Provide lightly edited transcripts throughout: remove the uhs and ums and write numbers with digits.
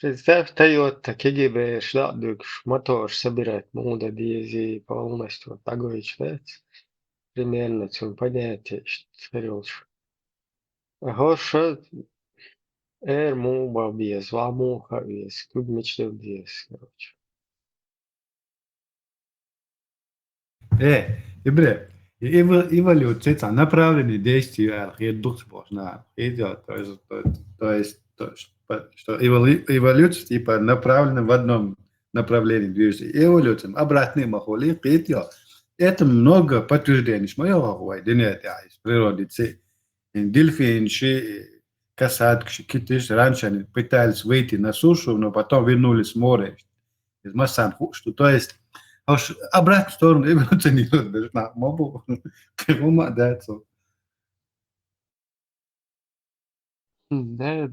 Представь, Toyota KGB Schlachtdük мотор собирать мода диези полностью погоичать. Примерно zum понятие, что Гоша муба без вамуха без клуб мечты без, короче. Ибре, эволюция, направленные действия, редукция, идет, что эволюция типа направлена в одном направлении движения. Эволюция обратный махоли, это много подтверждений, что моего говорения из природы. Дельфин, касатки, китиш, раньше они пытались выйти на сушу, но потом вернулись в море. Из Массан, что то есть обратную сторону эволюционирует даже на мобу. Кому дается. Да.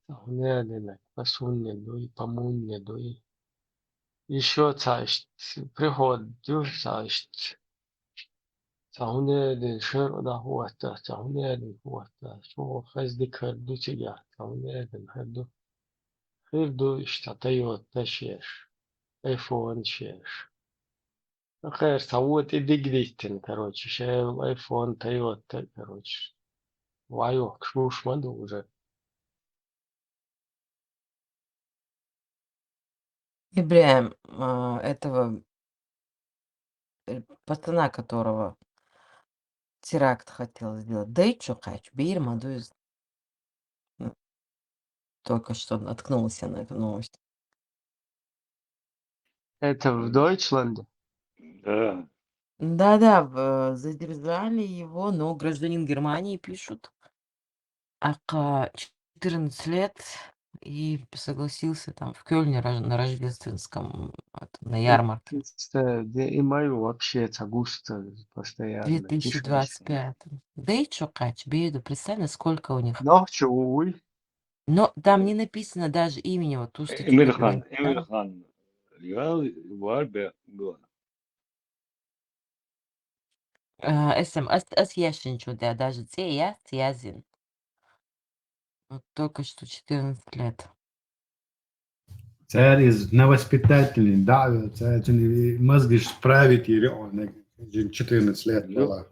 Сахуняли, посунья, помунья. Еще цасть, приход, цасть. Сахуняли, шерда хуата, сахуняли хуата. Шо хаздик харду тига, сахуняли харду. Харду штатайот ташеш. Айфон шеш. خير سويت دقيقتين короче شايل ايفون تويوتا короче وعيوك شوش مدو уже. Ибрям, этого пацана, которого теракт хотел сделать. Да и чё, Кач, Бир, Мадуис. Только что наткнулся на эту новость. Это в Дойчланде? Да. Да-да, задержали его, но гражданин Германии пишут. 14 лет и согласился там в Кёльне на рождественском, на ярмарке. И мою вообще это густо постоянно В пишут. 2025. Да и чё, Кач, Беду, представь, насколько у них. Ночью, увы. Но там не написано даже имени, вот ту статью, которую Эмир хан. Я var be. СМ, Яшинчу, да, даже Язин. Вот только что 14 лет. Цель из на воспитательный, да, мозги справить и реально 14 лет была.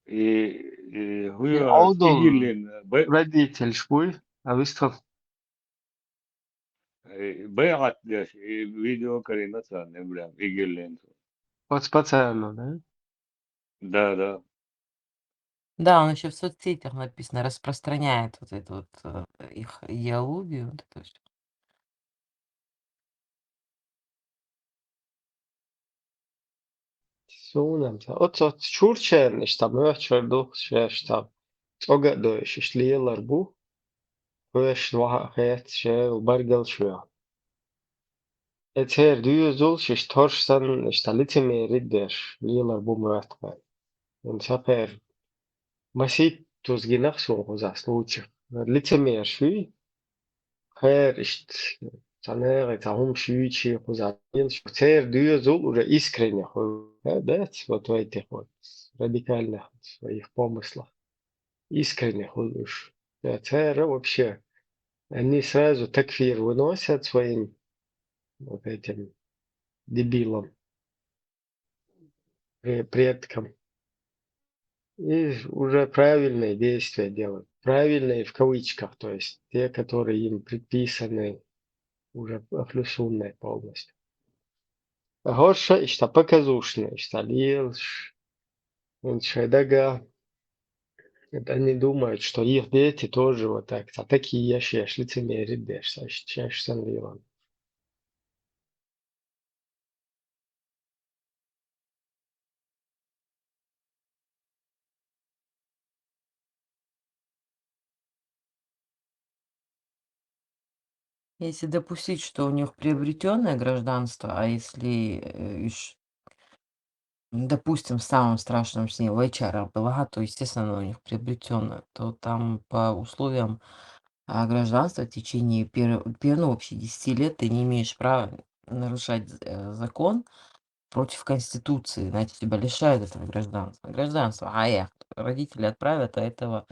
И Аудол игилен родитель швуй, а выстав. бэат видео карина цан эмблем игилен. Вот специально, да? Да. Да, он еще в соцсетях написано, распространяет вот эту вот их идеологию. Вот это всё. Сунамся. От чурчен, там ööчөрдү шештаб. Огадоиш ишлиелар бу. Ööш ваха хэт ше баргал шуя. Этер дүйөзул шиш торшсан ишталите риддеш лиелар бу муатка. Сапер масит тузгинах суугуза случай. Лицемер шуй. Хэр ишт санера tahum шуйчи хуза. Этер дүйөзул уже искренне хуй. Да, вот в этих вот радикальных своих помыслах. Искренне хуйш. Этер вообще. Они сразу такфир выносят своим вот этим дебилам, предкам. И уже правильные действия делают. Правильные в кавычках, то есть те, которые им предписаны, уже офлюсунные полностью. А горше, что показушные, что лилш, шайдага. Это они думают, что их дети тоже вот так, а такие яши, лицемерие деш, чаще сам. Если допустить, что у них приобретенное гражданство, а если, допустим, в самом страшном сне в HR была, то, естественно, у них приобретенное, то там по условиям гражданства в течение вообще 10 лет ты не имеешь права нарушать закон против Конституции, значит, тебя лишают этого гражданства. Родители отправят, а этого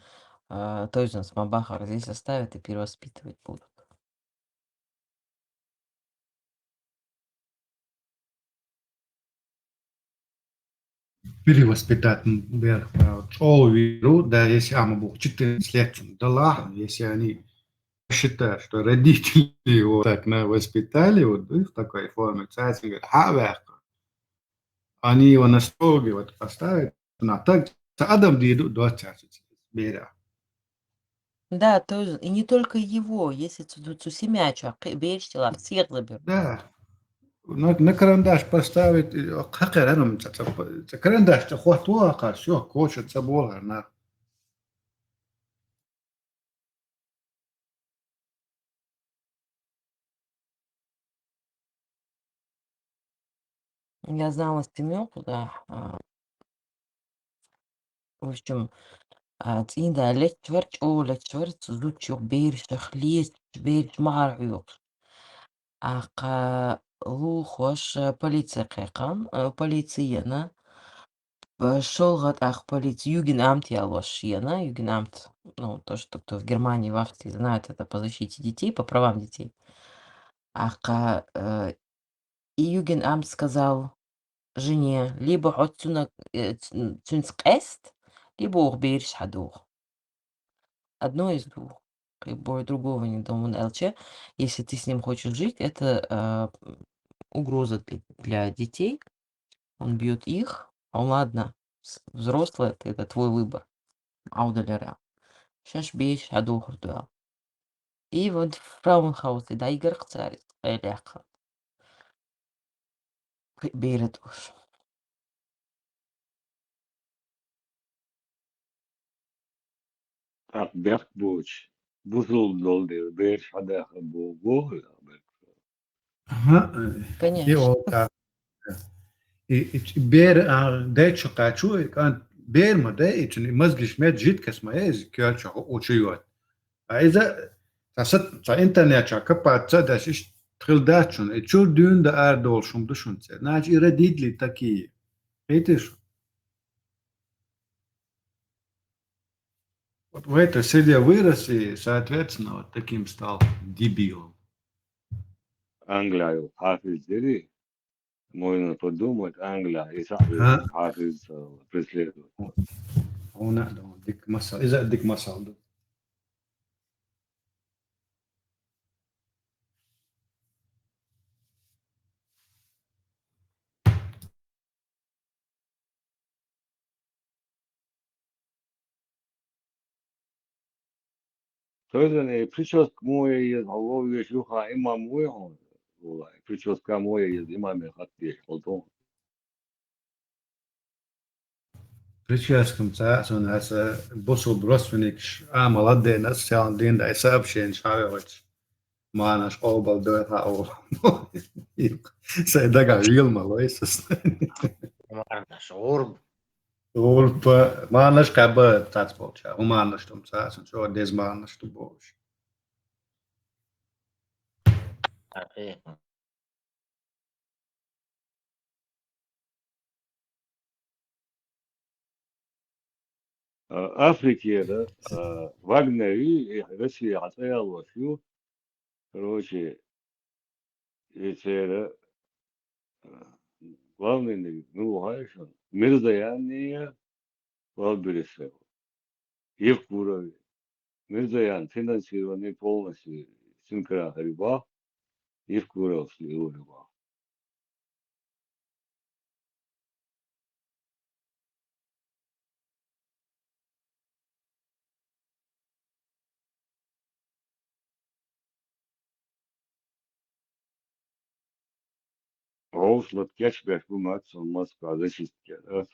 Тоже с Мабахар здесь оставят и перевоспитывать будут. перевоспитать вверх. О, веру, да, если Амабух 14 лет, да ладно, если они считают, что родители его так воспитали, вот в такой форме, кстати, говорят, они его на строго вот поставят, на так, Адам диду 20 бера. Да, тоже. И не только его. Если Цусимяча, Бейштила, всех заберут. Да, на карандаш поставить, хакер, карандаш, хватуа, все, кошет, забор, на. Я знала Стемёку, да. В общем, Инда лечверт зучук бейршах лист бейрш марюк. Лу хош полиция кайкан, полицияна. Шолгат полиция Югенамт я лошьена. Югенамт, ну, то, что кто в Германии в Австрии знает, это по защите детей, по правам детей. И Югенамт сказал жене, либо отцунак цунскест, либо ухбейрш хадух. Одно из двух. Как бы другого не думал ЛЧ. Если ты с ним хочешь жить, это угроза для детей. Он бьет их. Ладно, взрослый, это твой выбор. Аудаляра. Сейчас бейш адухр дуа. И вот в Фрауенхаусе, да, Игорь царит. Эляха. Бейрет уж. Так, бях буч. Бузул долды, беш хадаха бу. И Конечно. بير ديتشو قاچو كان بير ما ديتش مزجش مات جيت كسما ايز كيالشو اوچيوت اذا تصت انترنت كبا تصدش تخيل داتشون تشو دون دا اردول شوم دشون ناج يرديد لي تاكي ايتش Вот в этой селе вырос и, соответственно, вот таким стал дебилом. Англия, хафиздери. Можно подумать, Англия, и сами хафиз преследуют. هنا ديك مسال إذا ديك مسال Тоездане прическа моя из головы шуха има моя он. Прическа моя из имаме хатти холтон. Прическам цаасан аса босо бросвеникш амал адден асяан дин да исаб шен шавевач маанаш обал дойха о sai daga vilma loisas urpa maanash kaba tats bolcha maanash tum caasan šo des maanash tu bolch Африки, да, Вагнери и Россия отстояла всю, короче, эти главный, ну, знаешь, Мирзаяния Валбересов, Евкурови, Мирзаян финансированный полностью Синкра Хариба, Евкуров Сливурева. Роуслот Кечбек Буматсон Москва защитки, да.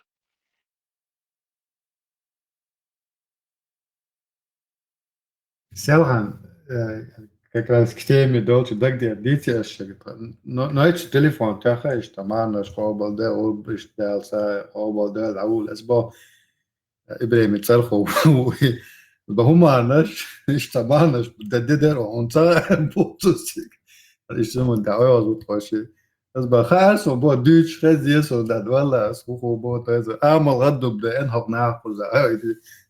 Селхан как раз к теме долче дагде дитяшек нойч телефон таха ишта маанаш обал де обиш далса обал де аул اسبوع ابراهيم تصرخوا بهمانش اشتبانش بدددر وانت بوتوسيك يسمون دعوة وطوشي بس بخاص وبو ديش خز يسو داد والله سخو بو تايزو اعمل غدو بدا انهق ناخذ هاي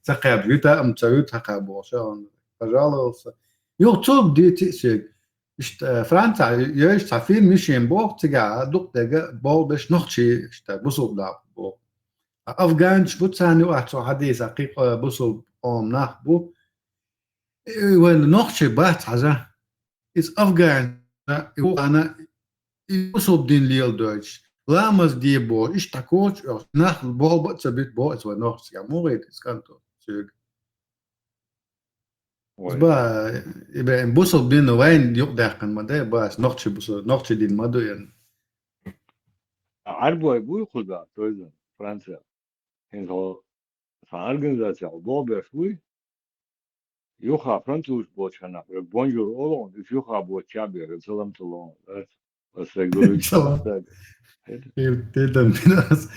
تقاب جيتا ام تسويت تقاب وشان فجالوس يو توب دي تيشيك اشت فرانسا يش تعرفين مشين بو تقع دق دقا بو باش نخشي اشت بوصل دا بو افغان شبوت ثاني واحد سو حديث حقيقة بوصل قوم ناخ بو وين نخشي بات حزا is Afghan انا يوصل دين ليل دوتش لامس دي بو ايش تاكوش nach بو بتسبيت بو اس ونوخ يا مو غير اسكانتو شيك بس وي بقى يبقى انبسط بين وين يقدر كان ما ده بس نوخش بس نوخش دي المدو يعني عربو ابوي خدا تويزن فرنسا هين هو فالغنزاسيا بو شوي يوخا فرنسوس بوتشانا بونجور اولون يوخا بوتشابي سلام تلون بس يقولوا سلام شباب تيتم بناس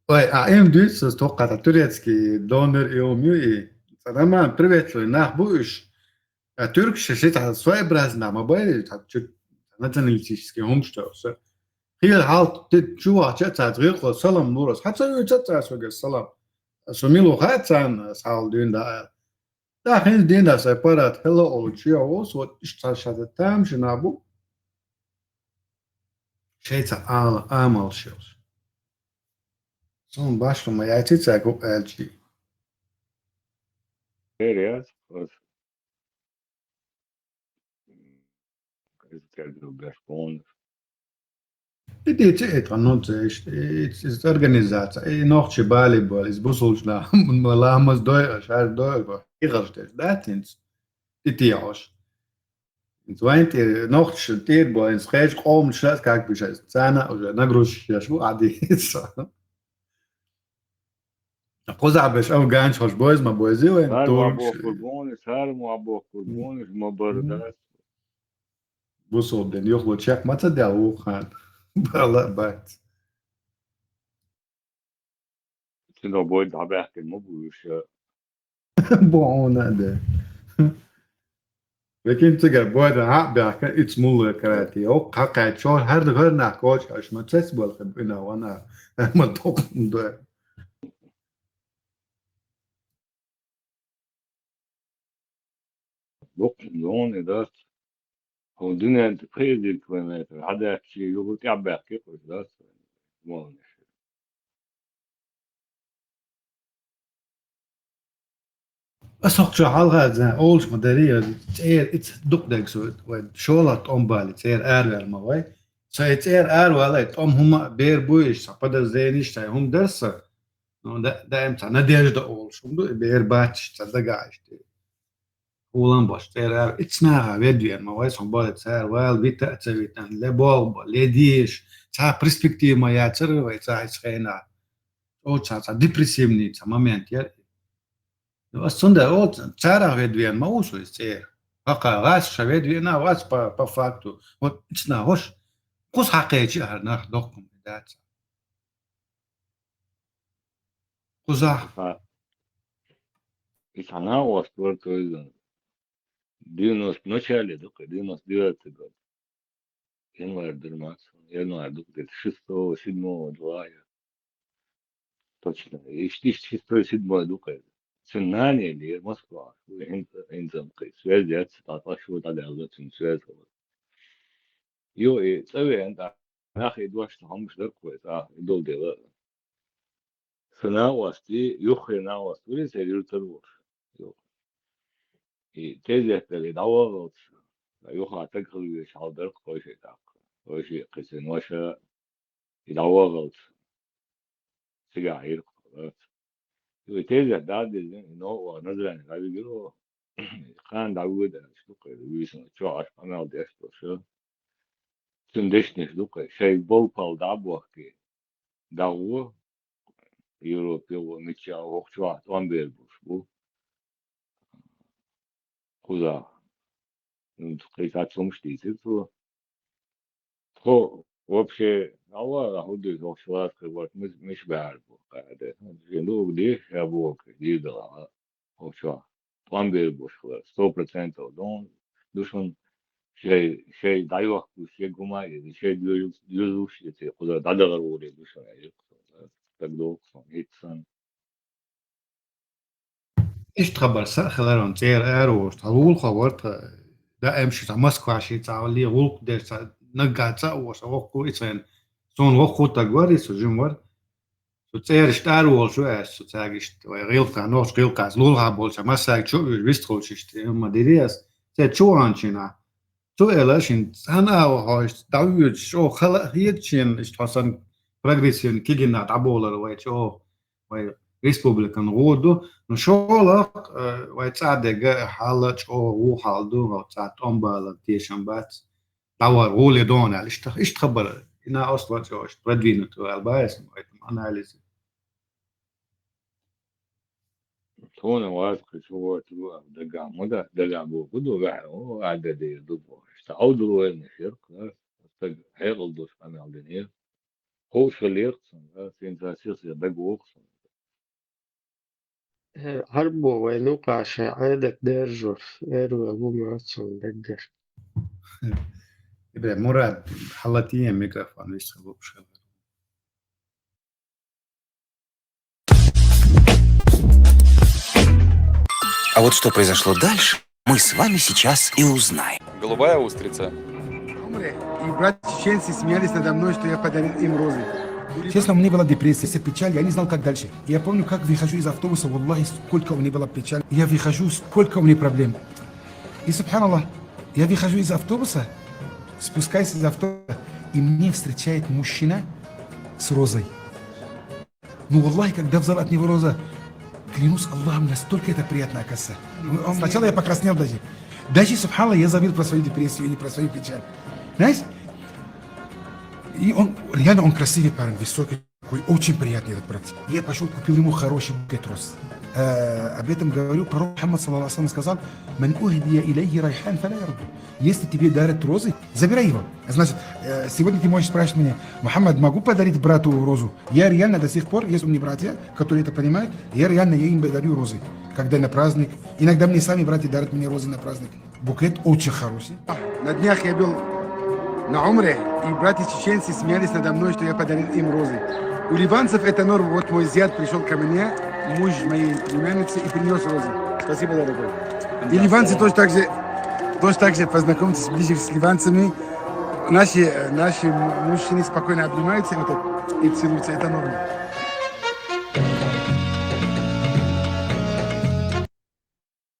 واي ام دوس توقع توريتسكي دونر يومي اي فلما بريفيتلو ناخ بوش ترك شيت على سواء برازنا ما باي مثلا التيسكي هم شتوس هي halt dit jua chat regel salam nuras حتى chat سوق السلام سميلو خاتان سال دين دا دا خين دين دا سيبارات هلا او تشيا اوس و اشتاشات تام شنابو شيتا عمل شوز سون باشلو ما يعطي تاكو الجي areas was respond دي تيت نوت اتس organizacija i noći bali bol izbusulšna malamos doj šar doj ba igalštes datins titios انت نوخش تير بو ان سخيش قوم شلات كاك بيش سنة او نقروش يا شو عادي قزع باش او جانش خوش بويز ما بويزي وين صار مع تورك ابو قربون صار مع ابو قربون ما بردات بوصل دين يخلو تشيك ما تدي او خان بلا بات شنو بود عم بحكي مو بوش بوعونا ده لكن تقدر بود ها بيحكي اتس مول كراتي او حقا شو هر غير ناكوش اش ما تسبل خبنا وانا ما توق ده بوق لون ده هو الدنيا انت تخيل كيلومتر هذا شيء يقول عم بحكي قلت ده ما أسوق شو حلقة زين أولش مدارية تير إتس دق دق سو شولت أم بالي تير أروي الموي سو تير أروي على أم هما بير بويش سبدا زينيش تاي هم درسة ده إمتى نديش ده أولش هم دو بير باتش تدقاش تي ولان باش تير أروي إتس ناها فيديو الموي سو بالي تير ويل بيتا تسويتان لبوغ لديش تا برسبكتيف ما ياتر ويتا إسخينا أو تا ديبرسيفني تا مامنت Sonda od cara vedvien mausu ser. Haqa gas shavedviena was pa faktu. Ot itsna hoş. Kus haqiqi harna dokkum dat. Kuza и она у вас только из 90 в начале только 99 год январь 12 январь только 6 7 2 точно и 6 7 только سناني اللي Москва انت связи 19 على على связь يو اي تسوي انت اخي دوش هم مش كويس يدول دي سنا واستي يخي نا واستي سيريو تروح يو اي تيزي اللي دور يخا تقل شالدر كويس تاك كويس قسن وشا يدور سيجاير يو تيزي داد نو نزلن قاعد يقولوا خان داوود شو قال ويسن شو عش انا بدي شو تندشني شو قال شيء بول بال دابوكي داو يوروبي ومتشا وخشوا توان بيربوش بو خدا قيسات سومشتي تسو هو вообще الله هودي هو شوات كبر مش بعرفه قاعد جنوب دي شابوك ديدلا هو شو توان بيربوش خلاص 100% دون دوشون şey dayvak bu şey gumaydı şey yüzüş yeti kuda dadalar oluyor bu şey tak doksan etsan ايش تخبر خلالهم تير اروش تقول خبرت ده امشي تمسك عشي تعالي غلق ده نقع تسوس وقو إتسان سون وقو تقوري سجمور سو تير اشتارو شو اس سو تاجشت ويغيلقا نوش غيلقا لولها بولشا مساك شو بيستخوش اشتي اما ديرياس تير شو عنشينا شو إلاشين أنا وهاش تعود شو خلق هيتشين اشتحسن progression كيجينا تعبولا وايت شو واي ريسبوبليكان غودو نشولق وايت ساعدة حالة شو هو حالدو أو ساعة أمبالا تيشن بات تاور غولي دون على إيش تخبر إنا أصلا شو إيش تردينه تو البايس وايت أناليز تونا واثق شو تروح دقع مدة دقع بو بدو قاعد هو عدد يضبط تعود وين الشرق هيغل دوش أنا الدنيا هو شلير سين تاسيس يدق وقص حربو وينوقع عادة ديرجوف إيرو أبو معتصم دقر. يبقى مراد حلتين ميكروفون يشتغلوا بشغل А вот что произошло дальше, мы с вами сейчас и узнаем. Голубая устрица. И братья чеченцы смеялись надо мной, что я подарил им розы. Честно, у меня была депрессия, печаль, я не знал, как дальше. Я помню, как выхожу из автобуса, валлахи, сколько у меня была печаль. Я выхожу, сколько у меня проблем. И, субханаллах, я выхожу из автобуса, спускаюсь из автобуса, и мне встречает мужчина с розой. Ну, валлахи, когда взял от него роза, клянусь Аллахом, настолько это приятно, оказывается. Сначала я покраснел даже. Даже, субханаллах, я забыл про свою депрессию или про свою печаль. Знаешь? И он, реально, он красивый парень, высокий, такой, очень приятный этот брат. Я пошел, купил ему хороший букет роз. Об этом говорю, пророк Мухаммад, саллаллаху алейхи ва саллям, сказал: «Ман ухдия илейхи райхан фала ярду». Если тебе дарят розы, забирай его. Значит, сегодня ты можешь спрашивать меня: Мухаммад, могу подарить брату розу? Я реально до сих пор, есть у меня братья, которые это понимают, я им дарю розы, когда на праздник. Иногда мне сами братья дарят мне розы на праздник. Букет очень хороший. На днях я был на умре, и братья чеченцы смеялись надо мной, что я подарил им розы. У ливанцев это норма. Вот мой зять пришел ко мне, муж моей племянницы, и принес розы. Спасибо, дорогой. И ливанцы тоже так же познакомьтесь ближе с ливанцами. Наши мужчины спокойно обнимаются и целуются. Это норма.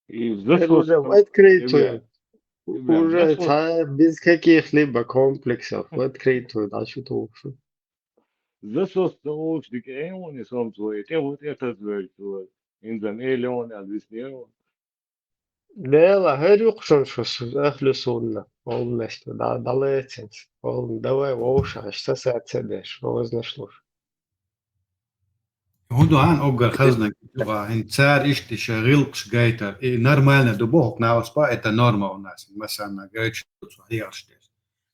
и в Это уже в засос открытую. Ребят, Уже засос без каких-либо комплексов в открытую, да, что-то уж. засос толочник он и сам твой это вот это твой инзам элеон объяснил لا هر يقشن شو أهل سنة والناس ده ضليتنس وال دواء ووش عشتا ساعة سداش ووزن شلوش هندو عن اوغر خزنك ان تسار اشتي شغلقش جايتر اي نورمالنا دو بوك ناوس با اتا نورمال ناس مثلا جايتش صحيح اشتي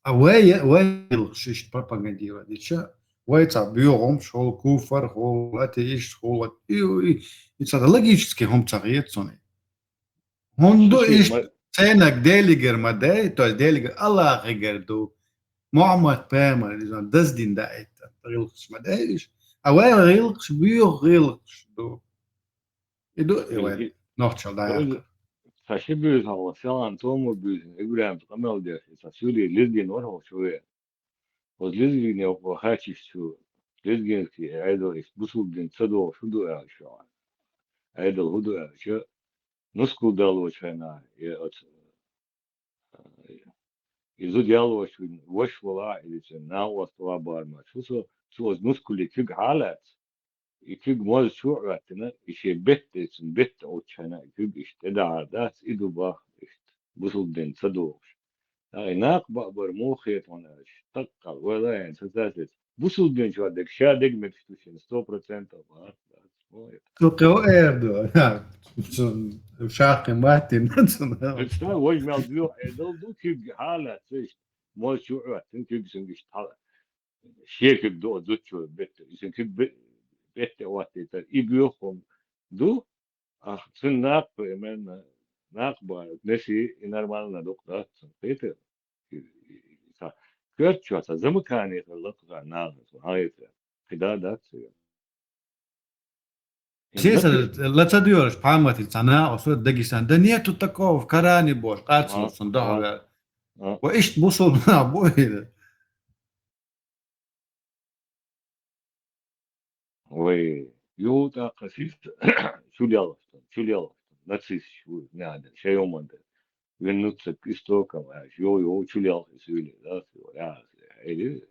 واي شيش بروباغانديرا ديتشا واي تا بيوغم شو كوفر هو اتيش هو اي اتس логически هم цагиет сони هندو ايش تينك ديليجر ما داي تو ديليجر الله غير دو معمد بامر دز دين دايت غيلقش ما دايش أوائل غيلقش بيو غيلقش دو يدو إيوان نوتشل دايق فشبه هو سان تومو بيز إبراهيم قمل ده فسوري لزجن وراه شوية ولزجن يوقع هاتش شو لزجن في عيدو بسوق دين صدو شدو شو عيدو هدو شو نسكو دالو شنا يزود يالو شو وش ولا إذا شنا وصلا بارما شو نسكو لكيك حالات يكيك موز شو عتنا يشي بيت أو شنا يكيك اشتدع داس إدو باخ بسوق دين صدو هناك بقبر موخيت وانا اشتقل ولا يعني سداسس بسوق دين شو عندك شادق مكشتوشين 100% تلقيو إيردو شاقي ماتن بس وش ما بيو دو كيك حالة فيش موز شو عتنا كيك سنجش حالة شيك دو شو بيت يسن كيك بيت وقت تر يبيوهم دو سن ناق من ناق بار نسي نورمال ندوق ده Кертчуаса замыкание латка нагас hayta kıdadatsıyor. Честно, лацадёрш, памяти, цана, осо Дагестан. Да нету такого в Коране Божьем. Ацлусон, да. وإيش بوصل مع أبوي. Ой, юта касис чуляластан, нацист надо, шеоманды. Вернуться к истокам, йо чулял сюли, да, или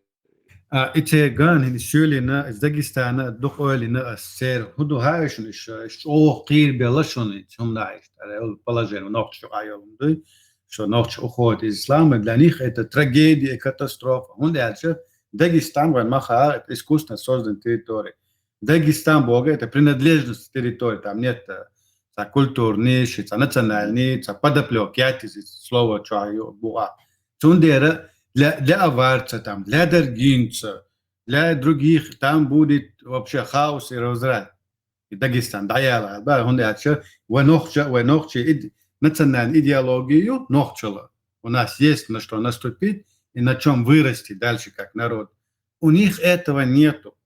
إتى جان هني شولينا إز داغستان دخولنا السير هدو هايشن إيش أو قير بلاشون هم نايش على البلاجين ونقش عيالهم دي شو نقش أخوات الإسلام لانيخ إتا تراجيديا كاتاستروفا هون دالش داغستان وين ما خا искусственно создан территория Дагестан бога это принадлежность территории там нет культурный национальный подоплёк слово чаю буа тундера для аварца там, для даргинца, для других там будет вообще хаос и разрад. И Дагестан, даяла, да, он дальше, венохче национальную идеологию нохчела. У нас есть на что наступить и на чем вырасти дальше как народ. У них этого нету.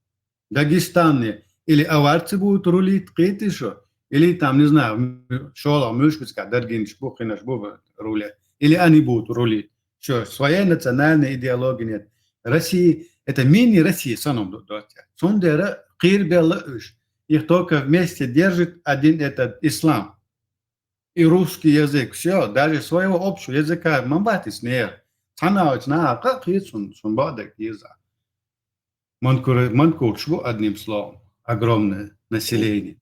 Дагестане или аварцы будут рулить, какие-то еще, или там, не знаю, шола, мышкуска, даргин, шбухина, шбуба рулят, или они будут рулить. Что, своей национальной идеологии нет. Россия, это мини-Россия, саном дотя. Сундера, кирбела, их только вместе держит один этот ислам и русский язык. Все, даже своего общего языка мамбатис не. Цанауч на как есть он бадак язык. Манкур, что одним словом, огромное население.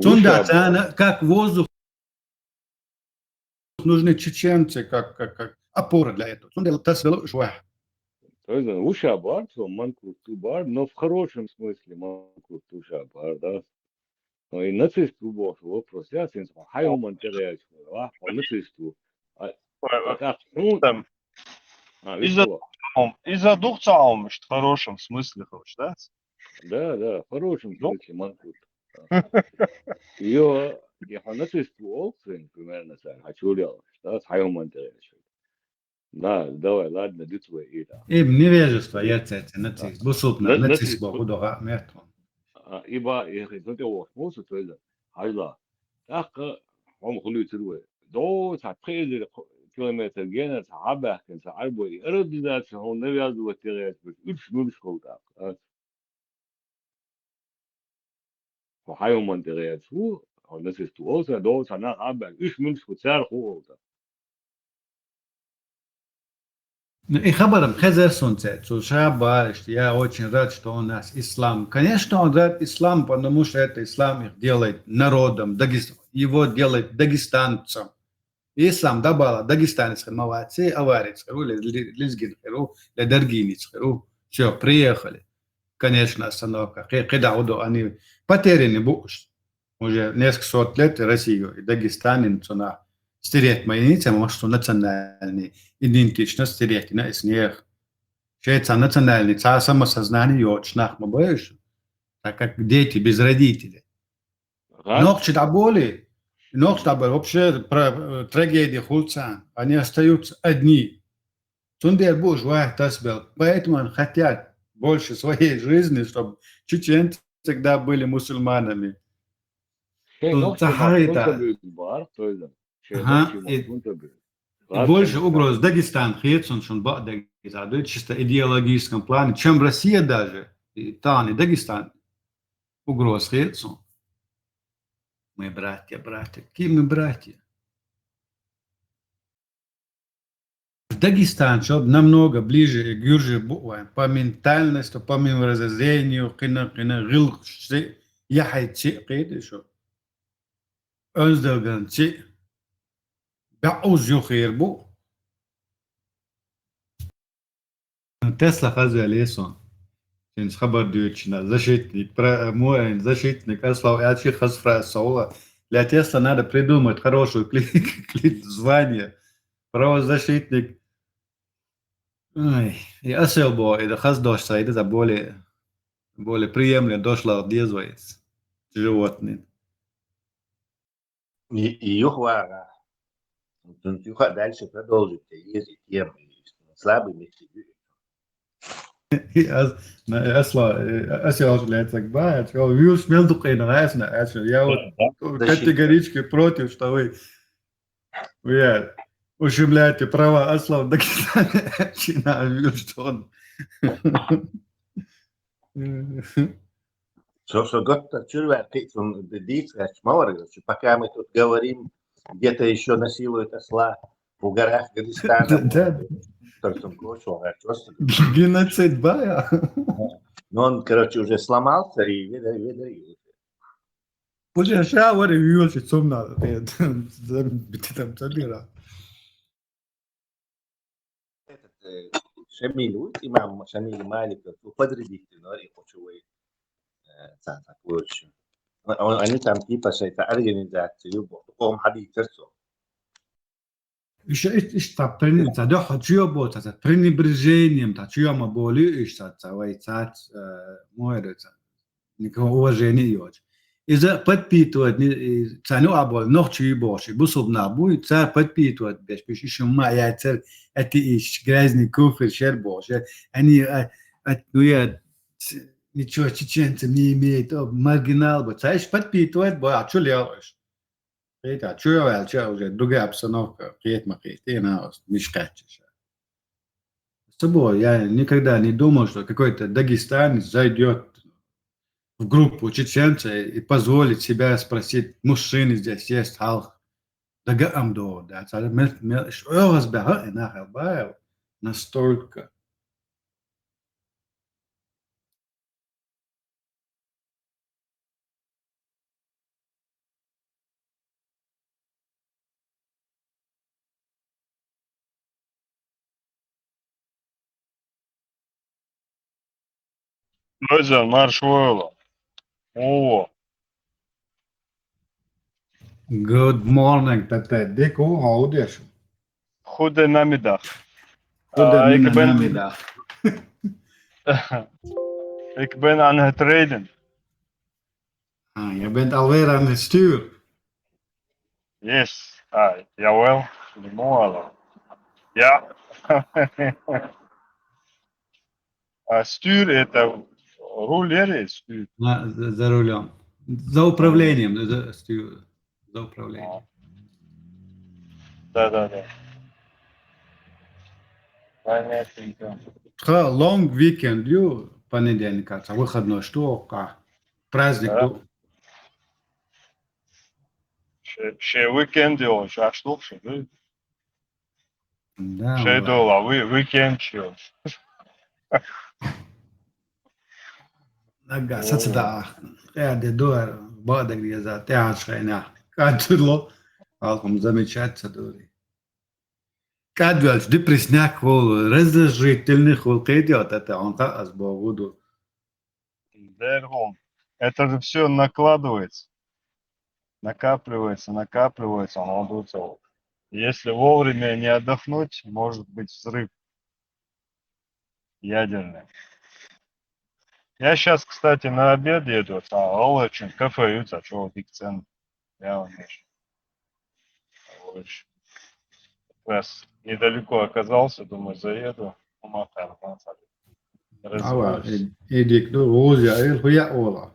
Сунда, как воздух, нужны чеченцы, как опора для этого. Сунда, тасвело, швах. То есть ушабар, то манкуртубар, но в хорошем смысле манкуртушабар, да. Но и нацисту бог вопрос, я сенс, хайоман теряет, он нацисту. Там из-за двух цаумыш, в хорошем смысле, хочешь, да? Да, в хорошем смысле манкурт. Ее, я нацисту олцин, примерно, хачулял, да, хайоман теряет. Да, давай, ладно, ты твой это. Им невежество, я цете, нацист, бусупна, нацист бог, удога, мертвым. Ибо, я говорю, ну ты вот, мусу твоя, хайла. Так, он хулит руэ. До, так, 3 километр гена, сабах, сабой, родинация, он навязывает терять, уж мышкал так. Хайоман терять, он нацисту, олса, до, сана, абах, уж мышкал, царь хуолта. И хабаром Хезерсон цецу, шабаш, я очень рад, что у нас ислам. Конечно, он рад ислам, потому что это ислам их делает народом, его делает дагестанцем. Ислам добавила дагестанец, молодцы, аварец, лизгин, ледаргинец, все, приехали. Конечно, остановка. Когда они потеряны будут. Уже несколько сот лет Россию и Дагестан на стереть майница, может, национальный идентичность стереть на снег. Шеется национальный самосознание очнах мы боишь, так как дети без родителей. Но что боли, но что вообще про трагедии хулцан, они остаются одни. Сундер буржуа тасбел, поэтому они хотят больше своей жизни, чтобы чеченцы всегда были мусульманами. Больше угроз Дагестан, Херсон, Шунбак, чисто идеологическом плане, чем Россия даже, и Тани, Дагестан, угроз Херсон. Мы братья, какие мы братья? Дагестан, чтобы намного ближе к Гюрже по ментальности, по мировоззрению, Özdelgenci بعوز يخير Tesla хазали сон. Сен хабар дючна защитник, мой защитник ослал я чих хазфрасола. Для Тесла надо придумать хорошую звание. Правозащитник. Ой, и оселбо, и хаздош сайда за более приемлемо дошло дезвоец животные. И Юхва дальше продолжите, если темы есть. слабый мягкий. اصلا اسيا لاتك بعد هو вирус ملدقين راسنا اسيا يا категорически против что вы ущемляете права осла в Дагестане Чина вирус что он Что год человек, он действует, пока мы тут говорим, где-то еще насилуют осла в горах Дагестана. Да. Геноцид бая. Но он, короче, уже сломался и видали. Уже шауэр и вирус сумна. Битам цадира. Шамиль, имам Шамиль Малик, подрядите, но и хочу вы так лучше. Они там типа это организацию, он حبيب ترسو. إيش تا برين تا ده حجيو بوتا تا برين برجينيم تا جيو ما بولي إيش تا تسوي تات مويرة نيكو هو جيني يوج إذا بد بيتود تانو أبول نوع شيء بوشي بصوب نابوي تا بد بيتود بيش إيش ما يعتر أتي إيش جرازني كوفر شر بوشي أني أتنويا نيشو تشين تميمي تو مارجنال بس إيش بد بيتود بوي أشول ياوش Это человек, уже другая обстановка, не скачешь. С тобой я никогда не думал, что какой-то дагестанец зайдет в группу чеченцев и позволит себя спросить, мужчины здесь есть, халх. Да амдо, да, что разбега, и настолько. Özel marshmallow. О, Good morning, Tete. Diku, how do you? худо на медах. Ik Ik ben aan het rijden. Je bent alweer aan het stuur. Yes. Jawel. Goedemorgen. Ja. Stuur это руль или stuur? За рулем. За управлением. За управлением. Да. Понятненько. Long weekend, понедельник, выходной, что, праздник, Да. Ще weekend делал, а что ще? да, Ще делал, а weekend чё? نقع ستة قاعد يدور بعد الجزاء تعال شينا قاعد تدلو алком замечаться дори قاعد велш депрессняк хол раздражительный хол идет это он так азбовуду Дергон. Это же все накладывается. Накапливается, он дуется. Если вовремя не отдохнуть, может быть взрыв ядерный. Я сейчас, кстати, на обед еду, очень кафе, что биг цен. Я вам как раз недалеко оказался, думаю, заеду. Умотаем, ава идик ду узя хуя ола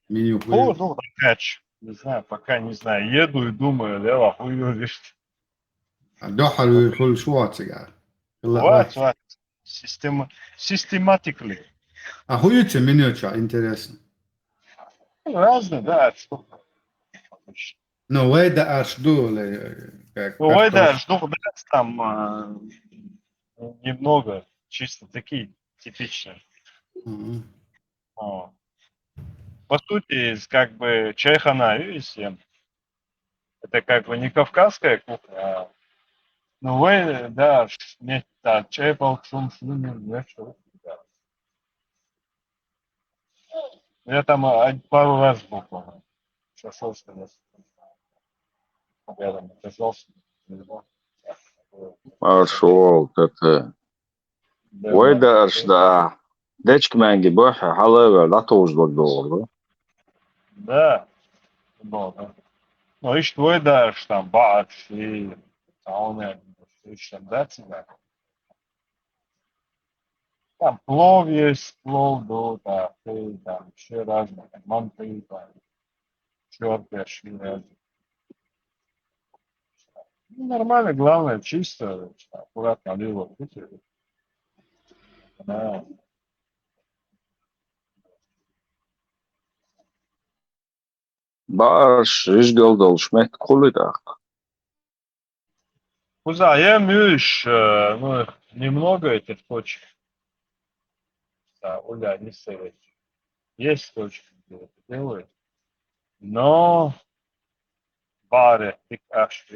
меню ну, кач. Не знаю, пока не знаю. Еду и думаю, да, хуй лишь. дохал يدخل شواتسيجار What? Systematically. а хуючи меню ча интересно Разные, да. ну вейда аж дули как Ой, да, жду, там немного, чисто такие типичные. О. По сути, как бы чайхана и всем. Это как бы не кавказская кухня, ну вы, да, чай полчум шлюмер, да. Я там пару раз был, по-моему. Шашел, что ли. Я там оказался. Marshall это ويدا أرشدا ديش كمان جبوحة حلا لا توجد بالدور Да, да. Ну, и что, да, что там бац, и он, там, да, тебя. Там плов есть, плов, да, там еще разные, там, манты, там, черпеш, ну, нормально, главное, чисто, аккуратно лило. Да. Barış izgaldalı schmeckt kulida. Куза, я мюш, ну, немного этих точек. Да, Оля, не совет. Есть точки, где это делают. Но баре, ты аж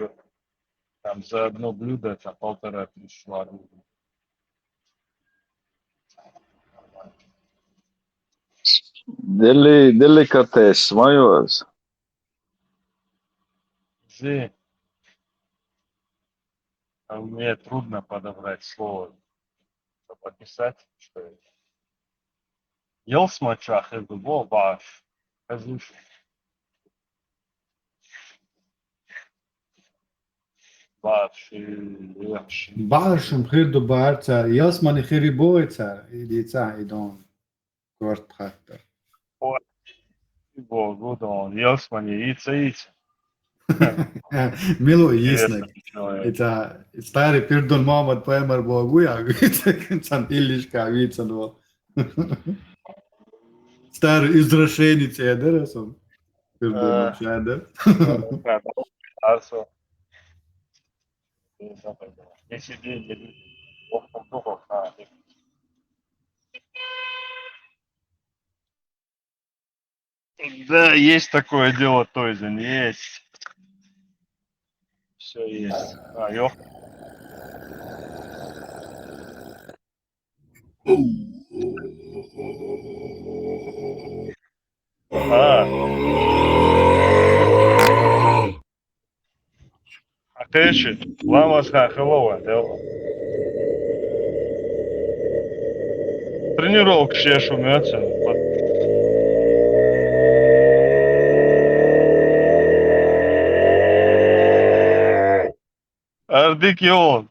там за одно блюдо там 1500 лару. Delikatess majos. Зи, а мне трудно подобрать слово, чтобы описать, что это. Ел с мочах, это во, баш. Казуш. Баш, легче. Barsham khirdu barca, yasmani khiriboitsa, iditsa idon kort khatter. Во, гудон, ел с мани, яйца. Milo Интересно, yisnak. человек. Это старый пердон Мамад Паймар Богуя, сам Иллишка Вицанова. Старый извращенец Эдерсон. Пердон Чада. Не сиди, не люди. Духов, а, да, есть такое дело, Тойзен, есть. Все есть. А, ёх. А. Акеши, ламас хахалова, дело. Тренировка шешу мяться. Ардикион.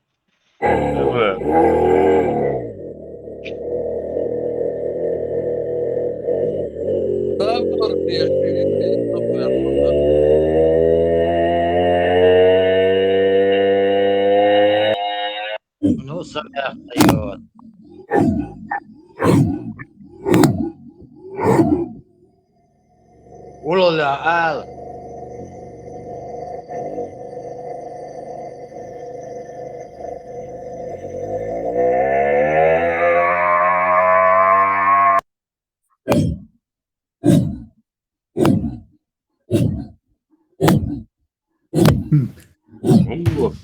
Ну, Соня встает. Улуля, ал.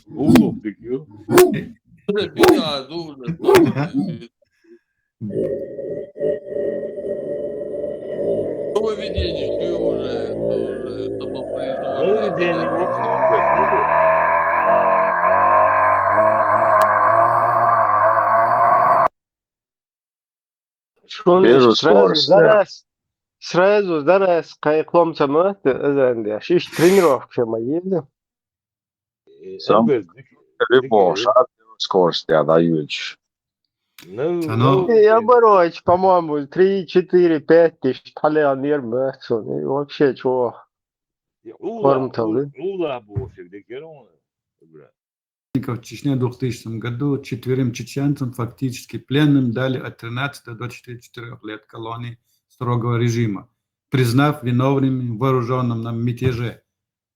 Улов, ты кё? Выведение улов. Beru сразу зараз кайкломца мықты өзенде. Шиш тренировка ма еді. Sam Ribo шаг скорость я даюч. Я борюсь, по-моему, 3, 4, 5 тысяч талианер мықты. Вообще чего? Форм-то, да? Улов бошек, да керон. В Чечне в 2000 году 4 чеченцам фактически пленным дали от 13 до 24 лет колонии строгого режима, признав виновными в вооруженном на мятеже,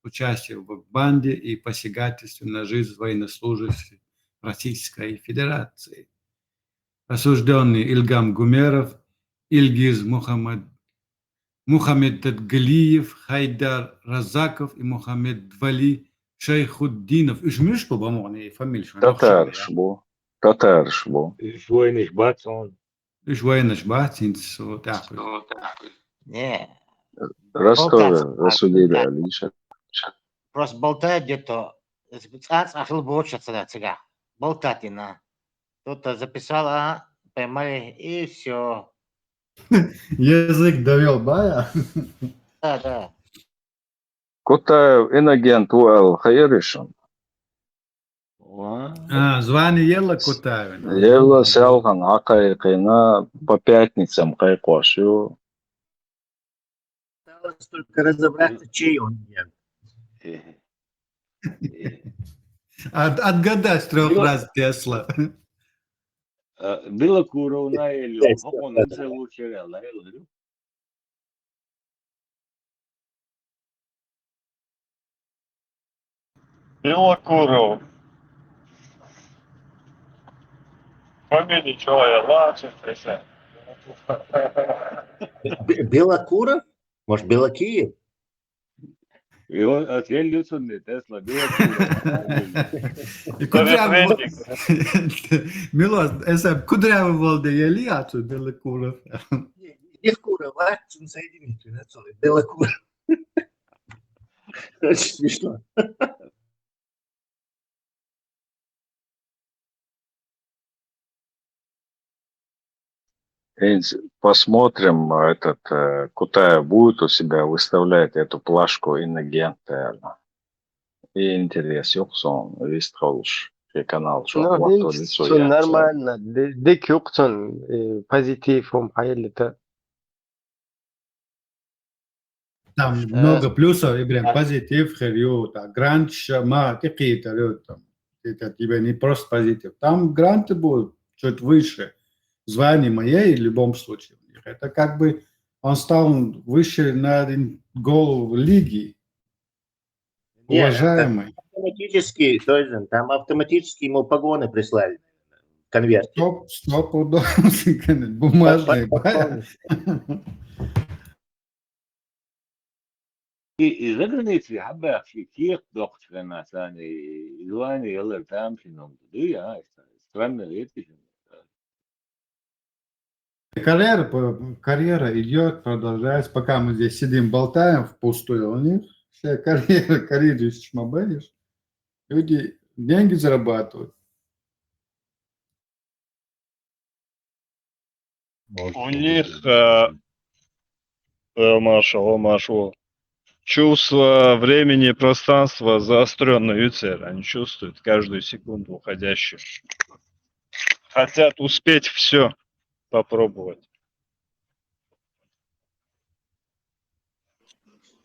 участие в банде и посягательстве на жизнь военнослужащих Российской Федерации. Осужденные Ильгам Гумеров, Ильгиз Мухаммед Тадгалиев, Хайдар Разаков и Мухаммед Вали Шейхуддинов. Уж миш по-моему, фамилия. Татарш бо. Швойниш бацон. Уж военныш бацин, вот так. Не. Ростове осудили Алиша. Просто болтают где-то. Ахил борщится, да, цыга. Болтатина. Кто-то записал, поймали, и все. Язык довел бая. Да. Кутаев инагент уэл хайришан. Звани ела Кутаевин. Ела Селхан Акайкина по пятницам Кайкошу. Осталось только разобраться, чей он нет. Отгадай с 3 раз Тесла. Белокуров на Элю. Он это лучше реально. Белокуров. Фамилия человека Лачин, Белокуров? Может, Белокиев? И он отъелился не Тесла, Белокуров. Милос, кудрявый волда ели отсюда Белокуров. Белокуров, Лачин соединитель. Белокуров. Очень смешно. Посмотрим, Кутаев будет у себя выставлять эту плашку инагента. И интерес yoksa виставлюш канал, что Ну, вот все нормально. Дик юксон позитив он поедет. Там много плюсов, и прям позитив, грант, шама, какие-то там. Это тебе не просто позитив. Там гранты будут чуть выше. Звание моей в любом случае. Это как бы он стал выше на голову лиги. Уважаемый. Автоматически, там автоматически ему погоны прислали. Конверт. Стоп, бумажные. И за границей حبة كيف دكتور ثاني إلواني يلا تامشي نوم دنيا странно редкий. Карьера идет, продолжается, пока мы здесь сидим, болтаем впустую. У них вся карьера шмабелишь. Люди деньги зарабатывают. У них Маша, чувство времени и пространства заостренный юцер. Они чувствуют каждую секунду уходящую. Хотят успеть все попробовать.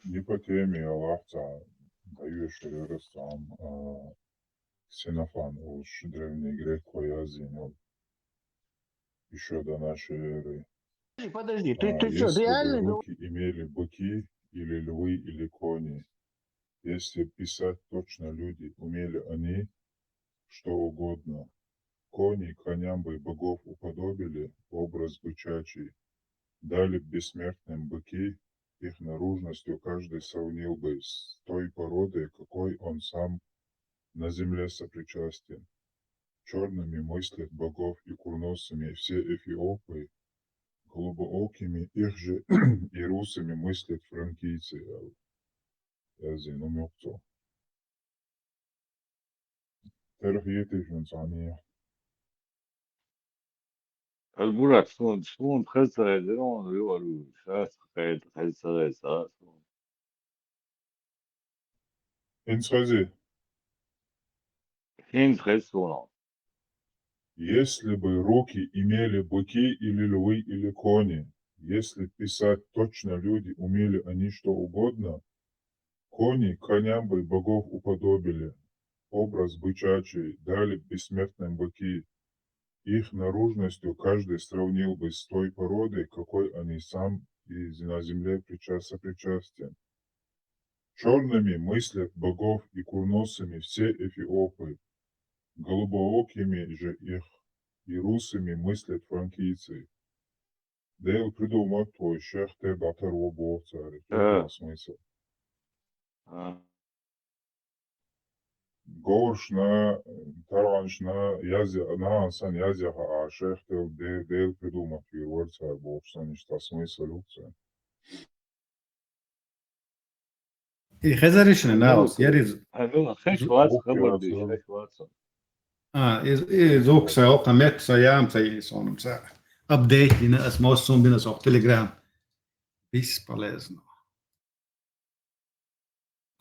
Не по теме Аллахца, даешь Ререстам, Ксенофан, уж древний грек Коязин, еще до нашей эры. Подожди, ты что, Если бы реально? руки имели быки, или львы, или кони, если писать точно люди, умели они что угодно. Кони коням бы богов уподобили, образ бычачий, дали б бессмертным быки, их наружностью каждый сравнил бы с той породой, какой он сам на земле сопричастен. Черными мыслят богов и курносами все эфиопы, голубоокими их же и русами мыслят франкийцы. Yazın Terhiyeti insaniye. المراد شلون خسر يدرون ويورو شاس خسر ساس. Инсхази, Хин خسرون. если бы руки имели быки или львы или кони, если писать точно люди умели они что угодно, кони коням бы богов уподобили, образ бычачий, дали бессмертным быки, их наружностью каждый сравнил бы с той породой, какой они сам и на земле сопричастен. Черными мыслят богов и курносами все эфиопы, голубоокими же их и русами мыслят франкийцы. Дейл придумал твой шех те батару боцари. Тут смысл. Говорш на таранш на язя на ансан язя а шех те дейл придумал твой ворцар боцари. Ничто смысл лукца. И хазаришна наус, яриз. خش واتس خبر دي خش واتس. زوك ساوق مت سيام سي صون مسا. Update dina اسمه صون بنا سوق تليجرام. Бесполезно.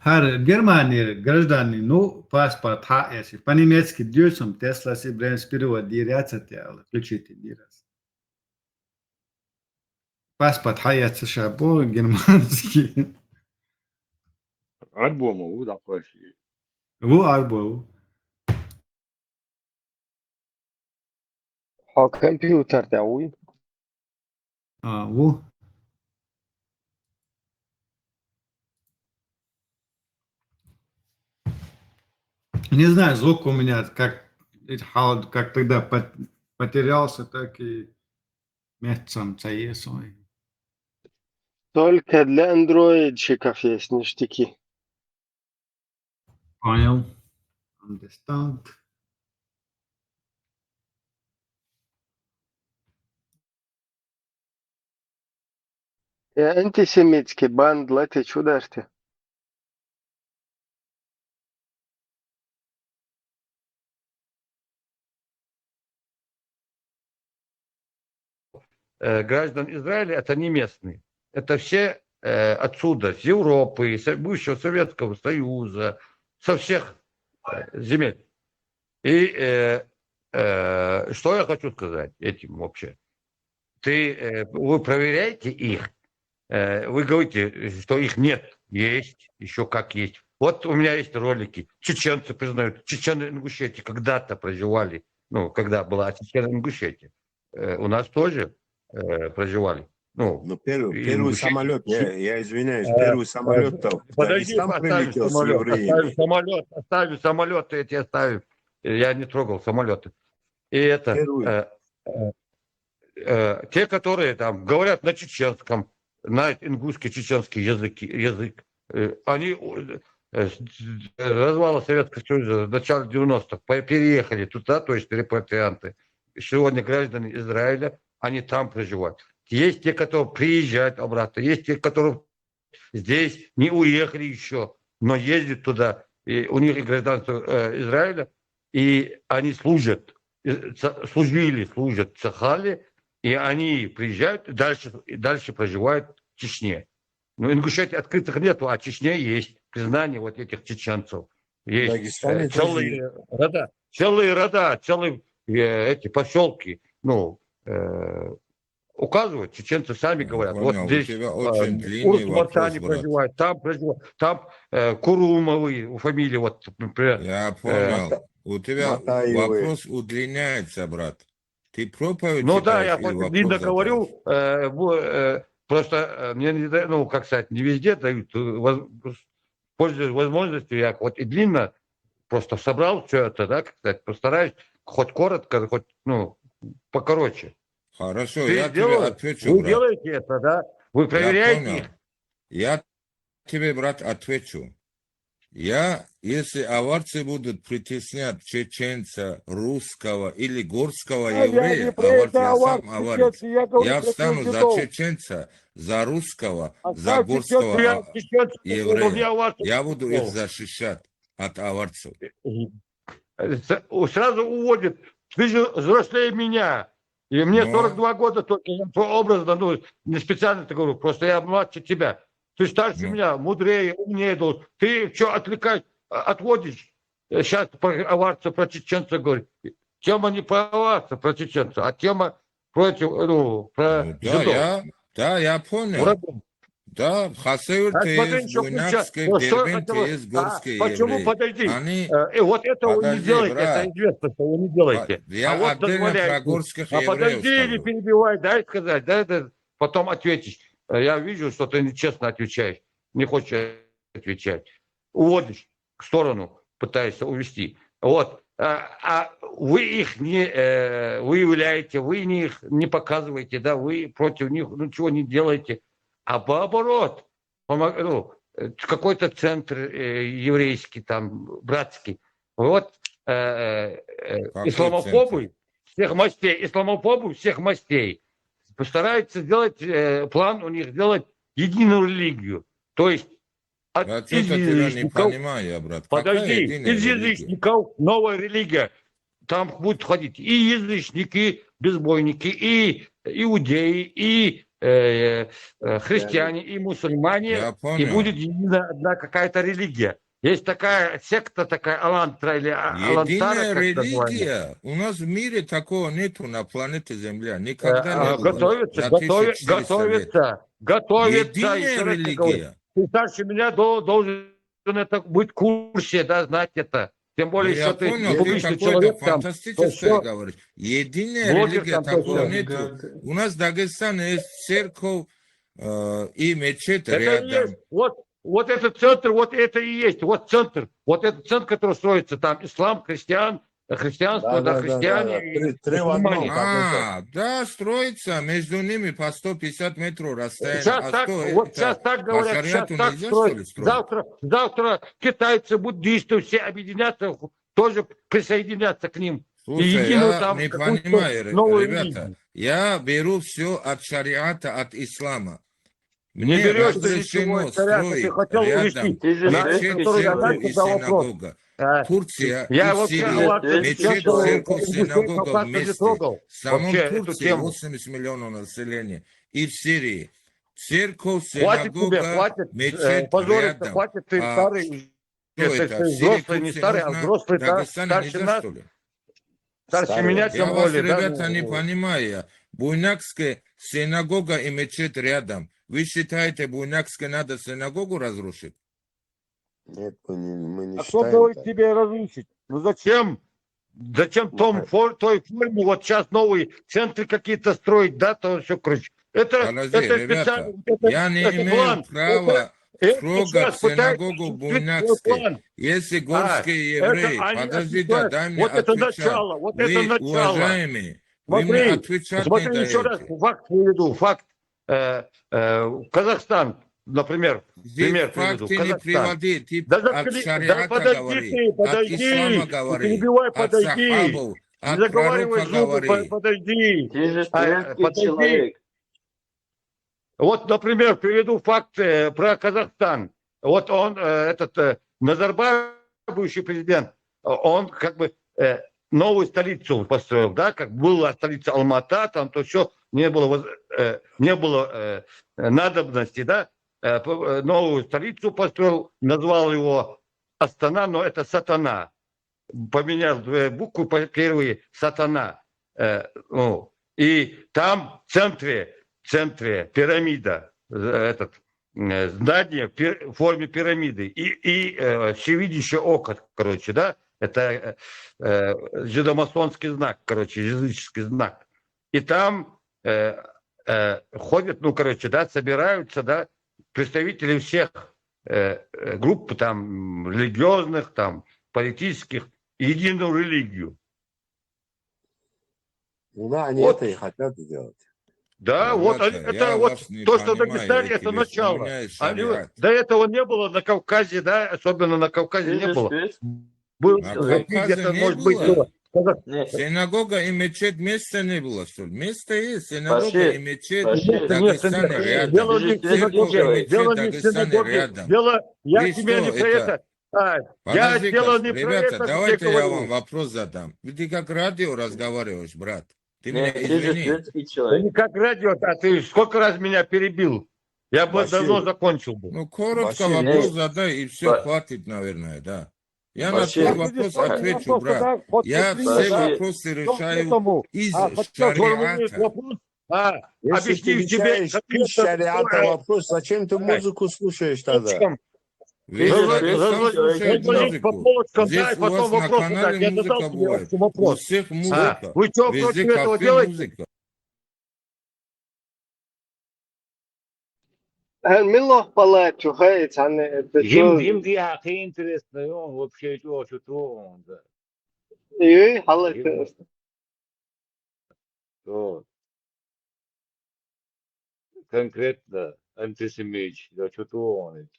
Германия гражданину паспорт если по-немецки дюсом Тесла си бренс перевод диряцатя, включите дирас. Паспорт хаяца шабо германский. Альбома удал почти. Ву арбо. ها كمبيوتر دعوي Ву. Не знаю, звук у меня как тогда потерялся, так и местцем цаесой. только для андроидчиков есть ништяки. Понял. Understand. Антисемитский бандл, ты чудашь-то. Граждан Израиля это не местные. Это все отсюда, с Европы, с бывшего Советского Союза, со всех земель. И что я хочу сказать этим вообще? Вы проверяете их, вы говорите, что их нет, есть, еще как есть. Вот у меня есть ролики, чеченцы признают, чечены Ингушетии когда-то проживали, ну, когда была чечена Ингушетия, у нас тоже проживали. Ну, первый самолет, я извиняюсь, первый самолет-то в подожди, Дагестан прилетел с евреями. оставим самолеты, эти оставим. Я не трогал самолеты. И это те, которые там говорят на чеченском, на ингушский чеченский язык, они с развала Советского Союза в начале 90-х переехали туда, то есть репатрианты. Сегодня граждане Израиля, они там проживают. Есть те, которые приезжают обратно, есть те, которые здесь не уехали еще, но ездят туда. И у них и гражданство Израиля, и они служат в Сахале, и они приезжают и дальше проживают в Чечне. Но Ингушетии открытых нету, а Чечне есть признание вот этих чеченцев. Есть целые рода, целые эти поселки, ну, указывают, чеченцы сами говорят. Понял, вот здесь Урсмартане проживают, там Курумовы фамилии, вот, например. Я понял. У тебя вопрос удлиняется, брат. Ты проповедь Ну да, читаешь я или хоть не вопрос договорю, просто мне, ну, как сказать, не везде дают, пользуясь возможностью, я хоть и длинно просто собрал все это, да, как сказать, постараюсь хоть коротко, хоть, ну, покороче. Хорошо, Ты я тебе отвечу, вы брат. делаете это, да? Вы проверяете их? Я тебе, брат, отвечу. Если аварцы будут притеснять чеченца, русского или горского еврея, я сам аварец, я встану за чеченца, за русского, за горского еврея. Я буду их защищать от аварцев. Сразу уводят. Ты же взрослее меня. И мне 42 года только, я образно, ну, не специально это говорю, просто я младше тебя. Ты старше меня, мудрее, умнее должен. Ты что отвлекаешь, отводишь? Сейчас про аварца, про чеченца говорит. Тема не про аварца, про чеченца, а тема против, ну, про жидов. Да, я понял. Врагом. Да, в Хасавюрте есть, в Буйнакске, в Дербенте есть горские евреи. Почему, подожди, вот этого вы не делаете, это известно, что вы не делаете. Я вот отдельно про горских евреев подожди, не скажу. перебивай, дай сказать, дай потом ответишь. Я вижу, что ты нечестно отвечаешь, не хочешь отвечать. Уводишь в сторону, пытаешься увести. Вот. А вы их не выявляете, вы их не показываете, да, вы против них ничего не делаете. А наоборот, какой-то центр еврейский, там, братский. Вот исламофобы всех мастей постараются сделать, план у них сделать единую религию. То есть из язычников, не понимаю, брат. Подожди, из язычников новая религия. Там будут ходить и язычники, безбойники, и иудеи, и христиане и мусульмане, Я и понял. будет единая одна какая-то религия. Есть такая секта, такая Алантра или Алантара, Единая как называется. религия. У нас в мире такого нету на планете Земля. Никогда не было. Готовится, За 1400 лет. готовится. Единая Еще раз говорю, религия. ты старше меня должен это быть в курсе, да, знать это. Тем Ну, более, я что ты понял, ты публичный какое-то человек там, то фантастическое всё, говоришь. Единая блогер религия, там, то такого всё. нету. У нас в Дагестане есть церковь и мечеть Это и рядом. есть. Вот этот центр, вот это и есть. Вот центр. Вот этот центр, который строится там. Ислам, христианство, да, христиане и мусульмане. Да, строится между ними по 150 метров расстояние. Сейчас А так, что вот это? сейчас так По говорят, сейчас шариату так нельзя, что ли, строят. строить? Завтра китайцы, буддисты все объединятся, тоже присоединятся к ним. И Слушай, единую я там не какую-то понимаю, новую ребята. религию. Я беру все от шариата, от ислама. Не Мне берешь ты ничего разрешено из шариата, ты строить хотел рядом увести. мечеть, церковь и синагога. Турция и Я в вообще Сирии Аллах мечеть, что церковь, синагога Кавказ не вместе. трогал. В самом Вообще эту Турции тему. 80 миллионов населения. И в Сирии церковь, Хватит тебе, синагога, хватит мечеть позориться, рядом. хватит ты А старый, что это, это? В Сирии, взрослый, не Турции старый, а можно, в взрослый, Дагестане старше нельзя, нас, что ли? старше меня, Я тем вас, более, да, ребята, не понимаю. Буйнакская синагога и мечеть рядом. Вы считаете, Буйнакской надо синагогу разрушить? Нет, мы не А кто считаем говорит так. тебе разрушить? Ну зачем? Зачем той форме, вот сейчас новые центры какие-то строить, да, то все, короче. Подожди, Это ребята, специально, я не это имею план. права Это трогать сейчас пытается синагогу осуществить свой Буйнакской. план. Если горские Это евреи, они подожди, да, осуществляют. дай мне Вот это отвечать. начало, вот Вы, это начало. уважаемые, вы мне Смотри, отвечать не смотри еще раз, даете. факт приведу, факт. Казахстан, например, Здесь пример приведу. факты не Казахстан. приводи, ты Да, от шариата подожди говори, ты, от подожди, ислама не говори, перебивай, от подожди. сахабов, Не от заговаривай пророка зубы, говори. подожди. Ты же советский Подожди. человек. Вот, например, приведу факт про Казахстан. Вот он, Назарбаев, бывший президент, он как бы новую столицу построил, да, как была столица Алмата, там то все, не было надобности, да, новую столицу построил, назвал его Астана, но это Сатана. Поменял две буквы, первые Сатана. И там в центре пирамида, здание в форме пирамиды и всевидящее око, короче, да, это жидомасонский знак, короче, языческий знак. И там ходят, ну, короче, да, собираются, да, представители всех групп, там, религиозных, там, политических, единую религию. Ну да, они Вот. это и хотят сделать. Да, вот Ребята, это я вот вас не то, что в понимаю, Дагестане, ведь это вы начало. вспоминаете Они- шариат. до этого не было на Кавказе, да, особенно на Кавказе не было. Было На где-то, Кавказе не может быть, было. было. Синагога и мечеть места не было, что ли? Место есть, синагога Пошли, и мечеть пошли. в Дагестане Нет, рядом. Дело не в Церковь синагоге, и мечеть дело в не в Дагестане синагоге, рядом. дело, я Вы тебе что, не про это, я Подожди-ка, дело не про ребята, это, тебе давайте я вам говорю. вопрос задам. Ты как радио разговариваешь, брат? Ты меня Нет, ты же извини. светский Да человек. не как радио, а ты сколько раз меня перебил? Я бы Башир. давно закончил бы. Ну, коротко Башир, вопрос нет. задай, и все, Ба- хватит, наверное, да. Я Башир. на твой вопрос отвечу, брат. Я все Башир. вопросы решаю из Хотел сформулировать шариата. вопрос, Если ты объяснить тебе решаешь из конкретно, шариата какое- вопрос, зачем ты музыку слушаешь тогда? Зачем? Весь Ты же Дагестан светский человек. слушает Разложить по музыку. полочкам, Здесь да, и у потом вас на вопрос задать. канале Я задал музыка тебе бывает. общий У вопрос. всех музыка. Вы что Везде против этого кафе делаете? музыка. Милох палачу, хай, цаны, это Им диахи интересно, и он вообще что он, да. И халат. Вот. Конкретно антисемит, да что он.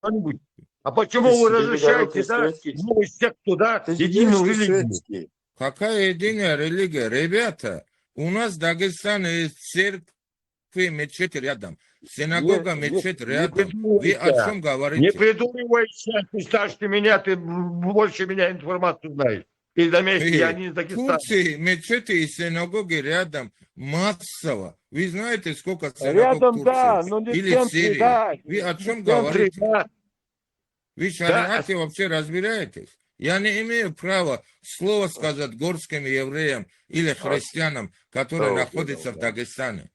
Кто-нибудь? А почему вы разрешаете, да, новую секту, да, Ты же единую говоришь, ты религию? светский. Какая единая религия? Ребята, у нас в Дагестане есть церковь, мечеть рядом. Синагога, мечеть рядом. Вы о чем Не говорите? придумывай сейчас, ты старше меня, ты больше меня информацию знаешь. или на месте, я не из Дагестана. Турции, мечети и синагоги рядом массово. Вы знаете, сколько синагог Рядом, в да, Турции? но не в Или в центре, Сирии? да. Вы о Не в чем центре, говорите? да. Вы в шариате вообще разбираетесь? Я не имею права слово сказать горским евреям или христианам, которые находятся в Дагестане.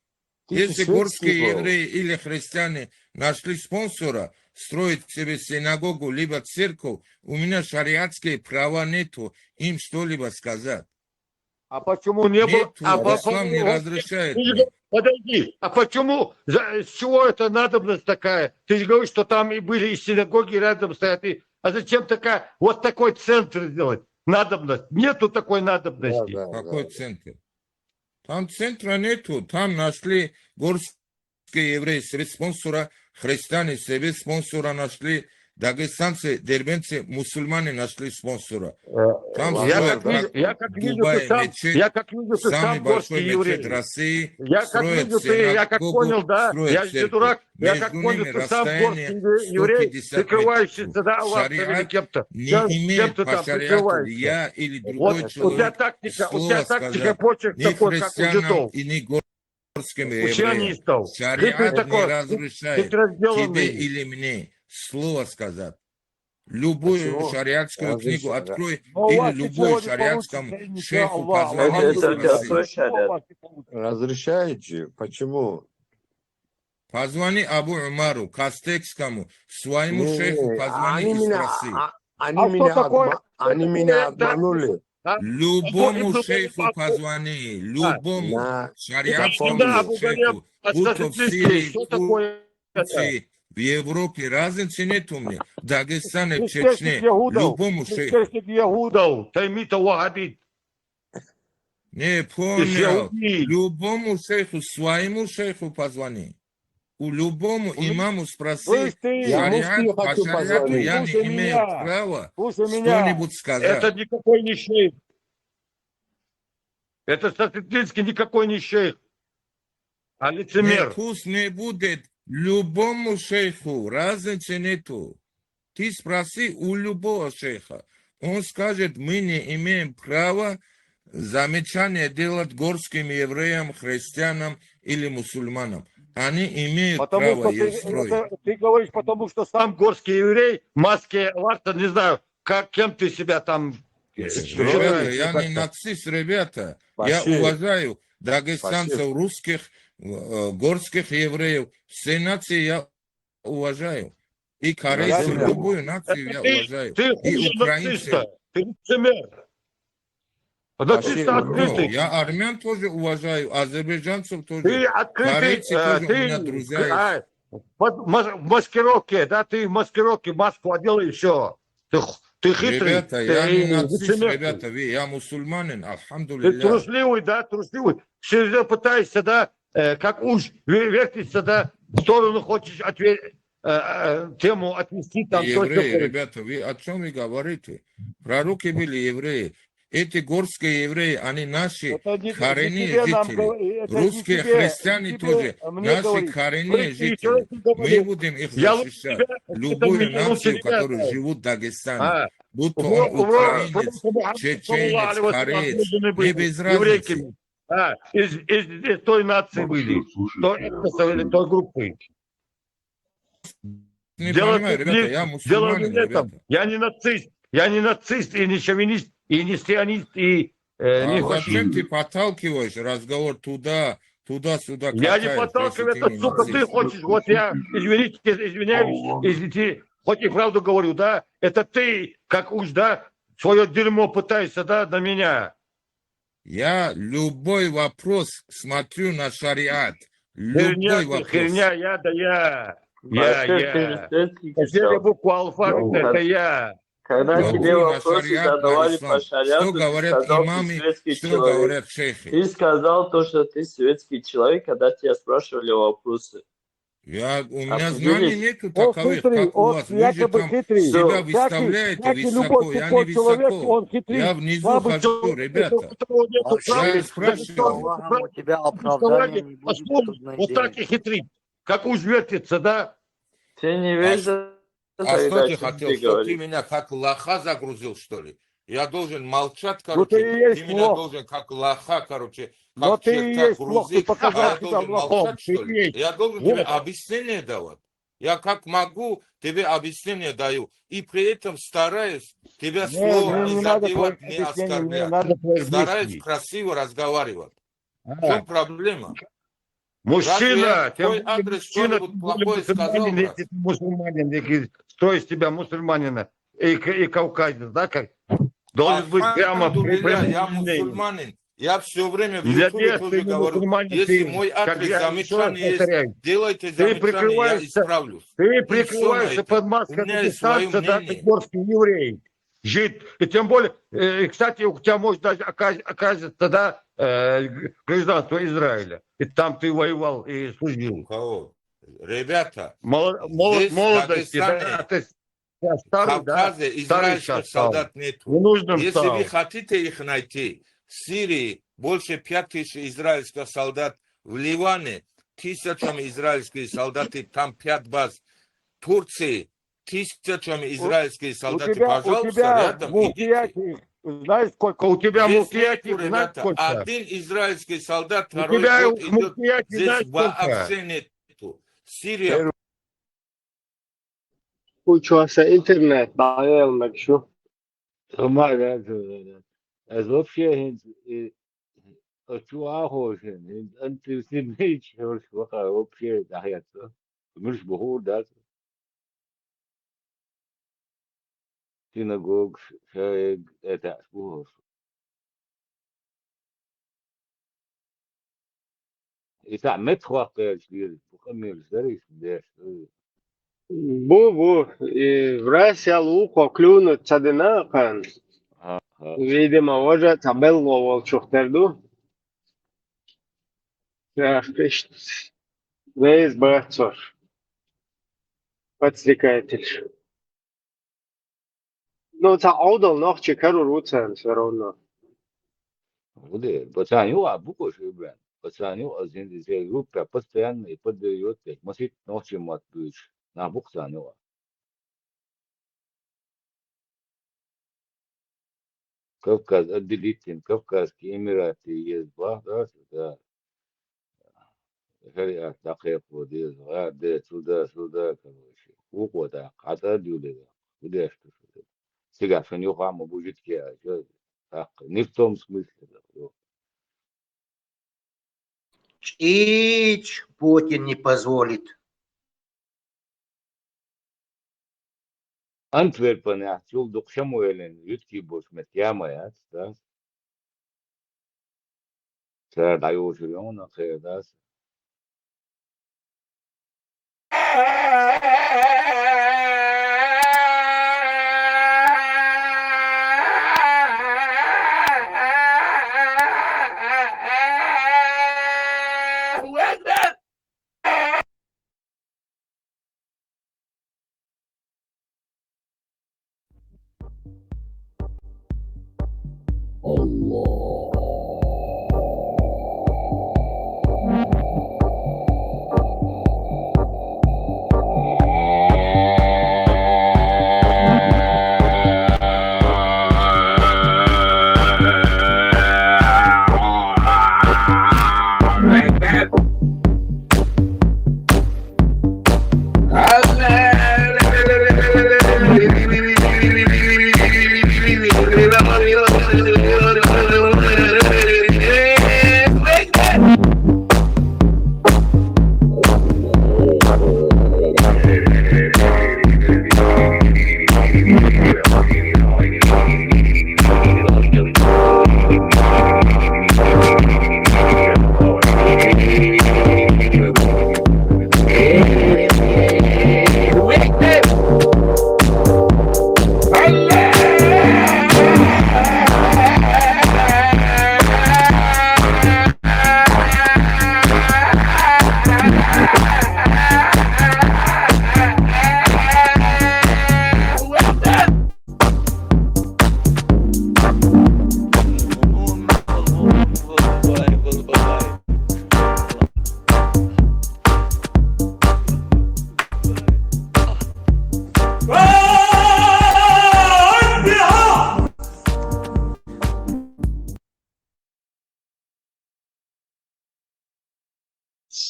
Если горские евреи или христиане нашли спонсора строить себе синагогу либо церковь, у меня шариатские права нету им что-либо сказать. А почему не было? Нету, ислам не разрешает. Подожди, а почему, с чего эта надобность такая? Ты же говоришь, что там и были и синагоги рядом стоят. А зачем такая, вот такой центр сделать? Надобность. Нету такой надобности. Какой центр? Там центра нету. Там нашли горские евреи себе спонсора, христиане себе спонсора нашли, дагестанцы, дербенцы, мусульмане нашли спонсора. Там Я как вижу, ты самый сам большой горский мечеть еврей. России. Я как вижу, я как понял, да, я же не дурак, я как понял, ты сам горский еврей, прикрывающийся, да, Аллахом или кем-то. Не имеет Кем-то по там шариату прикрываешься. я или другой Вот у тебя человек тактика, почерк ни такой, как у христианам жидов. и ни горским У евреям. сионистов. Шариат не такой, разрешает хитросделанный. тебе или мне слово сказать. Любую шариатскую книгу открой или любой шариатскому шейху позвони и спроси. Разрешаете? Почему? Позвони Абу Умару, Кастекскому, своему шейху позвони и спроси. Они меня обманули. Любому шейху позвони, любому шариатскому шейху, будь то в Сирии, в Турции, в Европе, разницы нет у меня. В Дагестане, в Чечне, любому шейху. Не понял. Любому шейху, своему шейху позвони. У любому имаму спроси, шариат, по шариату я не имею права что-нибудь сказать. Это никакой не шейх. Это статистически никакой не шейх. А лицемер. Пусть не будет любому шейху, разницы нету. Ты спроси у любого шейха. Он скажет, мы не имеем права замечания делать горским евреям, христианам или мусульманам. Они имеют право ее строить. Ты говоришь, потому что сам горский еврей, маске Ларта, не знаю, кем ты себя там... Ребята, я не нацист, ребята. Я уважаю дагестанцев, русских, горских евреев. Все нации я уважаю. И корейцев, любую нацию я уважаю. И украинцев. Ты лицемер. Я армян тоже уважаю, азербайджанцев тоже. Ты открытый, корейцы тоже у меня друзья. В маскировке, да, ты в маскировке маску одел и все. Ты хитрый. Ребята, я не нацист, ребята, я мусульманин, Ты альхамдулилля. трусливый, да, трусливый. Всегда пытаешься, да, как уж вертишься, да, в сторону хочешь тему отвести. Там, евреи, ребята, вы о чем вы говорите? Пророки были евреи. Эти горские евреи, они наши коренные жители. Русские христиане тоже наши коренные жители. Мы будем их защищать. Любую нацию, которая живут в Дагестане. Будь то он украинец, чеченец, кореец, не без разницы. Из той нации были, той группы. Не понимаю, ребята, я мусульманин, ребята. Я не нацист и не шовинист, и не сионист, и не фашист. Зачем ты подталкиваешь разговор туда-сюда? Я не подталкиваю, это, сука, ты хочешь, вот я, извиняюсь, если ты, хоть и правду говорю, да, это ты, как уж, да, свое дерьмо пытаешься, да, на меня. Я любой вопрос смотрю на шариат. Любой вопрос. Херня, я. Последняя буква алфавита, это я. Когда тебе вопросы задавали по шариату, что говорят имамы, что говорят шейхи. Ты сказал то, что ты светский человек, когда тебя спрашивали вопросы. У меня знаний нету таковых, как у вас. Вы же там себя выставляете высоко, я не высоко. Я внизу хожу, ребята. Я спрашиваю. У тебя оправдания не будет. Вот так и хитрить. Как уж вертится, да? Ты не веришь. А что ты хотел? Что ты меня как лоха загрузил, что ли? Я должен молчать, Ну ты короче. и есть Ты меня лох. должен как лоха, короче, Но как ты и черта есть лох. Ты грузить. А показал я себя должен лохом. молчать, Ты что ли? есть. Я должен тебе Вот. объяснение давать. Я как могу, тебе объяснение даю. И при этом стараюсь тебя слово Мне не не надо задевать, твоих не объяснений, мне оскорблять. надо твоих Стараюсь действий. красиво разговаривать. В А, чем проблема? Разве я Мужчина, в тем твой более адрес мужчина, что-нибудь тем более плохое сказал, мусульманин, брат? если ты мусульманин, если что из тебя мусульманина и кавказец, да, как должен быть прямо Альхамдулилля, я прямолинейным. мусульманин. Я все время в Для Ютубе тех, тоже ты не говорю, мусульманин, если ты, мой как адрес я еще раз замечание есть, повторяю, делайте ты замечание, я исправлюсь. И все на прикрываешься под этом. У маской меня есть свое дагестанца, да, ты мнение. горский еврей, жид. И тем более, кстати, у тебя может даже оказывается, да, гражданство Израиля. И там ты воевал и У служил. кого? Ребята, Молодости, здесь в да, Дагестане, ты в старый, да, Кавказе старый израильских сейчас стал. солдат нету. Ненужным Если вы стал. хотите их найти, в Сирии больше 5000 израильских солдат, в Ливане тысячами израильских солдат, и там 5 баз, в Турции тысячами израильские У солдаты. тебя Пожалуйста, рядом идите. мулкияти, знаешь сколько? У тебя Здесь мулкияти, нету, знаешь ребята. сколько? Один израильский солдат У второй тебя год идет. мулкияти, Здесь знаешь сколько? вообще нету. Сирия. Учился интернет, правильно, что? Сама, да, да. вообще, أنت سميتش вообще ناحيته مش بخور ده سيناجوج شايق تعرفوه إذا متخوق كبير بخمير زريش بداش Bu. Rusya luko kljunut cadena kan. Видимо, уже табелло волчухтерду. Ja, Christus. Vējs bēcor. Pats tikai tilš. Nu, tā audal nohči karu rūcēns var runāt. وده بتانيو أبوكو شو بين بتانيو أزين زي روبا بتان يبدو يوتك مسيت نوشي مات بيش نابوك تانيو كوكاز أدليتين كوكاز كإماراتي يزبا ده هري أتاقيق وديز غاد سودا كروشي وقوة قاعدة ديولي وده أشتو سيجا فنيو قام بوجود كيا جو نفتهم смысле Чич, Путин не позволит. Antwerpen ja, zul dok Samuelen Jutki bos met Yama ja, dat. Daar daar joh zo nog dat.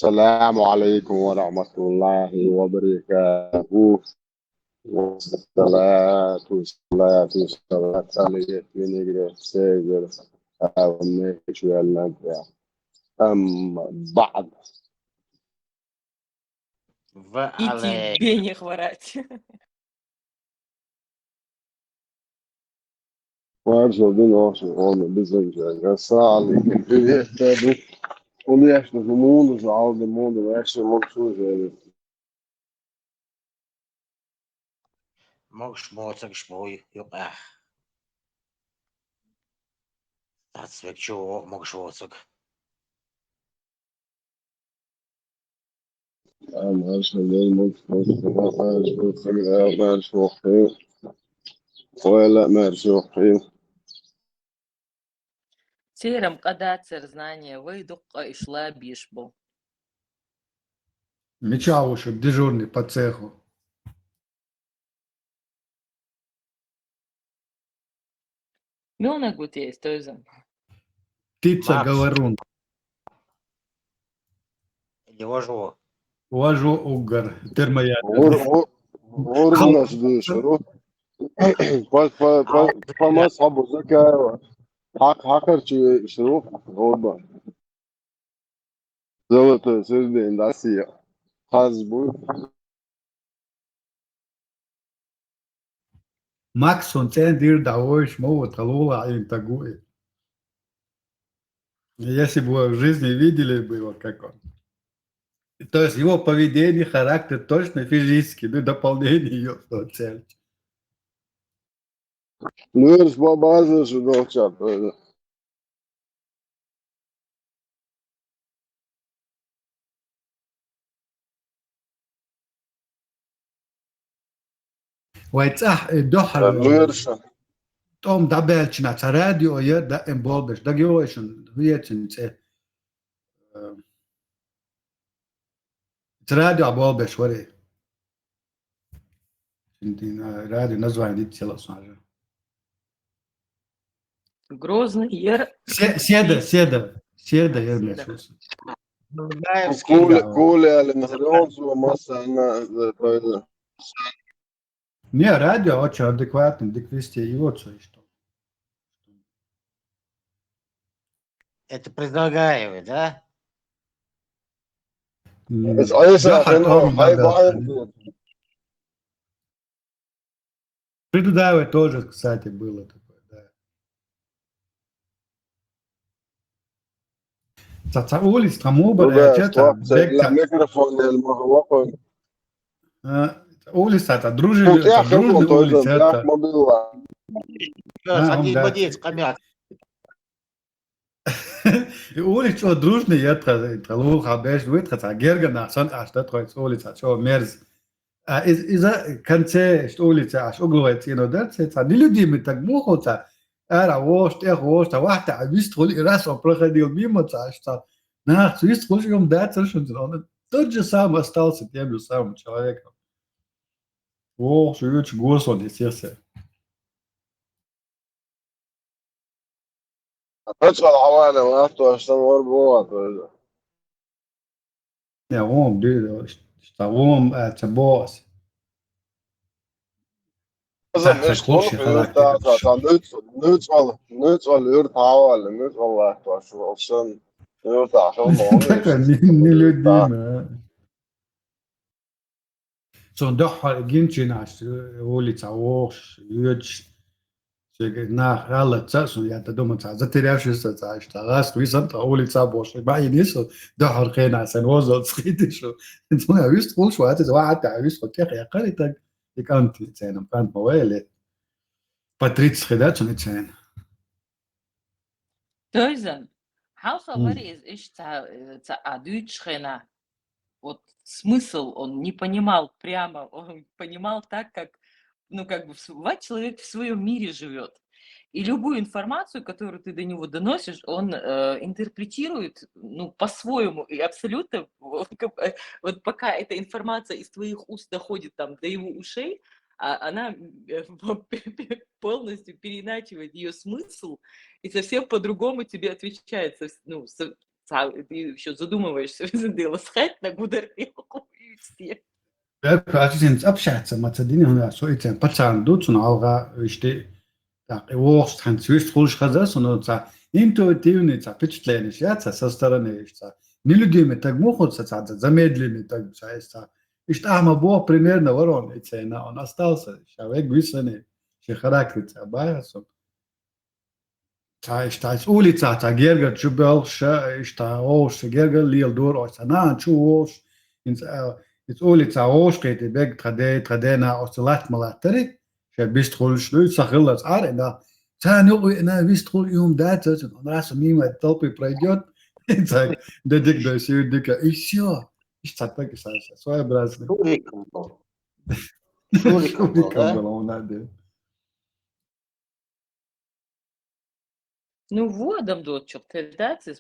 السلام عليكم ورحمة الله وبركاته والصلاة والسلام على سيدنا السيد والنبي أما بعد И тебе не хворать. varsa din också om bizonja sali det och det är så mundo så all det mundo är så mycket Mogš mocak šmoj, juqa. Tatsvekčo, mogš mocak. أنا أشهد أن محمد رسول ولا مرجوحين Терем кадацер знания, выйдука и шла бишбу. Мечаушек, дежурный по цеху. Милна гутей, стойза. Птица Макс. говорун. Не вожу. Уважу угар. Термоядер. ورنا شنو فما صعب ذكاء حقر شنو غربة زلطة سردين داسية حزبو Макс, он цендир даешь, мол, талула им тагует. Если бы вы в жизни видели бы его, как он. То есть его поведение, характер точно физически, ну, дополнение ее цель. نورش بابا شنو شاب ويتصح الدحر نورش توم دابلش ناس راديو يدا امبولبش دا جوشن هيتن راديو ابولبش وري راديو نزوان دي تسلا صار Грозный ер. سيدا يرمي كول على مهرون مثلا Не, радио очень адекватно, деквести его что. Это предлагаю, да? Предудавы тоже, кстати, было такое, да. Улиц там убрали, что-то микрофон المغلق улица, это дружная улица, это... улица дружная, это луха, беш, вытрата, гергана, сон, аж да, троиц улица, что мерз. Из-за конца улица, аж угловец, это нелюдимый так мухота, era воста, вахта, виструл, и раз он проходил мимо, что на, виструл, и он да, совершенно, он тот же самый остался тем же самым человеком. О, живет Господи, сердце. تدخل عوالم أفتح أشتغل غربوات Ja, Rom, det er Rom er til bords. ندخل يرت عوالم ندخل عشان يرت Така нелюдимо. Zo'n dag had ik geen naast de улица Орш, Юрч, на alle цасу, я то думаю, затерявшийся, что раз вы сантра улица Бош, ما ينسوا دحر خينا سنوزل صخيتشو. انت ما ويست قول شو هذا واحد ويست قلت يا قريتك كانت تسين كانت موالد باتريتس خدات شنو تسين. Тойзен, хауса варис иш адючхена. Вот смысл он не понимал прямо, он понимал так, как, ну, как бы, человек в своем мире живет. И любую информацию, которую ты до него доносишь, он интерпретирует, ну, по-своему. И абсолютно, вот пока эта информация из твоих уст доходит там до его ушей, она полностью переиначивает ее смысл и совсем по-другому тебе отвечает, ну, ты еще задумываешься, дело схать на гудерпилку и все. Precies abschätzen, maar ze dingen zoiets en patsan doet zo'n alga, işte worst han twist rush khazas und sa intuitivni sa впечатление sa со стороны sa нелюдимый так мухот sa замедленный так sa ама бо примерно ворон и он остался человек висаны че характер sa байасо sa улица sa герга чубел ша ош герга лил дор ос на чуош ins улица ош geht weg tradena aus der latmalateri بيشتغل شنو يسخر اسعار انه ثاني انا بيشتغل يوم داتا انا راس ميما توبي بريديوت انت ديك ده شيء ديك ايشو ايش تعطيك اساسا سواء براسنا Шуриком был, да? было. Ну, водом дот,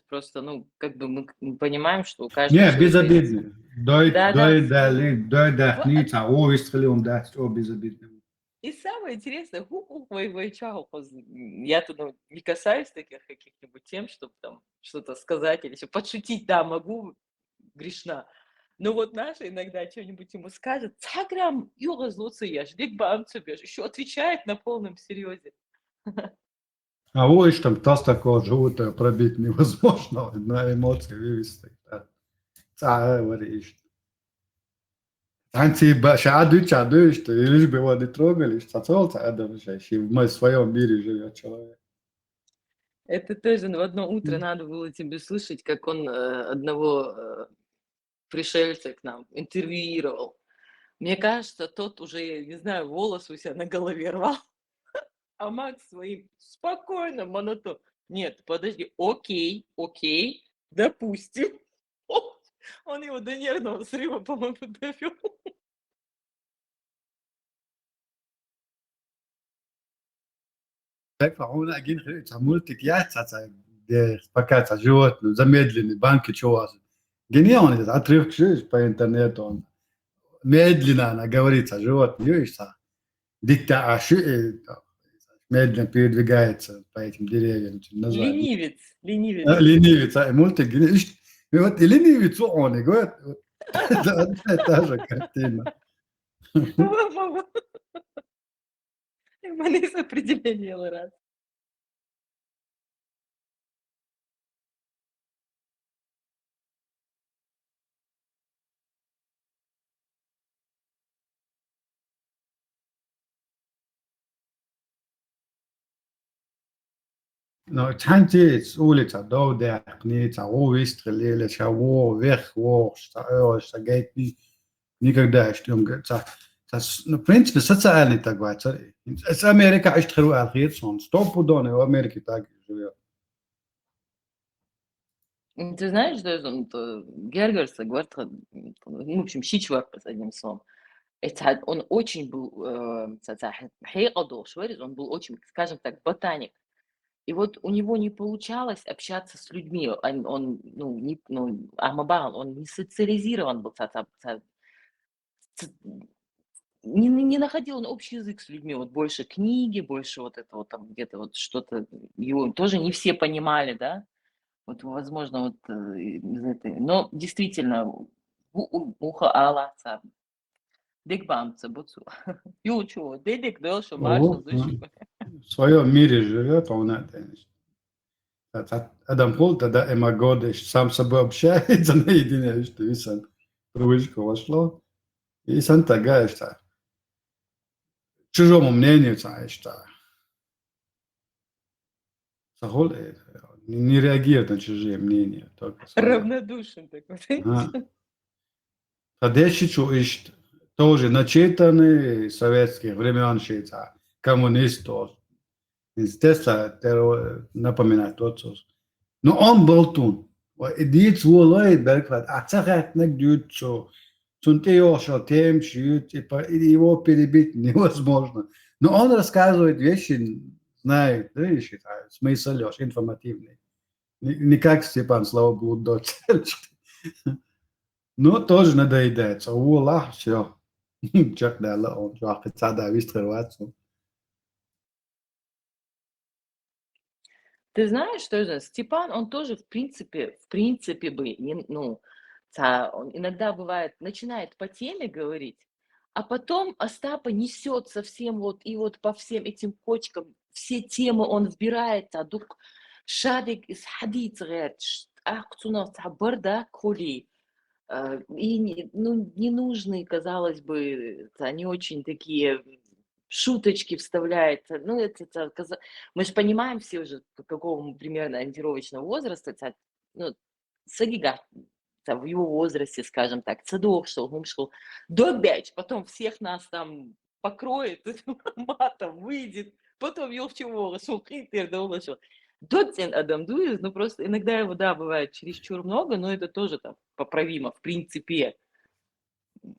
просто, ну, как бы мы понимаем, что у каждого Не, человека есть... безобидно. Дой дахница, о, выстрелил, да, о, безобидно. И самое интересное, я-то ну, не касаюсь таких каких-нибудь тем, чтобы там что-то сказать или еще подшутить, да, могу, грешна. Но вот наши иногда что-нибудь ему скажет, цаграм, юга злоца ешь, бигбам цубешь, еще отвечает на полном серьезе. А ой, там таз такого желтого пробить невозможно, на эмоции вывести. Говоришь. Танцы чаду, что лишь бы его не трогали, что целся, Адам, что в своем мире живет человек. Это тоже в одно утро надо было тебе слышать, как он одного пришельца к нам интервьюировал. Мне кажется, тот уже, не знаю, волос у себя на голове рвал, а Макс своим спокойно, монотонно. Нет, подожди, окей, допустим. Он его до нервного срыва, по-моему, довел. он один мультик яйца, где показывается животное, замедленный, банки чего-то. Гениальный, отрывок по интернету, он медленно она говорится, животное, видишь, диктор медленно передвигается по этим деревьям. Ленивец. Ленивец, мультик, и вот и ленивец он, и говорит, та же картина. Малейс определение, Лорад. Но танцы с улицы до деркница, о выстрелили, шаво, вверх, что geht никогда, что он говорит, ну, в принципе, социальный так говорит. С Америка اشتغلوا على الخير صون стопудово в Америке так живет. Ты знаешь, что Гергерса говорит, в общем, щичвар, одним словом. Он очень был, он был очень, скажем так, ботаник. И вот у него не получалось общаться с людьми. Он не социализирован был. Не находил он общий язык с людьми. Вот больше книги, больше вот это вот там где-то вот что-то. Его тоже не все понимали, да? Вот, возможно, вот из этой. Но действительно, уха ала сам. Декбамца, буцу. Ючу, дедек дольше башну души. В своем мире живет, он это. Адам Холт, тогда Эмма Годыш сам с собой общается наедине, что Исан привычку вошло. И Исан такая, что чужому мнению, что не реагирует на чужие мнения. Равнодушен такой. Тадешичу ищет тоже начитанный советских времен шица, коммунистов. Естественно, напоминает отцов. Но он болтун. Идит свой Бергвад, а цахат нагдют, что Сунтеошо тем, его перебить невозможно. Но он рассказывает вещи, знает, смысл информативный. Не как Степан, слава богу, дочь. Но тоже надоедается. Ула, все. Чак дала, он чак вистреловаться. Ты знаешь, что это? Степан, он тоже в принципе бы, он иногда бывает, начинает по теме говорить, а потом Остапа несет совсем вот, и вот по всем этим кочкам, все темы он вбирает, а дук шадик из хадит говорит, бардак хули. И ненужные, казалось бы, они очень такие шуточки вставляются. Мы же понимаем все уже, по какому примерно ориентировочного возраста, сагига, в его возрасте, скажем так, цадок шел, догбяч, потом всех нас там покроет, матом выйдет, потом елчего, шел критер, да улашил. Дотсен Адам Дуис, просто иногда его, да, бывает чересчур много, но это тоже там поправимо, в принципе.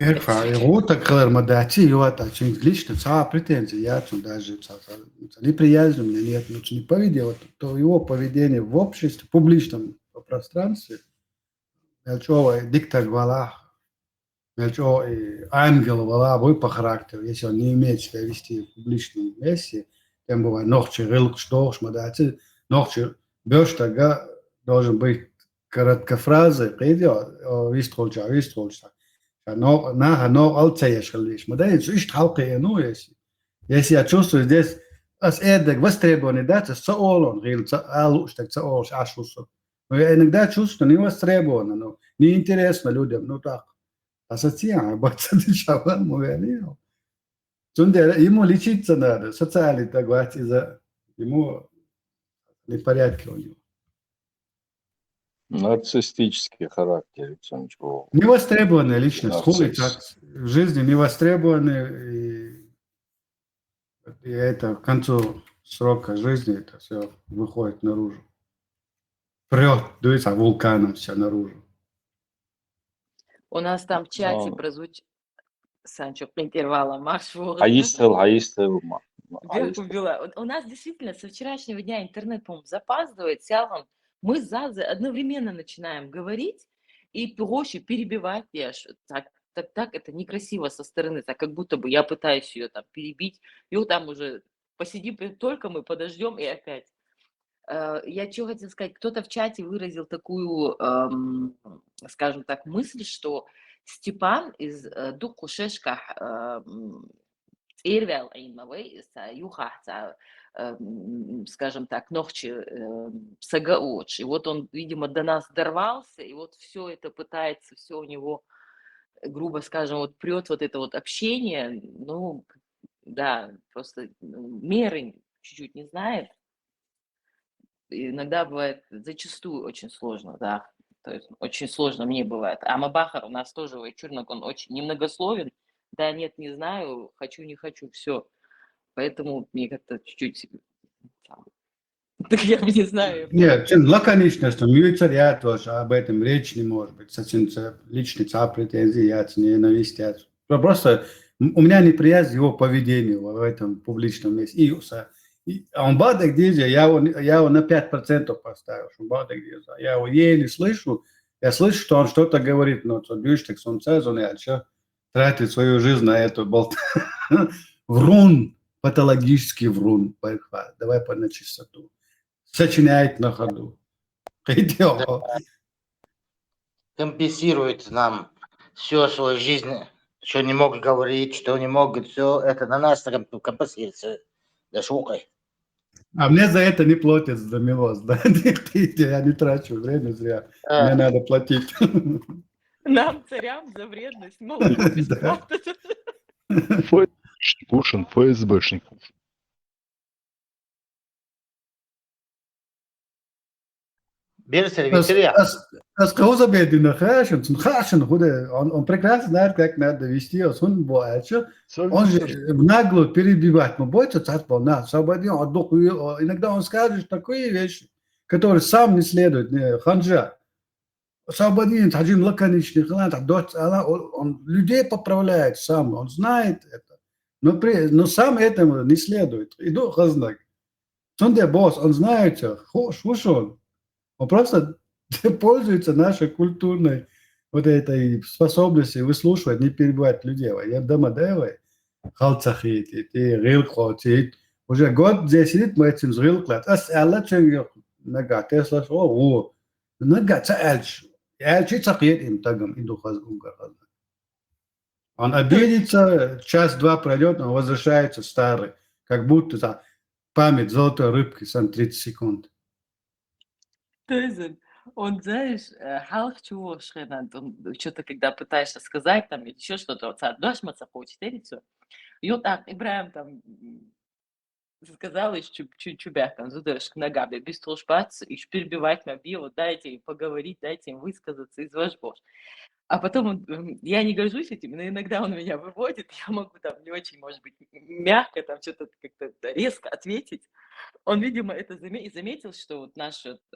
Эрфа, его так клармадати, его так лично, претензии, я даже неприязнь у меня нет, не поведение, то его поведение в обществе, в публичном пространстве, Мельчова диктор вала, Мельчова ангел вала, вы по характеру, если он не умеет себя вести в публичном месте, тем бывает ногче рылк, что шмадати, ногче бёштага должен быть короткофразы, придёт, вистрольча. Но алцеешь лишь. Модельс ist halke ну если я чувствую здесь эдак востребованный дата соолон рилца алуштак соолш ашусу. Но я иногда чувствую не востребовано, но неинтересно людям, так. Ассоциация, бацадичаван мувелио. Ему лечиться надо, социальный так говорить, ему не в порядке у него. Нарциссический характер, ничего. Невостребованная личность, хули так в жизни невостребованный, и это к концу срока жизни это все выходит наружу. Прет, дуется вулканом все наружу. У нас там в чате прозвучит Санчо интервала марш. У нас действительно со вчерашнего дня интернет, по-моему, запаздывает, сялом. Мы одновременно начинаем говорить и проще перебивать. Так это некрасиво со стороны, так как будто бы я пытаюсь ее там перебить. И вот там уже посидим, только мы подождем и опять. Я что хотела сказать, кто-то в чате выразил такую, скажем так, мысль, что Степан из Дукушешка Ирвел Эймавей, скажем так, ногчи Сагаоч. И вот он, видимо, до нас дорвался, и вот все это пытается, все у него, грубо скажем, вот прет вот это вот общение, да, просто меры чуть-чуть не знает. И иногда бывает, зачастую очень сложно, да. То есть очень сложно мне бывает. А Мабахар у нас тоже Вайчурнак, он очень немногословен. Да, нет, не знаю, хочу, не хочу, все. Поэтому мне как-то чуть-чуть... Так я не знаю. Нет, лаконичность, мюцарят тоже, об этом речь не может быть. Совсем личные претензии, ненависть. Просто у меня неприязнь его поведению в этом публичном месте. И он бадок диджей, я его на 5% поставил. Я его еле слышу. Я слышу, что он что-то говорит, но так он тратит свою жизнь на эту врун, патологический врун. Давай на чистоту. Сочиняет на ходу. Компенсирует нам всю свою жизнь, что не мог говорить, что не мог, все это на нас компенсируется. Да шукай. А мне за это не платят за милость, да? Я не трачу время зря. Мне надо платить. Нам, царям, за вредность могут бесплатно. Пушин ФСБшников. Он прекрасно знает, как надо вести, он боится. Он же в наглую перебивать, но боится царства, иногда он скажет такие вещи, которые сам не следует, ханжа. Освободить, один лаконичный, он людей поправляет сам, он знает это, но сам этому не следует. Иду хазнак. Он знает, он просто пользуется нашей культурной вот этой способностью выслушивать, не перебивать людей. Я дома давай, халцахит, рилклот, уже год здесь сидит, мы этим рилклот. نقع تسلا هو نقع تألش ألشي تقيت им тагом иду хазгуга. Он обидится, час-два пройдет, он возвращается старый, как будто память золотой рыбки, сам 30 секунд. Тезен, он, знаешь, халк чего шхенант, он что-то когда пытаешься сказать там или еще что-то, вот дашь хочет, и все. И вот так, Ибраим там сказал, и чубях там, задашь на габе, без толшпац, и перебивать на био, дайте им поговорить, дайте им высказаться из ваш бош. А потом я не горжусь этим, но иногда он меня выводит, я могу там не очень, может быть, мягко там что-то как-то резко ответить. Он, видимо, это заметил, что вот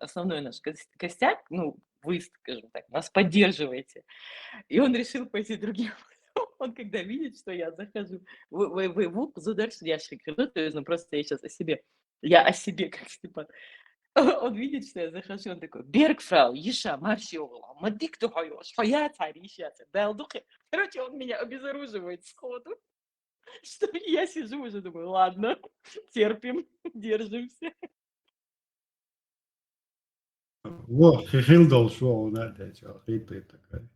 основной наш костяк, ну, вы, скажем так, нас поддерживаете. И он решил пойти другим. Он когда видит, что я захожу, вы задальше ящик, то есть, ну, просто я сейчас о себе, как Степан. Он видит, что я захожу, он такой, Бергфрау, Еша, Марсиола, Мадик Тухайош, Фая Царищаца, Далдухи. Короче, он меня обезоруживает сходу. Что я сижу уже, думаю, ладно, терпим, держимся. Вот, Хилдол шоу, знаете, хитрый такой.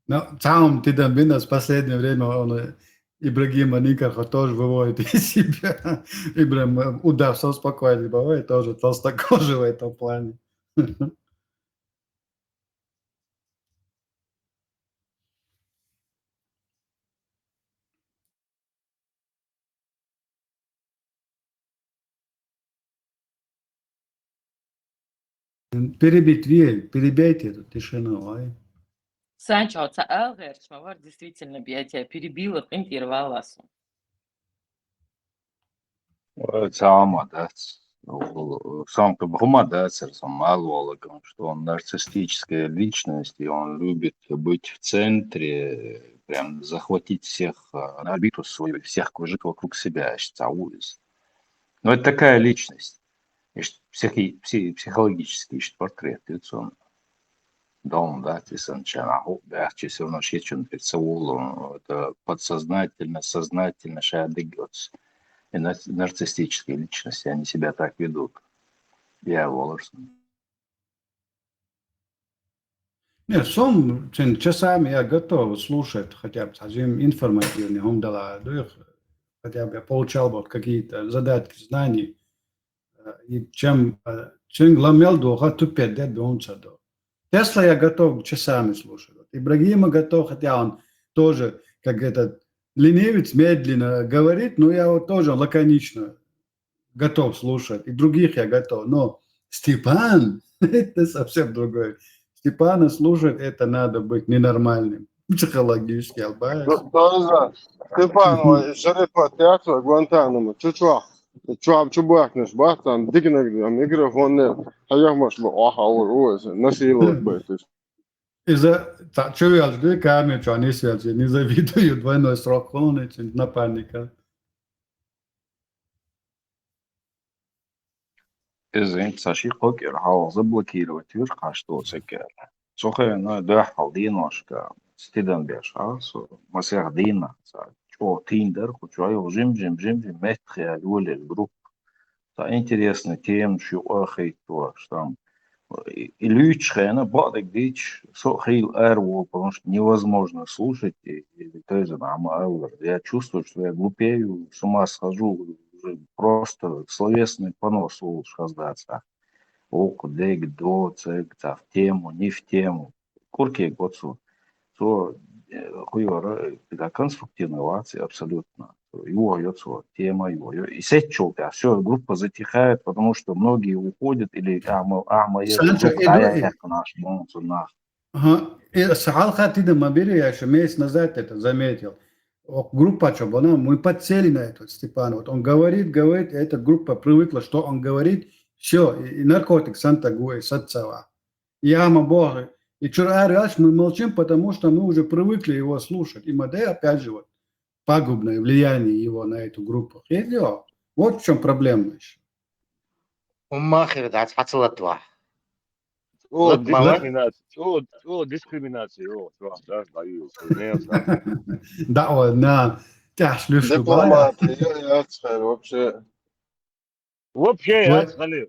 Но сам ты там видно, в последнее время он Ибрагима Никаха тоже выводит из себя. Ибрагим удався успокоить, бывает тоже толстокожий в этом плане. Перебейте эту тишину, ай. Санчо, Шмавар, действительно, я тебя перебила, прервалась. Сам Бхумадацер, сам Малвологом, что он нарциссическая личность, и он любит быть в центре, прям захватить всех на орбиту свою, всех кружит вокруг себя, но это такая личность. Психологический портрет лицом. Дом, да, все равно это подсознательно, сознательно шадыгется. И нарциссические личности, они себя так ведут. Я Волошин. Нет, сам часами я готов слушать хотя бы информативные умдала, хотя бы я получал вот какие-то задатки знаний. И чем гламел духа тупет, да, донцадо. Тесла я готов часами слушать. Ибрагима готов, хотя он тоже, как этот ленивец, медленно говорит, но я вот тоже лаконично готов слушать. И других я готов. Но Степан, это совсем другое. Степана слушать, это надо быть ненормальным. Психологически, албайс. Степан, шарифа театра, Гуантанамо, чучуа. Чубахнеш, бахтан, дигнаг, микрофон, хаях насиловать будет. Чувствуешь, да, камень, что они связаны, не завидуют двойной срок, он напарника. Извините, Саши Хокер, хал заблокировать, видишь, что цикер. Сухая, ну, да, халдиношка, стидан беша, масях дина, чё, тиндер, чё, жим, метхия, люле, групп. Интересная тема, что ахей, то, что там. И лючхена, бадок дичь, сохил эрвол, потому что невозможно слушать, и я чувствую, что я глупею, с ума схожу, уже просто словесный понос лучше раздаться. Оку, дег, до, цег, в тему, не в тему. Курки готсу. То хуёра, это конструктивная лация абсолютно. Его йоцо, тема его. И сетчел, все, группа затихает, потому что многие уходят, или Сахалха ты мобили, я еще месяц назад это заметил. Группа Чабана, мы подсели на это, Степан. Вот он говорит, и эта группа привыкла, что он говорит, все, и наркотик Санта-Гуэ, Сацава. Яма Бога. И вчера мы молчим, потому что мы уже привыкли его слушать. И Мадей, опять же, вот, пагубное влияние его на эту группу. Вот в чем проблема еще. Дискриминация. Да, на тяжлюшку. Дипломаты, я вообще. Вообще, я отхалил.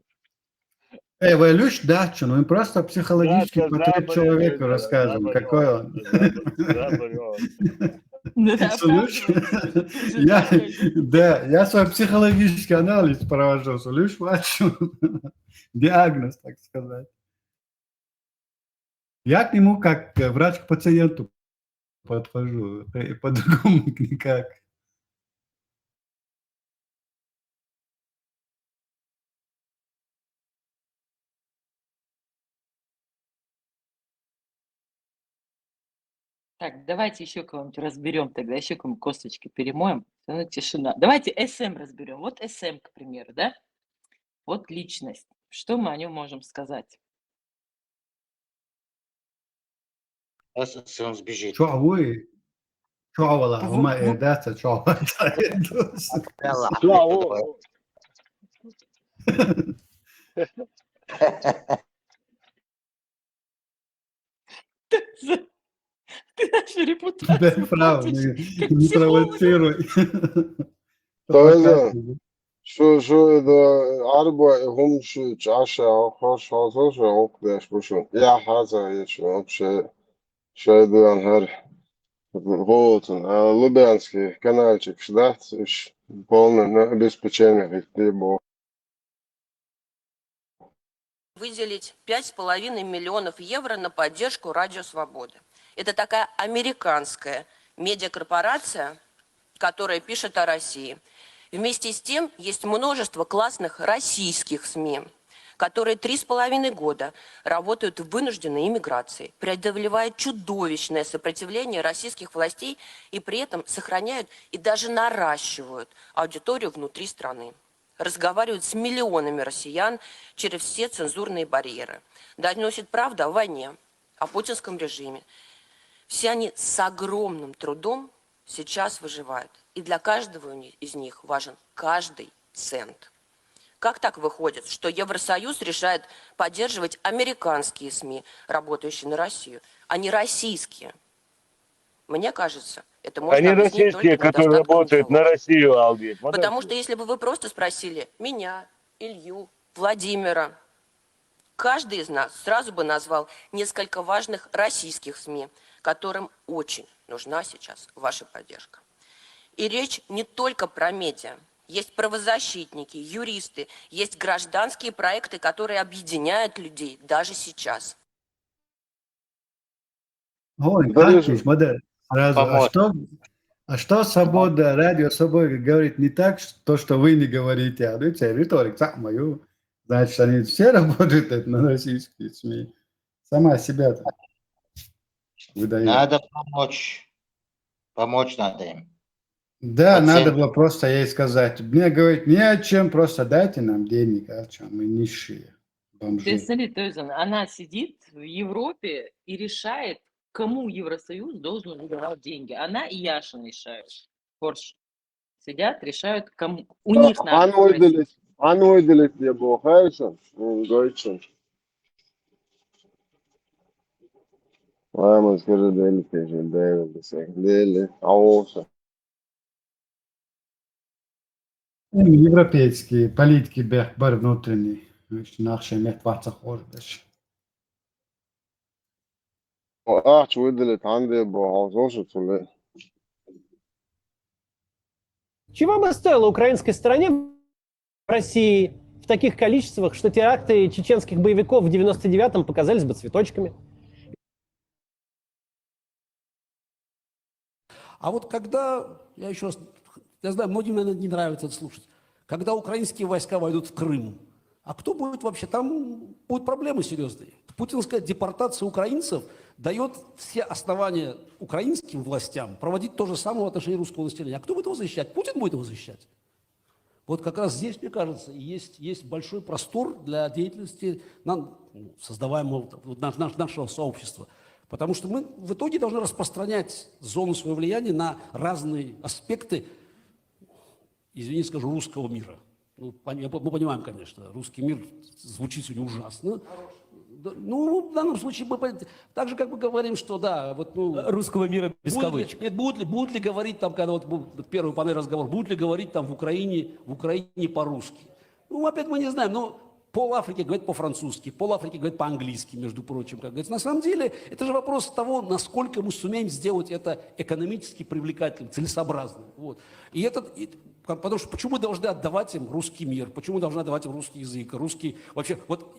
Эволюш дачу, мы просто психологический Да, портрет человека забрел, рассказываем, какой он. забрел. Да, Слышь, оправдывается. Ты же такой. да, я свой психологический анализ провожу, слышь, вачу. Диагноз, так сказать. Я к нему как врач к пациенту подхожу, по-другому никак. Так, давайте еще кого-нибудь разберем тогда, еще кому косточки перемоем. Всё равно тишина. Давайте СМ разберем. Вот СМ, к примеру, да? Вот личность. Что мы о нем можем сказать? Если он сбежит. Что вы? Что вала? Ву- Ума ву- эдата, что Да Что, ладно. Ты нашу Да, репутацию право, портишь, как не психолога. провоцируй. Toyda şu da arba hum şu aşağı aşağı şu okdeş bu şu ya haza ya şu şey duyan her голоден. А Лубянский каналчик ждать полное обеспечение либо выделить 5,5 миллионов евро на поддержку Радио Свободы. Это такая американская медиакорпорация, которая пишет о России. Вместе с тем есть множество классных российских СМИ, которые 3,5 года работают в вынужденной иммиграции, преодолевают чудовищное сопротивление российских властей и при этом сохраняют и даже наращивают аудиторию внутри страны. Разговаривают с миллионами россиян через все цензурные барьеры. Доносит правду о войне, о путинском режиме. Все они с огромным трудом сейчас выживают. И для каждого из них важен каждый цент. Как так выходит, что Евросоюз решает поддерживать американские СМИ, работающие на Россию, а не российские? Мне кажется, это можно Они объяснить российские, только которые недостатком работают на диалога. Россию, Алгит. Потому что если бы вы просто спросили меня, Илью, Владимира, каждый из нас сразу бы назвал несколько важных российских СМИ, которым очень нужна сейчас ваша поддержка. И речь не только про медиа. Есть правозащитники, юристы, есть гражданские проекты, которые объединяют людей даже сейчас. Ой, Даже как модель сразу. А что свобода, радио свобода говорит не так, то, что вы не говорите, а видите, риторик, мою. Значит, они все работают на российские СМИ. Сама себя выдает. Надо помочь. Помочь надо им. Да, надо Пациент. было просто ей сказать. Мне говорить не о чем, просто дайте нам денег, о чем мы нищие бомжи. Смотри, она сидит в Европе и решает, кому Евросоюз должен выдавать деньги. Она и Яшин решают. Порш. Сидят, решают, кому. У них надо спросить. Anvödelik diye bu hayırsan. Deutschland. Vamos querer dele seja dele, ауса. Европейские политики бар внутренний. Наши нет ватсах ордыш. Ach, выделит Андрей Богозошу туле. Чего бы стоило украинской стороне в России в таких количествах, что теракты чеченских боевиков в 99-м показались бы цветочками? А вот когда, я еще раз, я знаю, многим, наверное, не нравится это слушать, когда украинские войска войдут в Крым, а кто будет вообще? Там будут проблемы серьезные. Путинская депортация украинцев дает все основания украинским властям проводить то же самое в отношении русского населения. А кто будет его защищать? Путин будет его защищать. Вот как раз здесь, мне кажется, есть большой простор для деятельности создаваемого нашего сообщества. Потому что мы в итоге должны распространять зону своего влияния на разные аспекты, извините, скажу, русского мира. Ну, мы понимаем, конечно, русский мир звучит сегодня ужасно. Ну, в данном случае мы так же как бы говорим, что да, вот Русского мира без кавычек. Будут ли говорить там, когда вот первый панель разговор, будут ли говорить там в Украине по-русски? Ну, опять мы не знаем, но Пол Африки говорит по-французски, пол Африки говорит по-английски, между прочим, как говорится. На самом деле, это же вопрос того, насколько мы сумеем сделать это экономически привлекательным, целесообразным. Вот. Потому что почему мы должны отдавать им русский мир, почему мы должны отдавать им русский язык, русский, вообще, вот,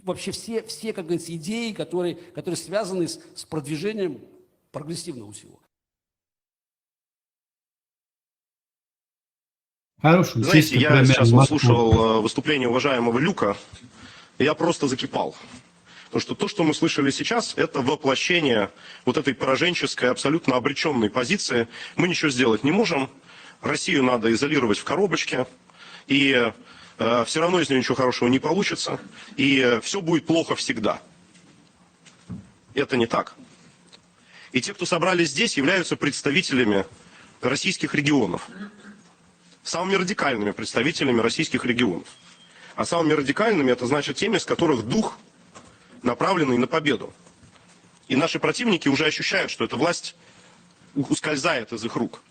вообще все, как говорится, идеи, которые связаны с продвижением прогрессивного всего. Хороший, Знаете, чистый я пример сейчас вот Москвы. слушал выступление уважаемого Люка, и я просто закипал. Потому что то, что мы слышали сейчас, это воплощение вот этой пораженческой, абсолютно обреченной позиции. Мы ничего сделать не можем. Россию надо изолировать в коробочке, и все равно из нее ничего хорошего не получится, и все будет плохо всегда. Это не так. И те, кто собрались здесь, являются представителями российских регионов. Самыми радикальными представителями российских регионов. А самыми радикальными это значит теми, с которых дух направленный на победу. И наши противники уже ощущают, что эта власть ускользает из их рук.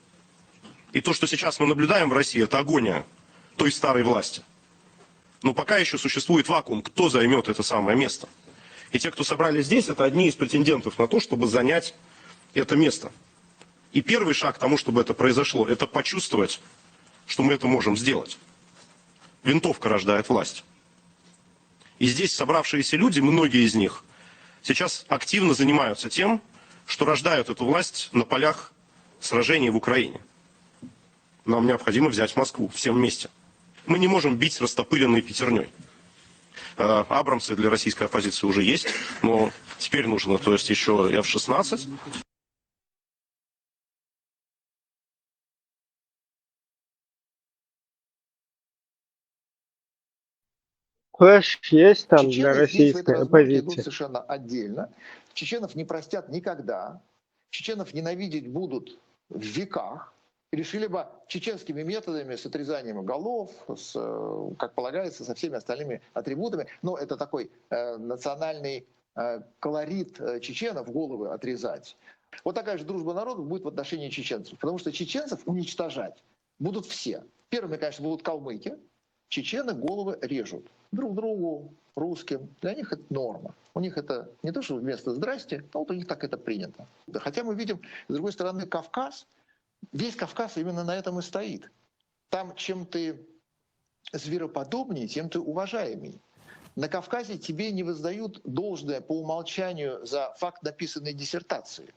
И то, что сейчас мы наблюдаем в России, это агония той старой власти. Но пока еще существует вакуум, кто займет это самое место. И те, кто собрались здесь, это одни из претендентов на то, чтобы занять это место. И первый шаг к тому, чтобы это произошло, это почувствовать, что мы это можем сделать. Винтовка рождает власть. И здесь собравшиеся люди, многие из них, сейчас активно занимаются тем, что рождают эту власть на полях сражений в Украине. Нам необходимо взять Москву всем вместе. Мы не можем бить растопыренной пятерней. Абрамсы для российской оппозиции уже есть, но теперь нужно, то есть еще F-16. Флэш есть там для Чечены здесь в этой российской разборке идут оппозиции? совершенно отдельно. Чеченов не простят никогда. Чеченов ненавидеть будут в веках. И решили бы чеченскими методами, с отрезанием голов, как полагается, со всеми остальными атрибутами. Но это такой национальный колорит чеченов, головы отрезать. Вот такая же дружба народов будет в отношении чеченцев. Потому что чеченцев уничтожать будут все. Первыми, конечно, будут калмыки. Чечены головы режут друг другу, русским. Для них это норма. У них это не то, что вместо «здрасте», но вот у них так это принято. Хотя мы видим, с другой стороны, Кавказ, весь Кавказ именно на этом и стоит. Там, чем ты звероподобнее, тем ты уважаемей. На Кавказе тебе не воздают должное по умолчанию за факт написанной диссертации.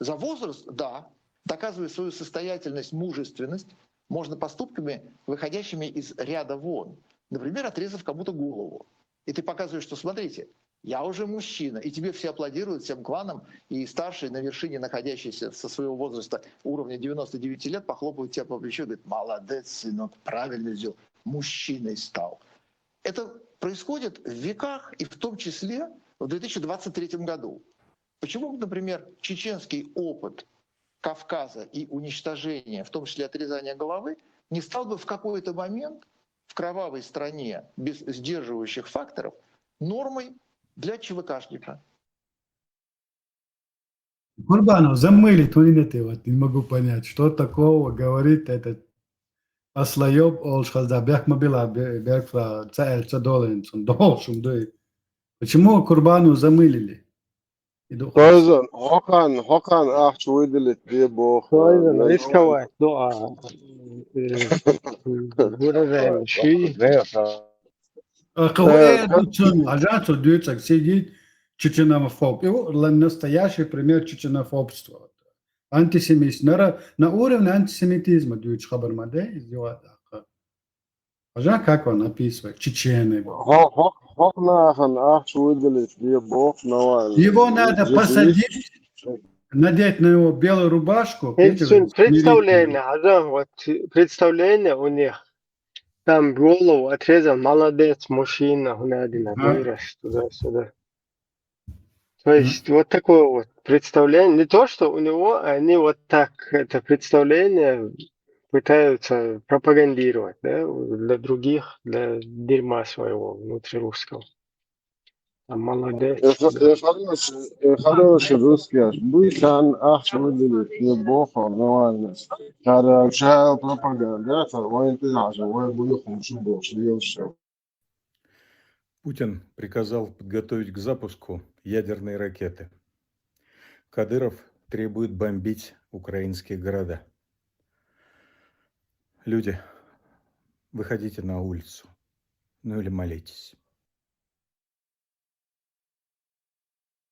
За возраст, да, доказывая свою состоятельность, мужественность, можно поступками, выходящими из ряда вон. Например, отрезав кому-то голову. И ты показываешь, что смотрите, я уже мужчина, и тебе все аплодируют, всем кланам, и старший на вершине, находящийся со своего возраста уровня 99 лет, похлопывает тебя по плечу и говорит: молодец, сынок, правильно сделал, мужчиной стал. Это происходит в веках, и в том числе в 2023 году. Почему, например, чеченский опыт Кавказа и уничтожения, в том числе отрезания головы, не стал бы в какой-то момент в кровавой стране без сдерживающих факторов нормой для ЧВКшника? Курбанов, замылит ты вот, не могу понять, что такого говорит этот Аслаёб Олшхазда, Бяхмабила, Бяхфа, Цаэль, Цадолинсон, Долшум, Почему Курбану замылили? Toizan, Hokan Ahçuidilit diye bu. Toizan, рисковать, да. Выражаем ши. Ажансо Дюцак сидит чеченофоб. И настоящий пример чеченофобства. Антисемизм. На уровне антисемитизма Дюц Хабармаде издевает. Ажан как он описывает? Чечены. Hoknahan Ahçuidilit diye bu. Его надо посадить, надеть на него белую рубашку. Представление, Ажан, вот представление у них. Там голову отрезал, молодец, мужчина, гнадина, вырос туда-сюда. То есть вот такое вот представление. Не то, что у него, они вот так это представление пытаются пропагандировать, да, для других, для дерьма своего внутрирусского. Там молодец. Хороший русский. Буйкан Ahçuidilit diye bu. Когда пропаганда, это военный даже, военный бухом, что больше, Путин приказал подготовить к запуску ядерные ракеты. Кадыров требует бомбить украинские города. Люди, выходите на улицу, ну или молитесь.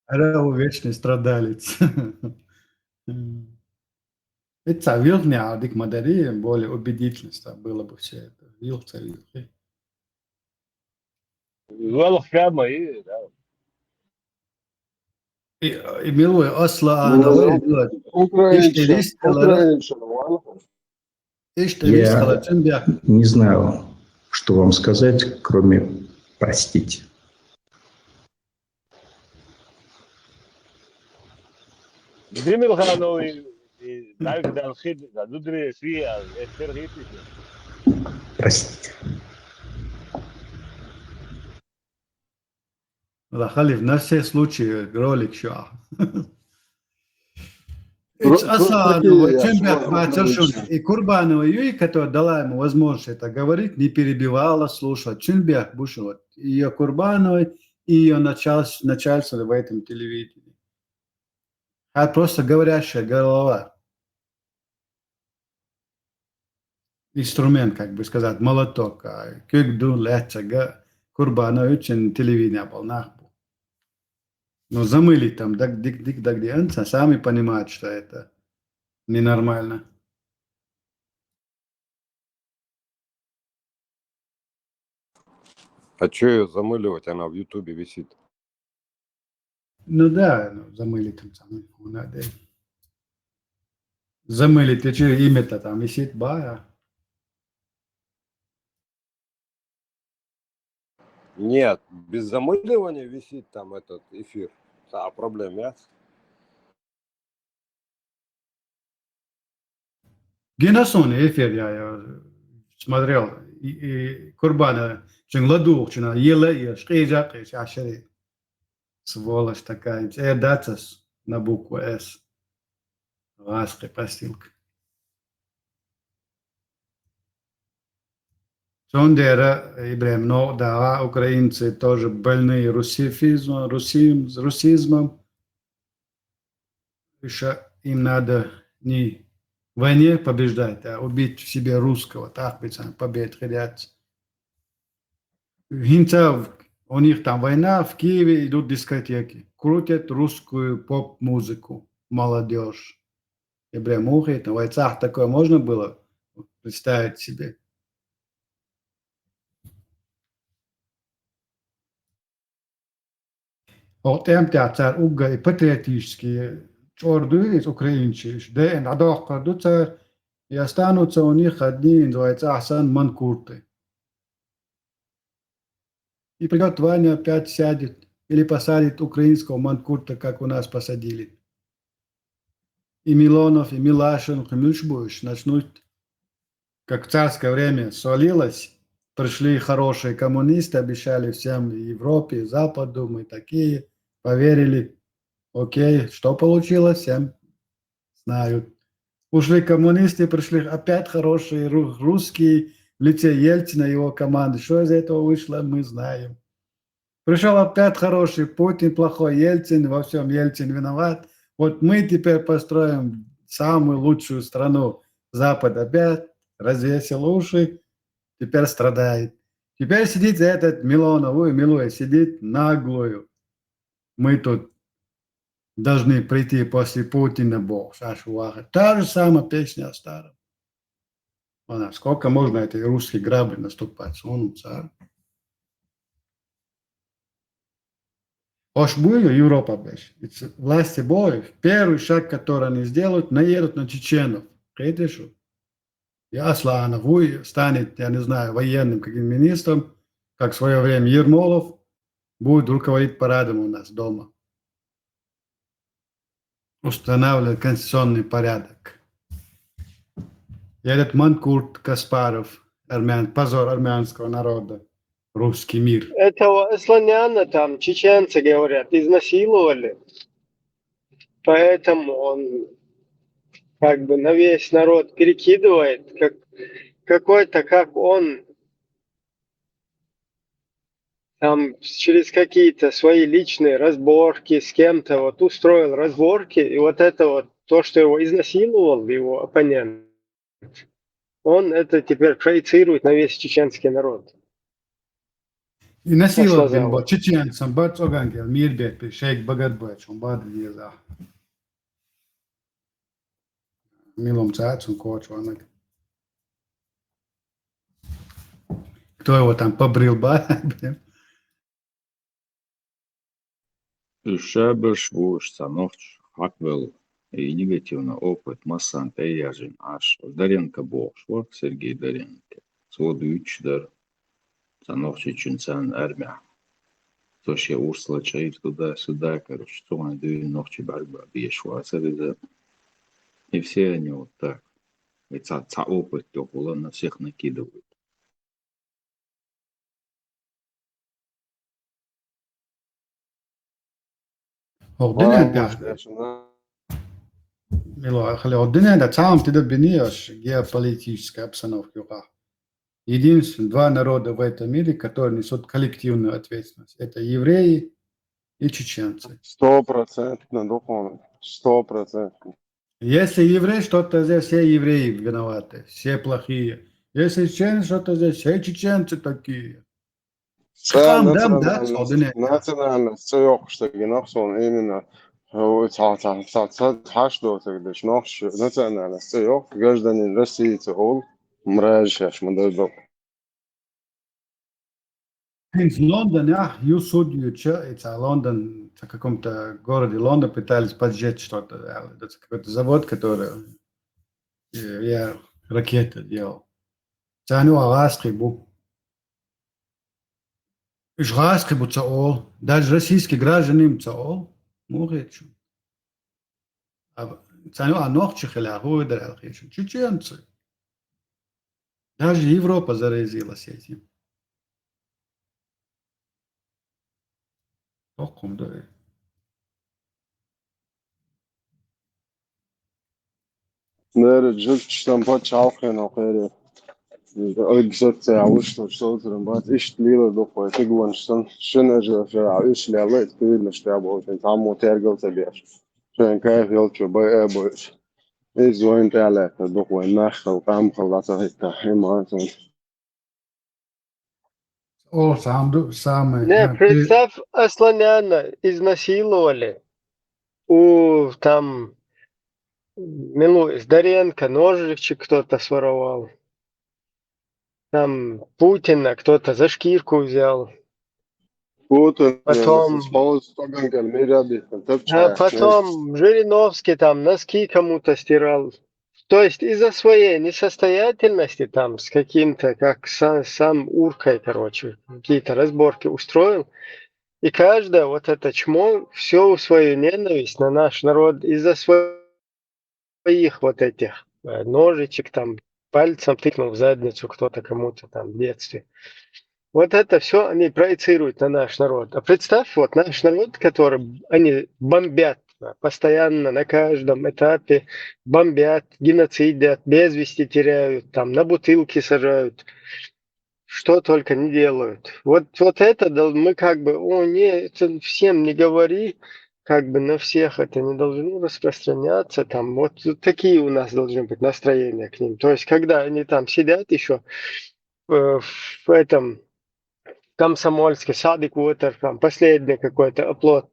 Арау вечный страдалец. Это Вилхне, а дик Мадари более убедительность было бы все это. Вилхца, Вилхи. والله كلامه ايه لا. И милуя осла, но Я не знаю, что вам сказать, кроме простите. دي من الغانوي تعرف ده الخير ده ندري فيه الخير هيك Простите. Халиф, на все случаи ролик шо. И Курбанова Юй, которая дала ему возможность это говорить, не перебивала, слушала. Чунбек Бушева, ее Курбановой и ее начальство в этом телевидении. А просто говорящая голова. Инструмент, как бы сказать, молоток. Как думается, Курбанова очень телевидение был нахбу. Но замыли там, где сами понимают, что это ненормально. А что ее замыливать? Она в Ютубе висит. Ну да, замыли там самое. Надо. Замыли, ты что, имя-то там висит, бая? Нет, без замыливания висит там этот эфир. А проблем нет. Генасон эфир я смотрел. И Курбана, Ченладух, Чена, Ела, Шкейджак, Ашери. Сволочь такая. Дацас на букву С. Ласка, постилка. Сондера, Ибрем, но да, украинцы тоже больные русизмом. Еще им надо не в войне побеждать, а убить в себе русского. Так ведь побед хотят. У них там война, в Киеве идут дискотеки. Крутят русскую поп-музыку. Молодежь. Ибрем ухает, на войцах такое можно было представить себе. Вот театр угга и патриотические чорды из украинцев, да, на дохкадутся и останутся у них одни, называется Асан Манкурты. И придет Ваня, опять сядет или посадит украинского Манкурта, как у нас посадили. И Милонов, и Милашин, и Мюшбуш начнут, как в царское время свалилось, пришли хорошие коммунисты, обещали всем и Европе, и Западу, мы такие, поверили. Окей, что получилось, всем знают. Ушли коммунисты, пришли опять хорошие русские в лице Ельцина и его команды. Что из этого вышло, мы знаем. Пришел опять хороший Путин, плохой Ельцин, во всем Ельцин виноват. Вот мы теперь построим самую лучшую страну. Запад опять развесил уши, теперь страдает. Теперь сидит этот Милонов, Милуя сидит наглую. Мы тут должны прийти после Путина, Бог, Шашуаха. Та же самая песня о старом. Сколько можно этой русской грабли наступать? Сунуться. Ош будет Европа, власти боев. Первый шаг, который они сделают, наедут на чеченов. Видишь? И Асланов станет, я не знаю, военным каким министром, как в свое время Ермолов будет руководить парадом у нас дома. Устанавливать конституционный порядок. И этот Манкурт Каспаров, позор армянского народа, русский мир. Этого слоняна там, чеченцы говорят, изнасиловали. Поэтому он как бы на весь народ перекидывает, как какой-то, как он Там через какие-то свои личные разборки с кем-то вот устроил разборки, и вот это вот то, что его изнасиловал, его оппонент, он это теперь проецирует на весь чеченский народ. И насиловал Послазава. бо чеченцам, бац огангел, мирбек, шейк багатбач, он бад виза. Милом цац, он коч, он. Кто его там побрил, ба? Шабаш вуш сановч хаквел и негативный опыт массан таяжин аш Даренко Бокшва, Сергей Даренко. Своду дар сановчи чунсан армия. То ще урсла чаир туда-сюда, короче, то они две ночи борьба бешва, и все они вот так. И ца опыт тёпула на всех накидывают. الدنيا انت ميلو خلي الدنيا انت تعاون تقدر بنيش геополитическая обстановка. Единственные два народа в этом мире, которые несут коллективную ответственность. Это евреи и чеченцы. 100% духовно. 100%. Если еврей что-то здесь, все евреи виноваты, все плохие. Если чеченцы что-то здесь, все чеченцы такие. Sen Там, да, nacionalnost yok işte genokson emine o taşdo tegdeş nokş nacionalnost yok гражданин России ол мражаш мададо. В Лондоне, я судью, это Лондон, в каком-то городе Лондон пытались поджечь что-то. Это какой-то завод, который я ракеты делал. Цану Аластрибу. Ижраскибу цаол. Даже российские граждане им цаол. Муречу. Цану Анохчи Хеляху Даралхичу. Чеченцы. Даже Европа заразилась этим. Током, да. Nere jult ştampa çalkın okere. Ögbsat avuştu şoltun bat iş lila dokwa tigwanstan şenerja fe aiş lala etkili ştabo sen tamu tergal tabiş. Sen kayf yolçu bay ebo. İzvoin tala dokwa nakhal qam khalata hitta himansan. О, самое. Не, представь, Асланяна изнасиловали. У там Милуис Даренко ножичек кто-то своровал. Там Путина кто-то за шкирку взял. Путин, Потом Жириновский там носки кому-то стирал. То есть из-за своей несостоятельности там с каким-то, как сам Уркой, короче, какие-то разборки устроил. И каждое вот это чмо, всю свою ненависть на наш народ из-за своих вот этих ножичек там, пальцем тыкнул в задницу кто-то кому-то там в детстве. Вот это все они проецируют на наш народ. А представь, вот наш народ, который они бомбят постоянно на каждом этапе, бомбят, геноцидят, без вести теряют, там на бутылки сажают, что только не делают. Вот это мы как бы, это всем не говори, как бы на всех это не должно распространяться. Там вот такие у нас должны быть настроения к ним. То есть, когда они там сидят еще в этом Комсомольске, Садик Уотер, там последний какой-то оплот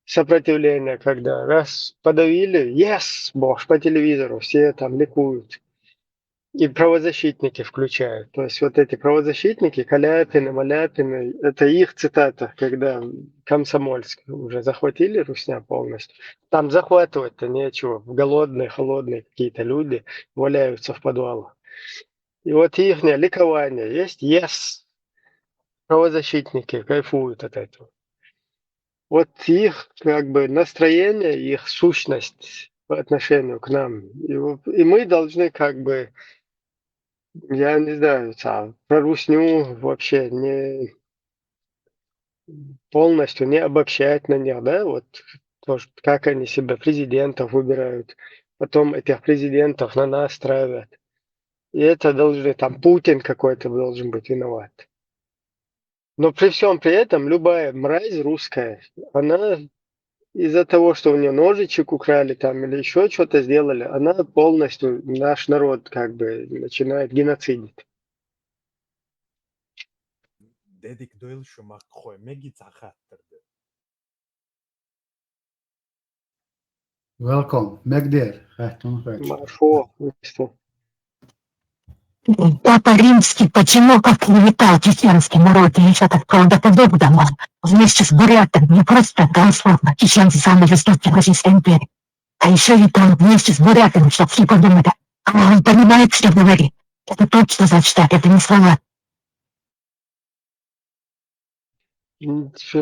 сопротивления, когда раз подавили, yes, боже, по телевизору все там ликуют. И правозащитники включают. То есть вот эти правозащитники, Каляпины, Маляпины, это их цитата, когда Комсомольск уже захватили русня полностью. Там захватывать-то нечего. Голодные, холодные какие-то люди валяются в подвалах. И вот их ликование есть, yes. Правозащитники кайфуют от этого. Вот их как бы настроение, их сущность по отношению к нам. И мы должны как бы, я не знаю, про русню вообще не полностью не обобщать на них, да, вот то, как они себя президентов выбирают, потом этих президентов на нас травят. И это должны, там Путин какой-то должен быть виноват. Но при всем при этом любая мразь русская, она из-за того, что у нее ножичек украли там или еще что-то сделали, она полностью наш народ как бы начинает геноцидить. Welcome. Megder. Марфо, что? Папа Римский почему как клеветал чеченский народ и еще так правдоподобно, вместе с бурятами, не просто голословно, чеченцы самые жестокие в Российской империи, а еще летал вместе с бурятами, чтобы все подумали, а он понимает, что говорит. Это точно зачитать, это не слова.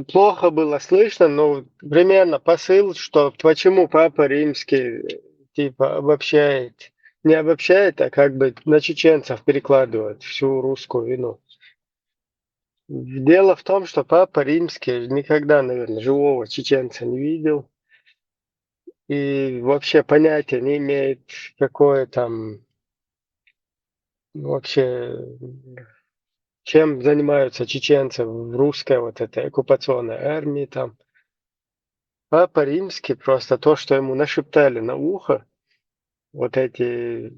Плохо было слышно, но примерно посыл, что почему Папа Римский типа обобщает, не обобщает, а как бы на чеченцев перекладывает всю русскую вину. Дело в том, что Папа Римский никогда, наверное, живого чеченца не видел и вообще понятия не имеет, какое там вообще, чем занимаются чеченцы в русской вот этой оккупационной армии там. Папа Римский просто то, что ему нашептали на ухо, вот эти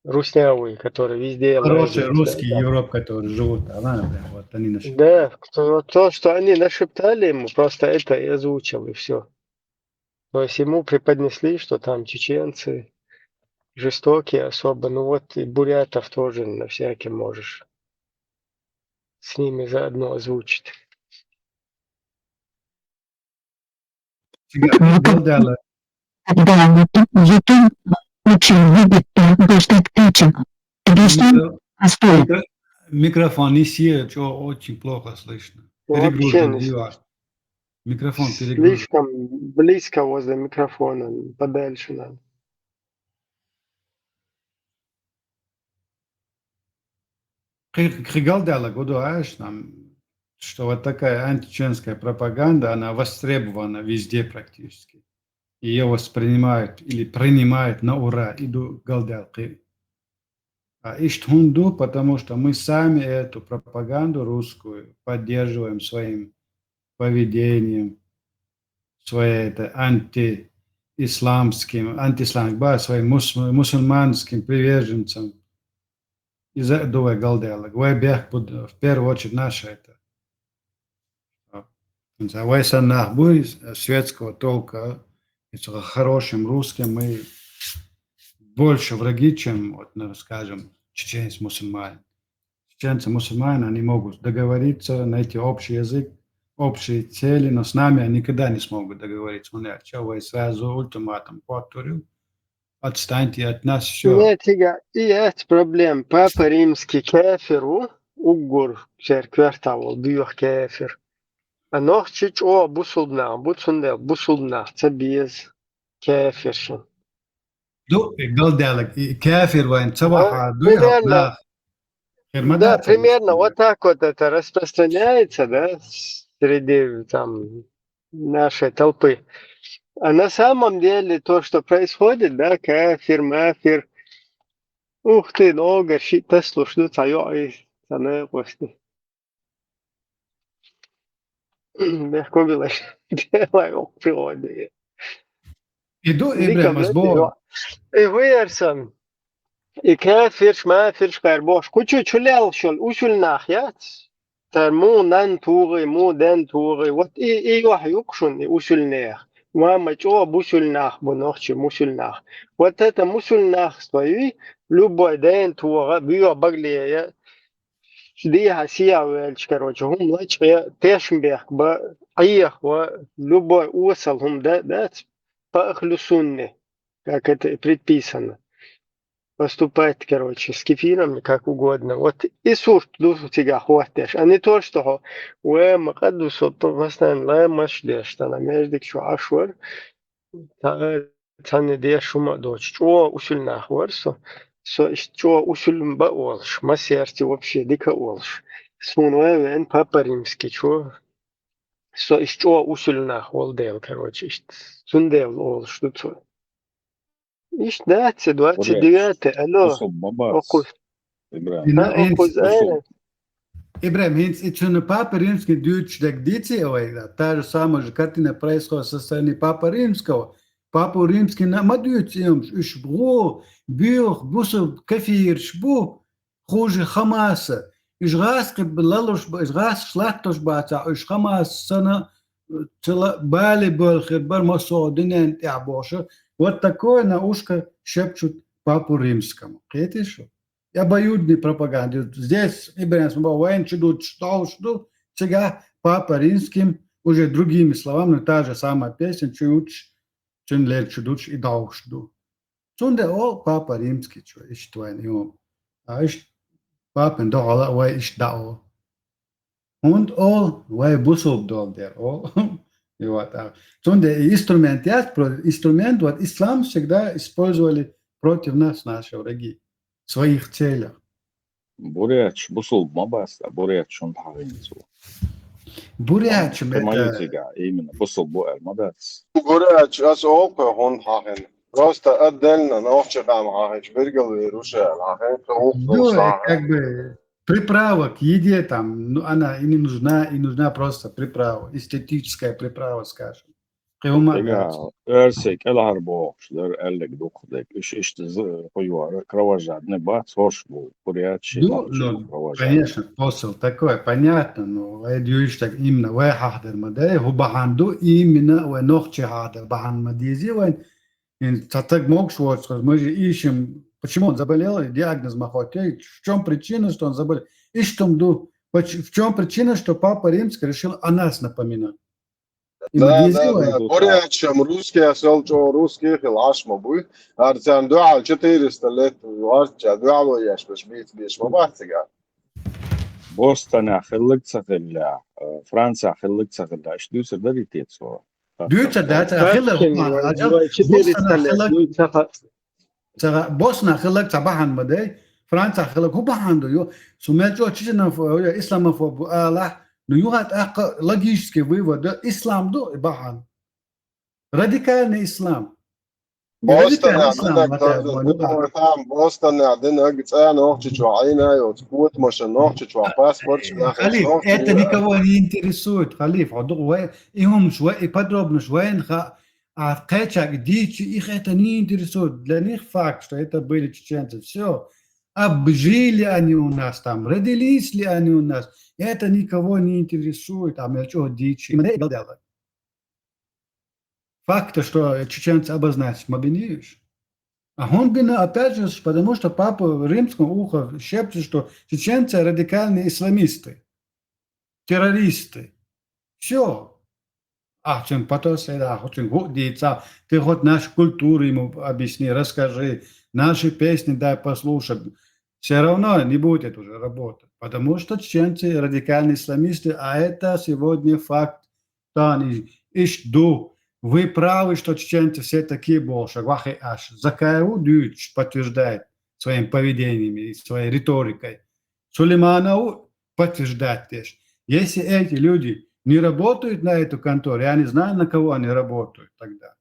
руснявые, которые везде Хорошие лазят. русские Европы, которые живут, например, вот они наши. Да, то, что они нашептали ему, просто это и озвучил, и все. То есть ему преподнесли, что там чеченцы жестокие особо, ну вот и бурятов тоже на всякий можешь с ними заодно озвучить. Да, YouTube очень любит доступ к этим. Объясню, простой. Микрофон не сеет, что очень плохо слышно. Вообще Перегружен не диван. Микрофон перегружен. слишком близко возле микрофона, подальше надо. Хригалдала Гудуаш нам, что вот такая античеченская пропаганда, она востребована везде практически. Ее воспринимают или принимают на ура. Иду галдалки. А Иштхунду, потому что мы сами эту пропаганду русскую поддерживаем своим поведением, своей это антисламским, своим мусульманским приверженцам. Из этого галдела. Гвайбех в первую очередь наше это. Вайсанах буй светского толка, хорошим русским мы больше враги, чем, вот, скажем, чеченцы мусульмане. Чеченцы мусульмане, они могут договориться, найти общий язык, общие цели, но с нами они никогда не смогут договориться. Что вы сразу ультиматум повторю, отстаньте от нас, все. Нет, и есть проблем. Папа Римский кефиру, угур, квартал, büyük kefir. Ano hiç o bu sulna, tabiz kefirsin. Галдалок, кафир вайн, цаваха, Примерно, да, примерно вот так вот это распространяется, да, среди там нашей толпы. А на самом деле то, что происходит, да, кафир, мафир, ух ты, много щита слушают, и sana после. Легко было делай в природе. Иду Ибрахим Бог. И вырсом. И кафир, мафир, шкарбош. Кучу чулял шел, ушульнах, я. Тар му нан тугы, му ден тугы. Вот и юкшун, и ушульнах. Мама чо бушульнах, бонохчи мушульнах. Вот это мушульнах стоит, любой ден туга, био баглея. دي هسيا короче, هم лач тешмбех ба аех wa любой усалхум да по ахлю сунне, как это предписано. Поступать, короче, с кефиром как угодно. Вот и суфт душу тебя хватаешь, а не то, что мақаду сотто вастан ла машдеш, тана междик шу ашвар, тане де шума дочь. Чо усульнах варсо. Что усулим ба олш, масерти вообще дика олш. Сунуэ Папа Римский, что усульнах олдел, короче, сундел олш, что. Иш датся 29, алло, окус. Окус, Ибрahim, это Папа Римский дают дикции, та же самая же картина происходит со стороны Папы Римского. Папу Римский намадуют им, шбу, бюх, бусов, кафир, шбу, хуже Хамаса. Ишгас лалуш, ишгас шлахтуш баца, ишхамас сана, бали болхер, бармасо, динен тябоша. Вот такое на ушко шепчут Папу Римскому. Это что? И обоюдной пропаганды. Здесь Ибрахим Смоловин чудут, что, сега Папа Римским, уже другими словами, та же самая песня, чуть лер чудут и даушду. Цунде ол Папа Римский, что ищет войну. А ищет Папа Дола, вай ищет дао. Und all вай бусов дол дер. И вот так. Цунде инструмент, вот ислам всегда использовали против нас, наши враги. В своих целях. Буряч, бусул мабас, а буряч он тагинцу. Буряч, это именно бусул буэр мабас. Буряч, ас опа он тагин. Просто отдельно на овчарам хахич, выргал руша, да, как бы приправа к еде там, ну, она и не нужна, и нужна просто приправа, эстетическая приправа, скажем. Örsäk eller harbox där eller dokdek ist поюар кровожад не бац хош был бурячи. Ну, конечно, посыл такой, понятно, но я говорю, что именно вы хахдер мадай, хубаханду именно вы нохче хахдер бахан мадизи, вы так мог сказать, мы же ищем, почему он заболел, диагноз махотей, в чем причина, что он заболел, и что в чем причина, что Папа Римский решил о нас напоминать. Да. Бурячам русские, селчо русские, хилаш мабуй. Арцан дуал 400 лет, варча дуало яш, беш мабатига. Бостона хиллик цахилля, Франция хиллик цахилля, что сюда ритецо. Дюйца да, Босна хиллик цабахан мадай, Франция хиллик хубахан дую, сумельчо чичина исламофоб Аллах. Но югат логический вывод, да, ислам до бахан. Радикальный ислам. Бостон один агца нохчич вайна, вот кут машин нохчич паспорт. Халиф, это никого не интересует, Халиф. Им швей подробно швейн а качак дичи, их это не интересует. Для них факт, что это были чеченцы, все. Обжили они у нас там, родились ли они у нас. Это никого не интересует, а мельчо дичь. Факт, что чеченцы обозначить мобилируешь. А он бина, опять же, потому что Папа Римскому ухо шепчет, что чеченцы радикальные исламисты, террористы. Все. А чем потом следа, очень годится. Ты хоть нашу культуру ему объясни, расскажи. Наши песни дай послушать. Все равно не будет уже работать. Потому что чеченцы радикальные исламисты, а это сегодня факт. Вы правы, что чеченцы все такие больше. Закаеву Дюч подтверждает своим поведением и своей риторикой. Сулейманову подтверждает тоже. Если эти люди не работают на эту контору, я не знаю, на кого они работают тогда.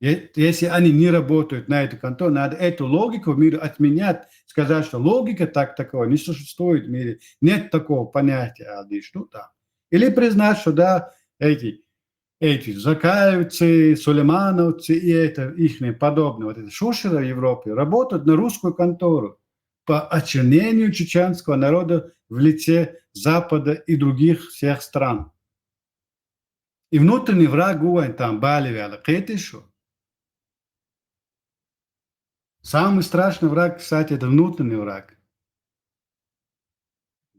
Если они не работают на эту контору, надо эту логику в мире отменять, сказать, что логика такого не существует в мире, нет такого понятия. Ну, да. Или признать, что да, эти закаевцы, сулеймановцы и это их подобные, вот эти шушеры в Европе работают на русскую контору по очернению чеченского народа в лице Запада и других всех стран. И внутренний враг там Баливяла, это что? Самый страшный враг, кстати, это внутренний враг.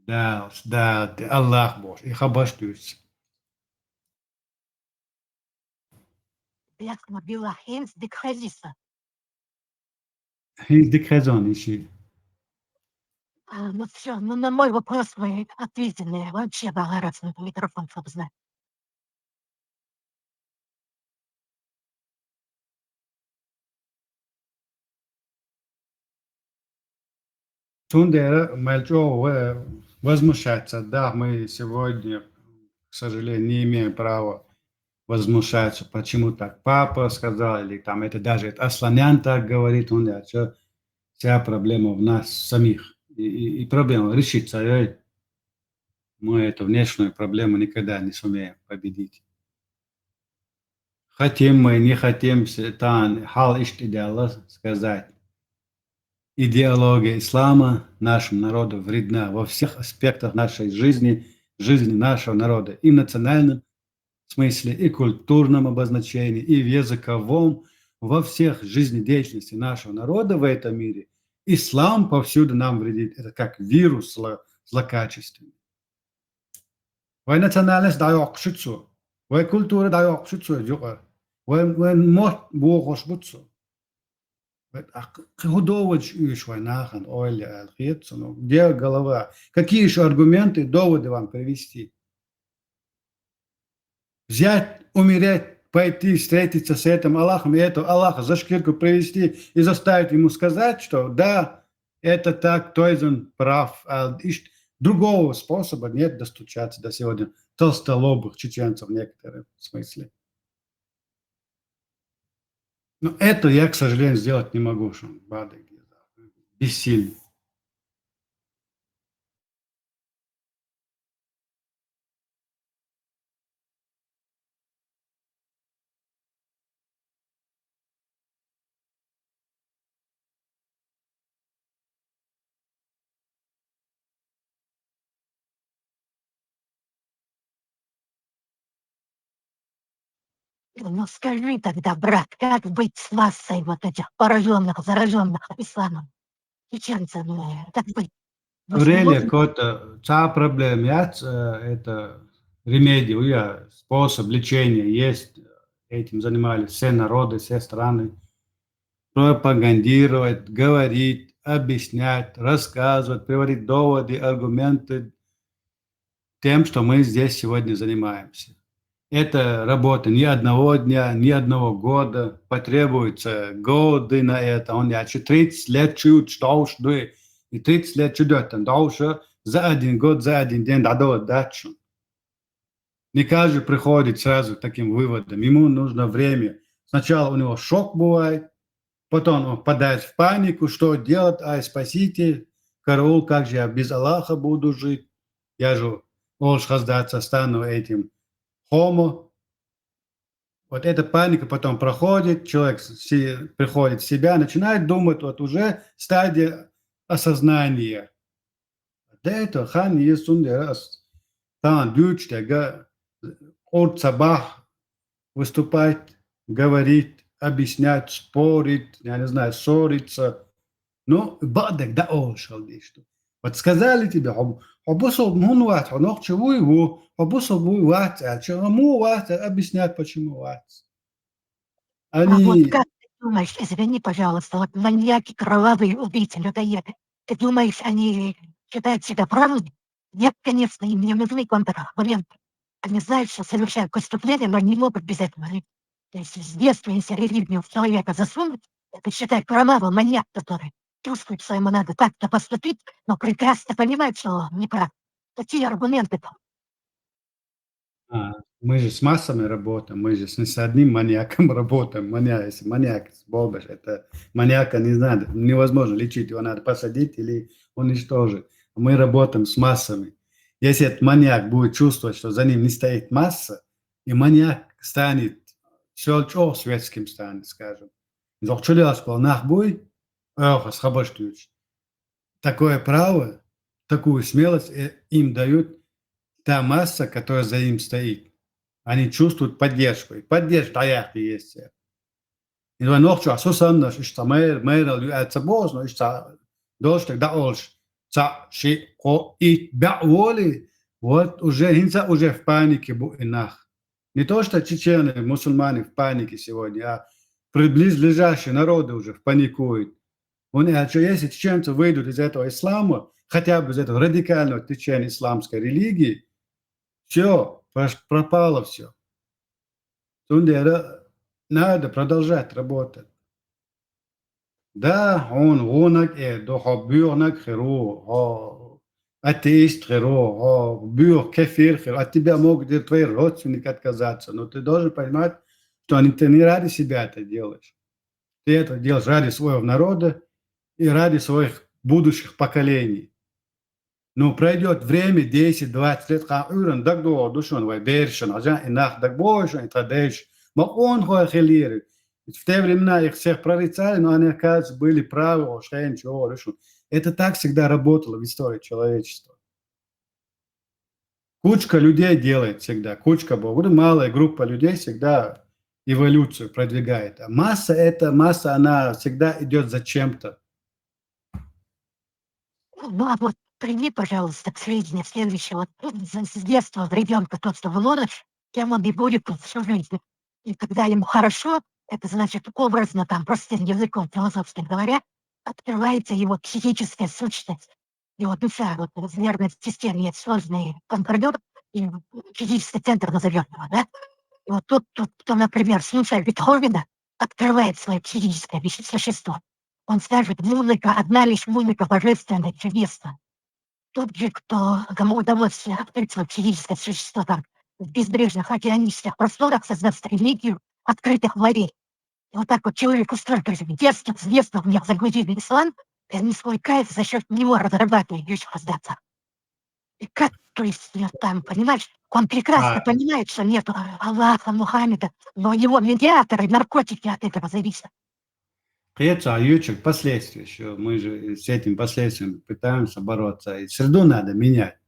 Да, Аллах Бог, их обождутся. Я смогла Хейнс Дикхазиса. Хейнс Дикхазон ищи. Ну все, ну на мой вопрос вы ответили. Вообще была рад микрофон, чтобы знать. Тундера Мальчо возмущается. Да, мы сегодня, к сожалению, не имеем права возмущаться. Почему так? Папа сказал, или там это даже Асланян так говорит, вся проблема в нас самих. И проблема решится. мы эту внешнюю проблему никогда не сумеем победить. Хотим мы, не хотим, хал идеала сказать. Идеология ислама нашему народу вредна во всех аспектах нашей жизни, жизни нашего народа. И в национальном смысле, и культурном обозначении, и в языковом, во всех жизнедеятельности нашего народа в этом мире. Ислам повсюду нам вредит. Это как вирус злокачественный. Вой национальность дает шицу. Вой культура дает шицу. Вой мот бугош бутсу. Худович ишвай нахан, ойля, алхетсу. Где голова? Какие еще аргументы, доводы вам привести? Взять, умереть, пойти встретиться с этим Аллахом, и этого Аллаха за шкирку привести и заставить ему сказать, что да, это так, то есть он прав. Другого способа нет достучаться до сегодня толстолобых чеченцев в некотором смысле. Но это я, к сожалению, сделать не могу, что бессильно. Ну скажи тогда, брат, как быть с массой вот этих пораженных, зараженных исламом чеченцев? Как быть? Аврелия, какой-то проблем есть, это ремедий, способ лечения есть, этим занимались все народы, все страны. Пропагандировать, говорить, объяснять, рассказывать, приводить доводы, аргументы тем, что мы здесь сегодня занимаемся. Это работа ни одного дня, ни одного года, потребуется годы на это. Он 30 лет чуть что и 30 лет чудет, дальше за один год, за один день дадут дачу. Не каждый приходит сразу к таким выводам. Ему нужно время. Сначала у него шок бывает, потом он впадает в панику, что делать, спасите, караул, как же я без Аллаха буду жить? Я же хаздаться стану этим хомо. Вот эта паника потом проходит, человек приходит в себя, начинает думать, вот уже стадия осознания. До этого хан есть раз, там дючтега, от сабах выступать, говорить, объяснять, спорить, я не знаю, ссориться. Ну, бадек да ошел что. Вот сказали тебе, обусол мунват, он чего его, обусол ват, а чему ват, объяснять почему ват. А вот Они... как ты думаешь, извини, пожалуйста, вот маньяки, кровавые убийцы, людоеды, ты думаешь, они считают себя правыми? Нет, конечно, им не нужны контраргументы. Они знают, что совершают преступления, но не могут без этого жить. То есть с детства, если религию в человека засунуть, это считай кровавый маньяк, который чувствует, что ему надо так-то поступить, но прекрасно понимает, что неправильно. Какие аргументы-то? Мы же с массами работаем, мы же не с одним маньяком работаем. Если маньяк, Бобаш, это маньяка не надо, невозможно лечить, его надо посадить или уничтожить. Мы работаем с массами. Если этот маньяк будет чувствовать, что за ним не стоит масса, и маньяк станет все светским станет, скажем. Такое право, такую смелость им дают та масса, которая за ним стоит. Они чувствуют поддержку. И поддержка есть. И noch что осознанно, что мэр это можно, что должен да ольш. И воли, вот уже в панике инах. Не то, что чечены, мусульмане в панике сегодня, а близлежащие народы уже паникуют. Если чеченцы выйдут из этого ислама, хотя бы из этого радикального течения исламской религии, все, пропало все. Надо продолжать работать. Да, он бюрнак херу, атеист херу, бюр кефир херу. От тебя могут твои родственники отказаться, но ты должен понимать, что ты не ради себя это делаешь. Ты это делаешь ради своего народа и ради своих будущих поколений. Но пройдет время, 10-20 лет, как уран дагдо душон, вай бершен, а жан инах дагбойшен, и традейш. Но он хоахелирует. В те времена их всех прорицали, но они, оказывается, были правы, что я ничего решу. Это так всегда работало в истории человечества. Кучка людей делает всегда, кучка богов, малая группа людей всегда эволюцию продвигает. А масса, она всегда идет за чем-то. Ну, а вот прими, пожалуйста, к сведению следующего. С детства ребенка тот, что вложишь, кем он и будет всю жизнь. И когда ему хорошо, это значит образно, там, простым языком философски говоря, открывается его психическая сущность, его душа. Вот в нервной системе есть сложный конкордер, и физический центр назовем его, да? И вот тот, кто, например, слушая Бетховена, открывает свое психическое существо. Он скажет, музыка, одна лишь музыка божественная, чудесна. Тот же, кому удалось открыть свое психическое существо там, в безбрежных океанических просторах, создаст религию открытых морей. И вот так вот человеку столько же с детства в них загрузили ислам, и они свой кайф за счет него разрабатывают еще создаться. И как, то есть, там, понимаешь, он прекрасно понимает, что нет Аллаха, Мухаммеда, но его медиаторы, наркотики от этого зависят. Это ючек последствия еще. Мы же с этим последствием пытаемся бороться. И среду надо менять.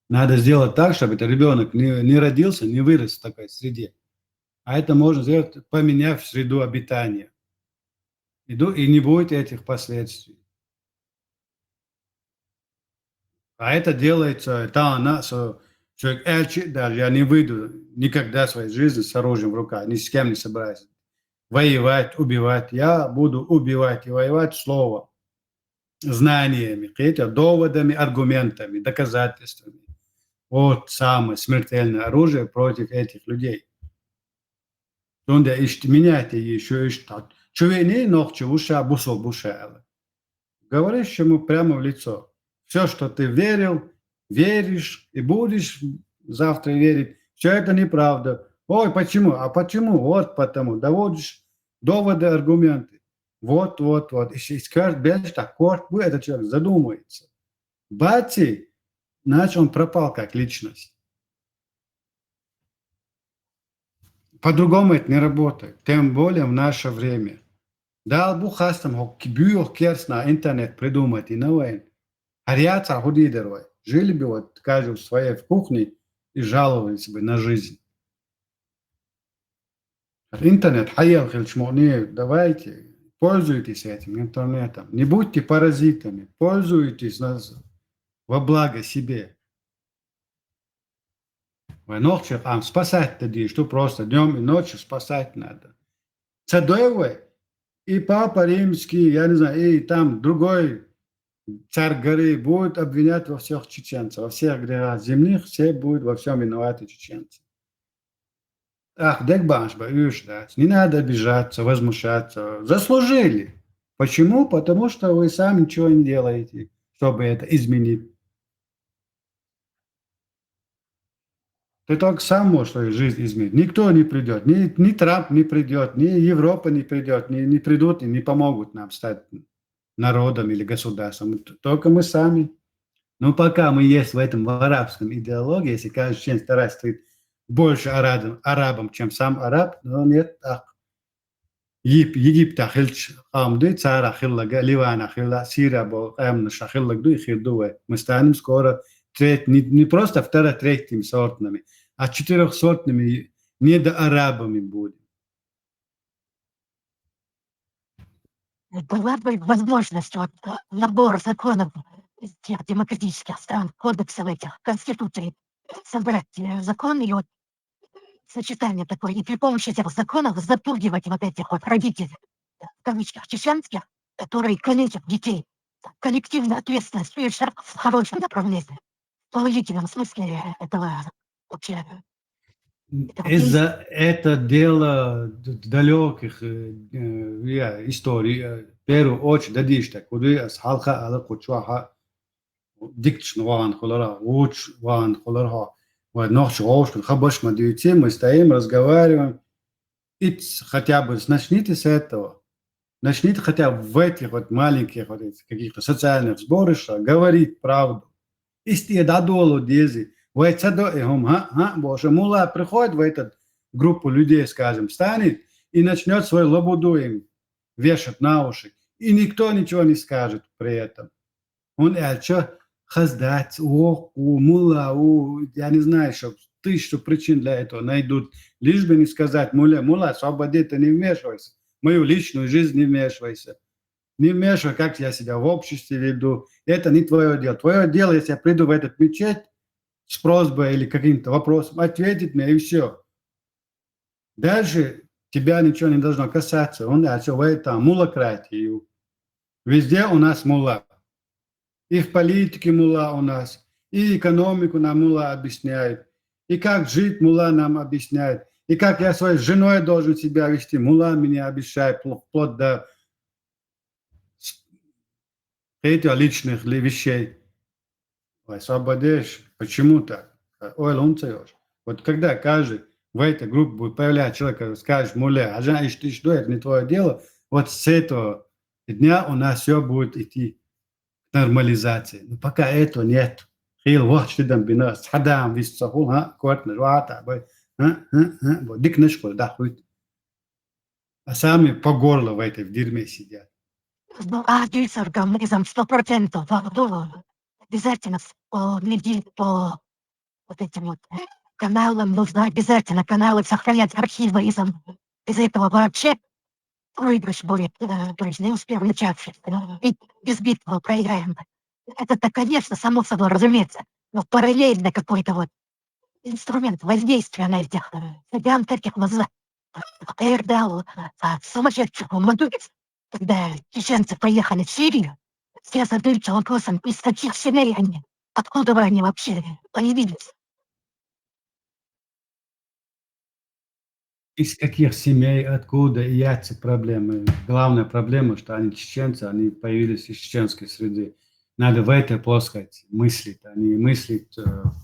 Надо сделать так, чтобы этот ребенок не родился, не вырос в такой среде. А это можно сделать, поменяв среду обитания. И не будет этих последствий. А это делается, человек эльчит, даже я не выйду никогда в своей жизни с оружием в руках, ни с кем не собираюсь воевать, убивать. Я буду убивать и воевать словом, знаниями, доводами, аргументами, доказательствами. Вот самое смертельное оружие против этих людей. Меняйте еще что. Чувени ногче уша, бусо буша. Говоришь ему прямо в лицо. Все, что ты верил, веришь и будешь завтра верить, все это неправда. Ой, почему? А почему? Вот потому. Доводишь доводы, аргументы. Вот. И скажешь, без такого, этот человек задумается. Бати, значит, он пропал как личность. По-другому это не работает. Тем более в наше время. Дал бухастам, бюх керс на интернет придумать и новое. Ариаца худидервай. Жили бы вот, каждый в своей кухне и жаловались бы на жизнь. Интернет, давайте, пользуйтесь этим интернетом. Не будьте паразитами, пользуйтесь во благо себе. Вы ночью спасать тогда, что просто днем и ночью спасать надо. Цадоевой и Папа Римский, я не знаю, и там другой царь горы будет обвинять во всех чеченцев, во всех грехах земных, все будут во всем виноваты чеченцы. Ах, не надо обижаться, возмущаться. Заслужили. Почему? Потому что вы сами ничего не делаете, чтобы это изменить. Ты только сам можешь свою жизнь изменить. Никто не придет. Ни Трамп не придет, ни Европа не придет, не придут и не помогут нам стать народом или государством. Только мы сами. Но пока мы есть в этом арабском идеологии, если каждый член старается стать больше арабом, чем сам араб, но нет так. Египет ахилч амды, царь ахиллага, Ливан ахилла, Сирия был амнаш ахиллагду и хирдуэ. Мы станем скоро не просто второ-третьими сортными, а четырехсортными недоарабами будем. Была бы возможность, вот, набор законов из тех демократических стран, кодексов этих, конституций, собрать законы и вот сочетание такое, и при помощи этих законов запугивать вот этих вот родителей, в кавычках, чеченских, которые калечат детей. Коллективная ответственность в хорошем направлении, в положительном смысле этого вообще. Из-за это дело далеких историй, в первую очередь, дадишь, куда с халха, ала кучуаха, диктш ван холера, уч ван холера, вот ночь гоушку, хабаш мадюйте, мы стоим, разговариваем, и хотя бы начните с этого, начните хотя бы в этих вот маленьких вот каких-то социальных сборищах говорить правду. Истиедадолу дези. Боже, мула приходит в эту группу людей, скажем, станет и начнет свою лабуду им вешать на уши. И никто ничего не скажет при этом. Он что хаздать, мула, я не знаю, что тысячу причин для этого найдут. Лишь бы не сказать, мула, освободи, ты не вмешивайся. В мою личную жизнь не вмешивайся. Не вмешивай, как я себя в обществе веду. Это не твое дело. Твое дело, если я приду в этот мечеть с просьбой или каким-то вопросом, ответить мне и все. Дальше тебя ничего не должно касаться. Он в этом мулакратию. Везде у нас мула. И в политике мула у нас, и экономику нам мула объясняет, и как жить мула нам объясняет, и как я своей женой должен себя вести, мула меня обещает, вплоть до этих личных вещей. Освободишь, почему так? Вот когда каждый в этой группе будет появляться человек, скажет муле, а ты что, это не твое дело, вот с этого дня у нас все будет идти нормализации. Но пока этого нет. Хил вахш тидам бинас, хадам виссахул, квартна, жвата, дикнешкул, да, хуй. А сами по горло в этой в дерьме сидят. Здесь организм 100%. Обязательно следить по вот этим вот каналам. Нужно обязательно каналы сохранять архивы. Без этого вообще проигрыш будет. То есть не успеем начаться. И без битвы проиграем. Это-то, конечно, само собой разумеется. Но параллельно какой-то вот инструмент воздействия на этих сидян таких назад. Эрдалу, сумасшедшего Мадурица. Когда чеченцы поехали в Сирию, все задаются вопросом, из каких семей они, откуда они вообще появились. Из каких семей, откуда, и эти проблемы. Главная проблема, что они чеченцы, они появились из чеченской среды. Надо в этой плоскости мыслить, а не мыслить в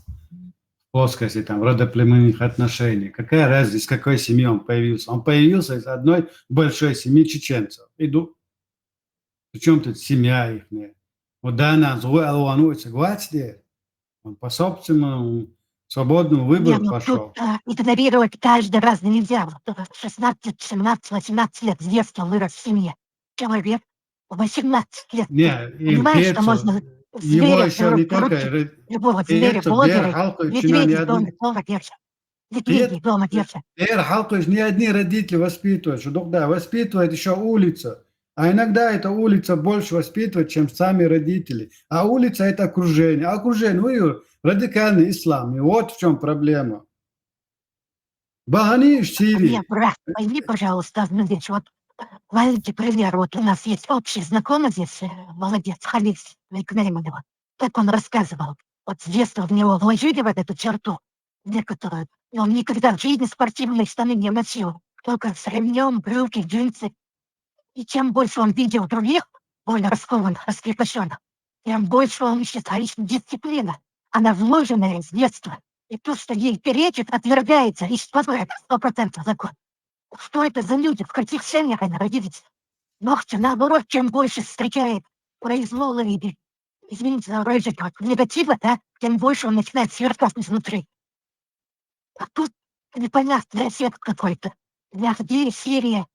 плоскости там, родоплеменных отношений. Какая разница, из какой семьи он появился? Он появился из одной большой семьи чеченцев. Иду. Причем тут семья их? Вот да, она злой алуану согласие. Он по собственному свободному выбору пошел. Тут игнорировать каждый раз нельзя. 16, 17, 18 лет с детства вырос в семье. Человек 18 лет. Понимаешь, что можно его еще не только любого зверя, блогера, медведей дома держат. Медведей дома держат. То есть не одни родители воспитывают, что да, воспитывает еще улица. А иногда эта улица больше воспитывает, чем сами родители. А улица – это окружение. А окружение, радикальный ислам. И вот в чем проблема. Багани в Сирии. Нет, брат, пойми, пожалуйста, здесь вот, возьмите пример, вот у нас есть общий знакомый здесь, молодец, Халис Вейкнейманова. Как он рассказывал, вот с детства в него вложили вот эту черту, некоторую, и он никогда в жизни спортивные штаны не носил, только с ремнем, брюки, джинсы. И чем больше он видел других, более раскованных, раскрепощенных, тем больше он ищет дисциплина. Она вложенная с детства. И то, что ей перечит, отвергается и спасает 100% закон. Что это за люди, в каких семьях они родились? Ногти, наоборот, чем больше встречает произвола или, извините за выражение, негатива, да, тем больше он начинает сверкать изнутри. А тут непонятный свет какой-то. Где Сирия?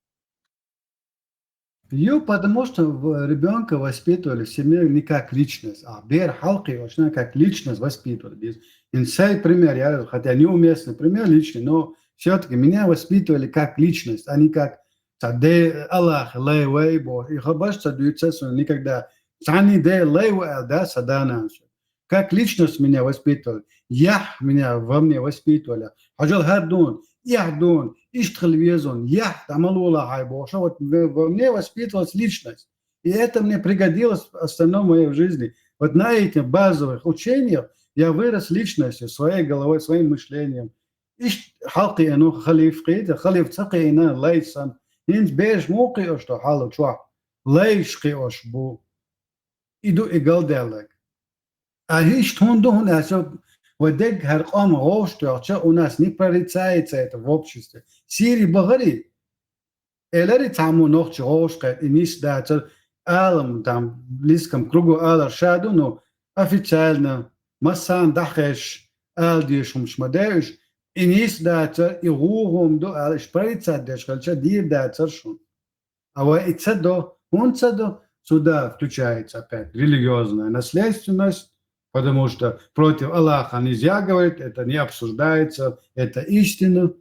Потому что ребенка воспитывали в семье не как личность, а бер халки как личность воспитывали. Инсай пример, хотя неуместный пример личный, но все-таки меня воспитывали как личность, а не как Аллах, лайвей, Бог. И хабаш садуется никогда. Сани де лайвей, да, садана. Как личность меня воспитывали. Меня во мне воспитывали. Хаджал хардун. Яхдун, Иштхальвезон, Яхд, Амалула Хайбоша. Вот во мне воспитывалась личность. И это мне пригодилось в остальном моей жизни. Вот на этих базовых учениях я вырос личностью, своей головой, своим мышлением. Халки эну халиф кида, халиф цакина лайсан. Инс беш муки что халу чуа. Лайш киош бу. Иду и галделек. А хиш тундун асо. Вот так что у нас не прорицается это в обществе. Сирии багари. Элари таму ногче гошка и не сдаться алам там в близком кругу алар шаду, но официально مسان دخش ديشهم شمداش إنيس داتر يغوهم دو إشبريتsa дешкальча дир датер А ицедо, он сюда включается опять религиозная наследственность, потому что против Аллаха нельзя говорить, это не обсуждается, это истина.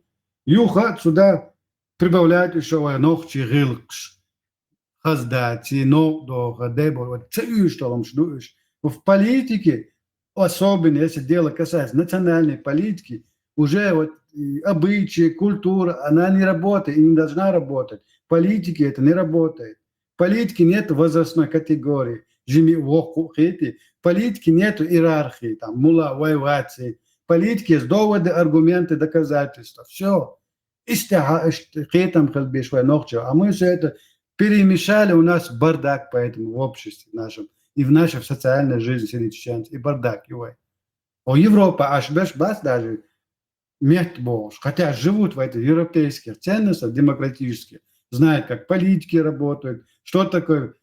Юха сюда прибавляет еще ногчи гилкш, хаздати, ногдоха, дебор, что в политике, особенно если дело касается национальной политики, уже вот обычаи, культура, она не работает и не должна работать. В политике это не работает. В политике нет возрастной категории. В политике нет иерархии, там, мула, вайвации. В политике есть доводы, аргументы, доказательства. Все. А мы все это перемешали, у нас бардак поэтому в обществе нашем. И в нашей социальной жизни среди чеченцев. И бардак. А Европа аж бас даже нет больше. Хотя живут в этих европейских ценностях, демократических, знают, как политики работают, что такое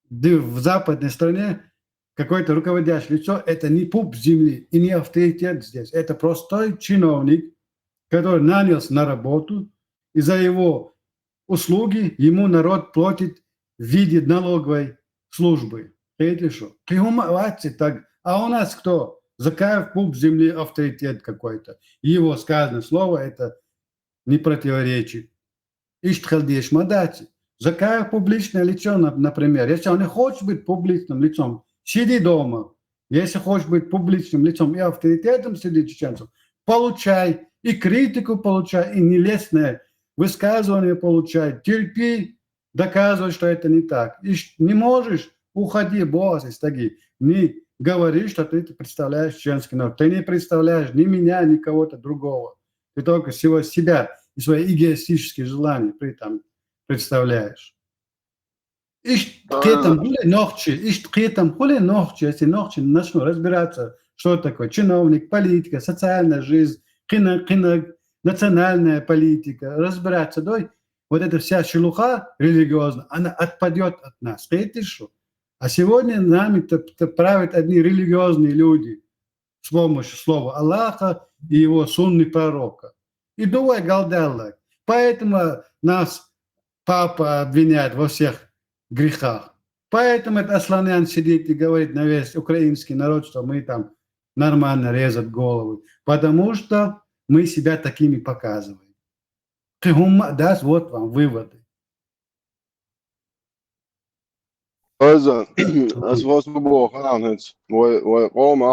в западной стране какое-то руководящее лицо, это не пуп земли и не авторитет здесь, это простой чиновник, который нанялся на работу, и за его услуги ему народ платит в виде налоговой службы. Это что? Так. А у нас кто? Закаев пуп земли авторитет какой-то. Его сказанное слово это не противоречит. Иштхалдеш мадати. Закаев публичное лицо, например. Если он не хочет быть публичным лицом, сиди дома. Если хочешь быть публичным лицом и авторитетом среди чеченцев, получай и критику получай, и нелестное высказывание получай. Терпи, доказывай, что это не так. И не можешь, уходи, босс, из таги. Не говори, что ты представляешь чеченский народ. Ты не представляешь ни меня, ни кого-то другого. Ты только всего себя и свои эгоистические желания при этом представляешь. Если ногчи начну разбираться, что такое чиновник, политика, социальная жизнь, национальная политика, разбираться, вот эта вся шелуха религиозная, она отпадет от нас. А сегодня нами правят одни религиозные люди с помощью слова Аллаха и его сунны пророка. И думай, галдаллах. Поэтому нас папа обвиняет во всех грехах. Поэтому этот Асланян сидит и говорит на весь украинский народ, что мы там нормально резать головы. Потому что мы себя такими показываем. Даст вот вам выводы. أيضا أسواس ببو خانت وقوم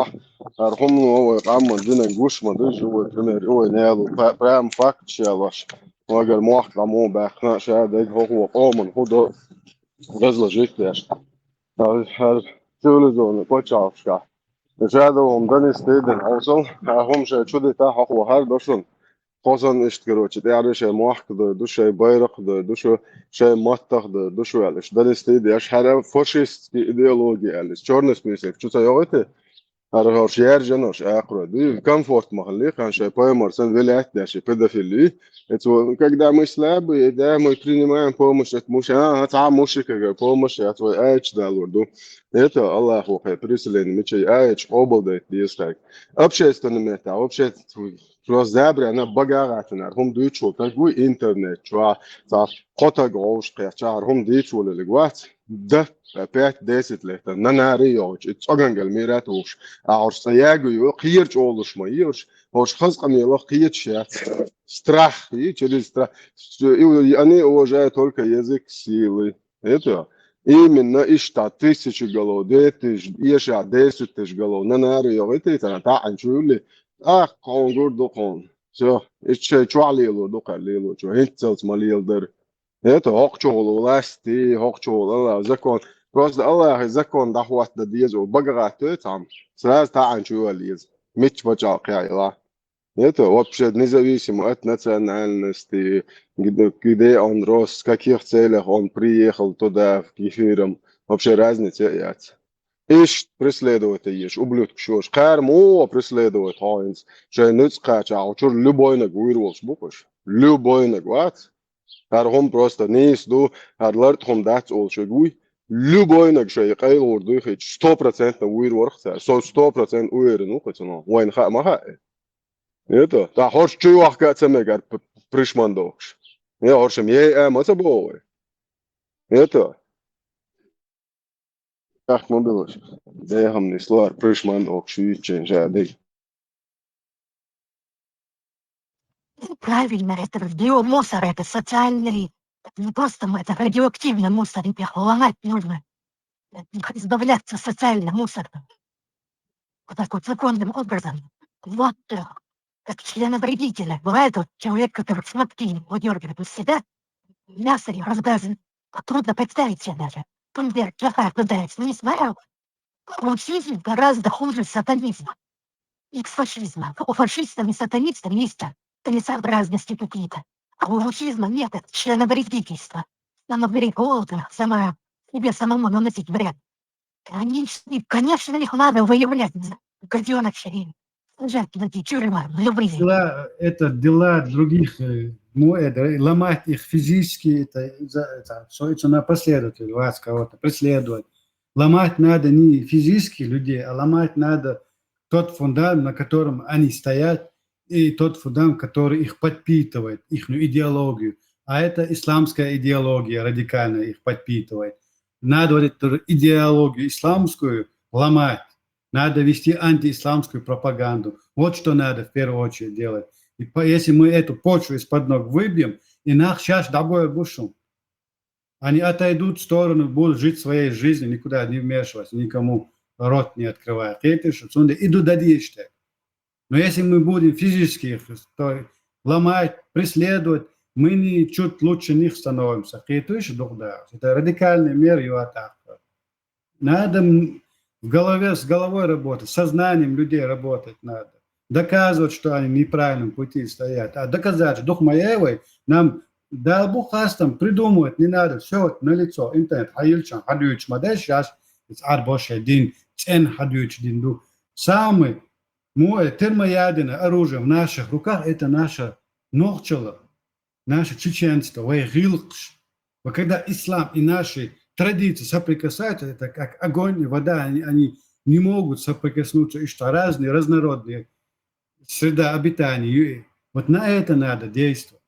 أرحم وقام دينا جوش ما ديش هو كمر هو نالو برام فاكت شالش وقال موح قامو بخنا شاد هو قوم هو غزل جيتش هذا تولدون بوتشافشكا شاد هم دني ستيدن أوصل هم شو دي تاع هو هردوشن خصوصا اشتكروش تعرف شيء موحد دو شيء بايرق دو شيء مطخ دو شو علش ده استيدي اش حاجه فاشيست ايديولوجيا علش چورنس ميسك شو تايوته هر شهر جنوش اقرا دي كومفورت محلي كان شيء بايمر سن ولايات ده شيء بيدافيلي اتو когда мы слабые да мы принимаем помощь от мужа а мужика помощь от эч да лорду это Аллаху прислали мечей эч обалдеть дистак общественное мета общество Plus zebra na bagaratna hum duichul tagui internet chwa ta qota grosh qachar hum duichul ligwat da pet desit lehta nanari yoj itsogangal miratush aur sayagu yo qiyirch oluşma yiyorch hoş khazqam yelo qiyit shat страх и через страх они уважают только язык силы это именно ишта 1000 голов 2000 иша 10 голов nanari yo это та анчули قون دقون شو شو عليلو دق عليلو شو هنتزلت ماليل در هيت هوق شغل ولاستي هوق شغل الله زكون بس الله زكون دحوات ديز وبقرات تام سلاز تاعن شو ليز مش بجاق يا الله هيت вообще независимо от национальности где он рос в каких целях он приехал туда в Кефиром вообще разницы нет إيش преследует إيش ублюдок شوش قار مو преследует هاينز شيء نسقى شو любойнак ويروش بوكش любойнак وات هر هم просто نيس دو هر لرت هم دات أول شجوي любой нагшей кайл урдухи 100% уир ворхта, 100% уир, ну хоть оно, вайн ха маха. Это, та хорш чуй вахка цемегар пришмандокш. Я хоршем ей масабой. Это, ах мобилош. Да хам не слар пришмандокш и ченжадей. Правильно, это биомусор, это социальный, это не просто это радиоактивный мусор, их ломать нужно, избавляться социальным мусором. Вот так вот законным образом. Вот как членовредителя. Бывает вот человек, который смотки выдергивает из себя, мясо и разбазан. Трудно представить себе даже. Например, плохая пытается, не смотрел. Фашизм гораздо хуже сатанизма. И фашизма. У фашистов и сатанистов есть целесообразности какие-то. А у фашизма нет, это членовредительство. Самовред, голода, себе самому наносить вред. Конечно, их надо выявлять, гаденочей, сажать на эти тюрьмы, любые. Это дела других, ломать их физически, это что на последователь вас кого-то преследовать. Ломать надо не физически людей, а ломать надо тот фундамент, на котором они стоят, и тот фундамент, который их подпитывает, их идеологию. А это исламская идеология радикальная их подпитывает. Надо вот эту идеологию исламскую ломать. Надо вести антиисламскую пропаганду. Вот что надо в первую очередь делать. И если мы эту почву из-под ног выбьем, и нах сейчас добой бушум. Они отойдут в сторону, будут жить своей жизнью, никуда не вмешиваться, никому рот не открывая. Идут дадишь. Но если мы будем физически их ломать, преследовать, мы не чуть лучше них становимся. Это радикальные меры и атака. Надо с головой работать, сознанием людей работать надо. Доказывать, что они в неправильном пути стоят. А доказать, что Духмаевой нам да бухастам придумывать не надо. Все налицо. Интернет. Хаильчан, хадуич, мадай сейчас. Арбоше дин, цен хадуич дин ду. Самый термоядерное оружие в наших руках это наше ногчело. Наше чеченство, когда ислам и наши традиции соприкасаются, это как огонь и вода, они не могут соприкоснуться, и что разные, разнородные среда обитания. Вот на это надо действовать.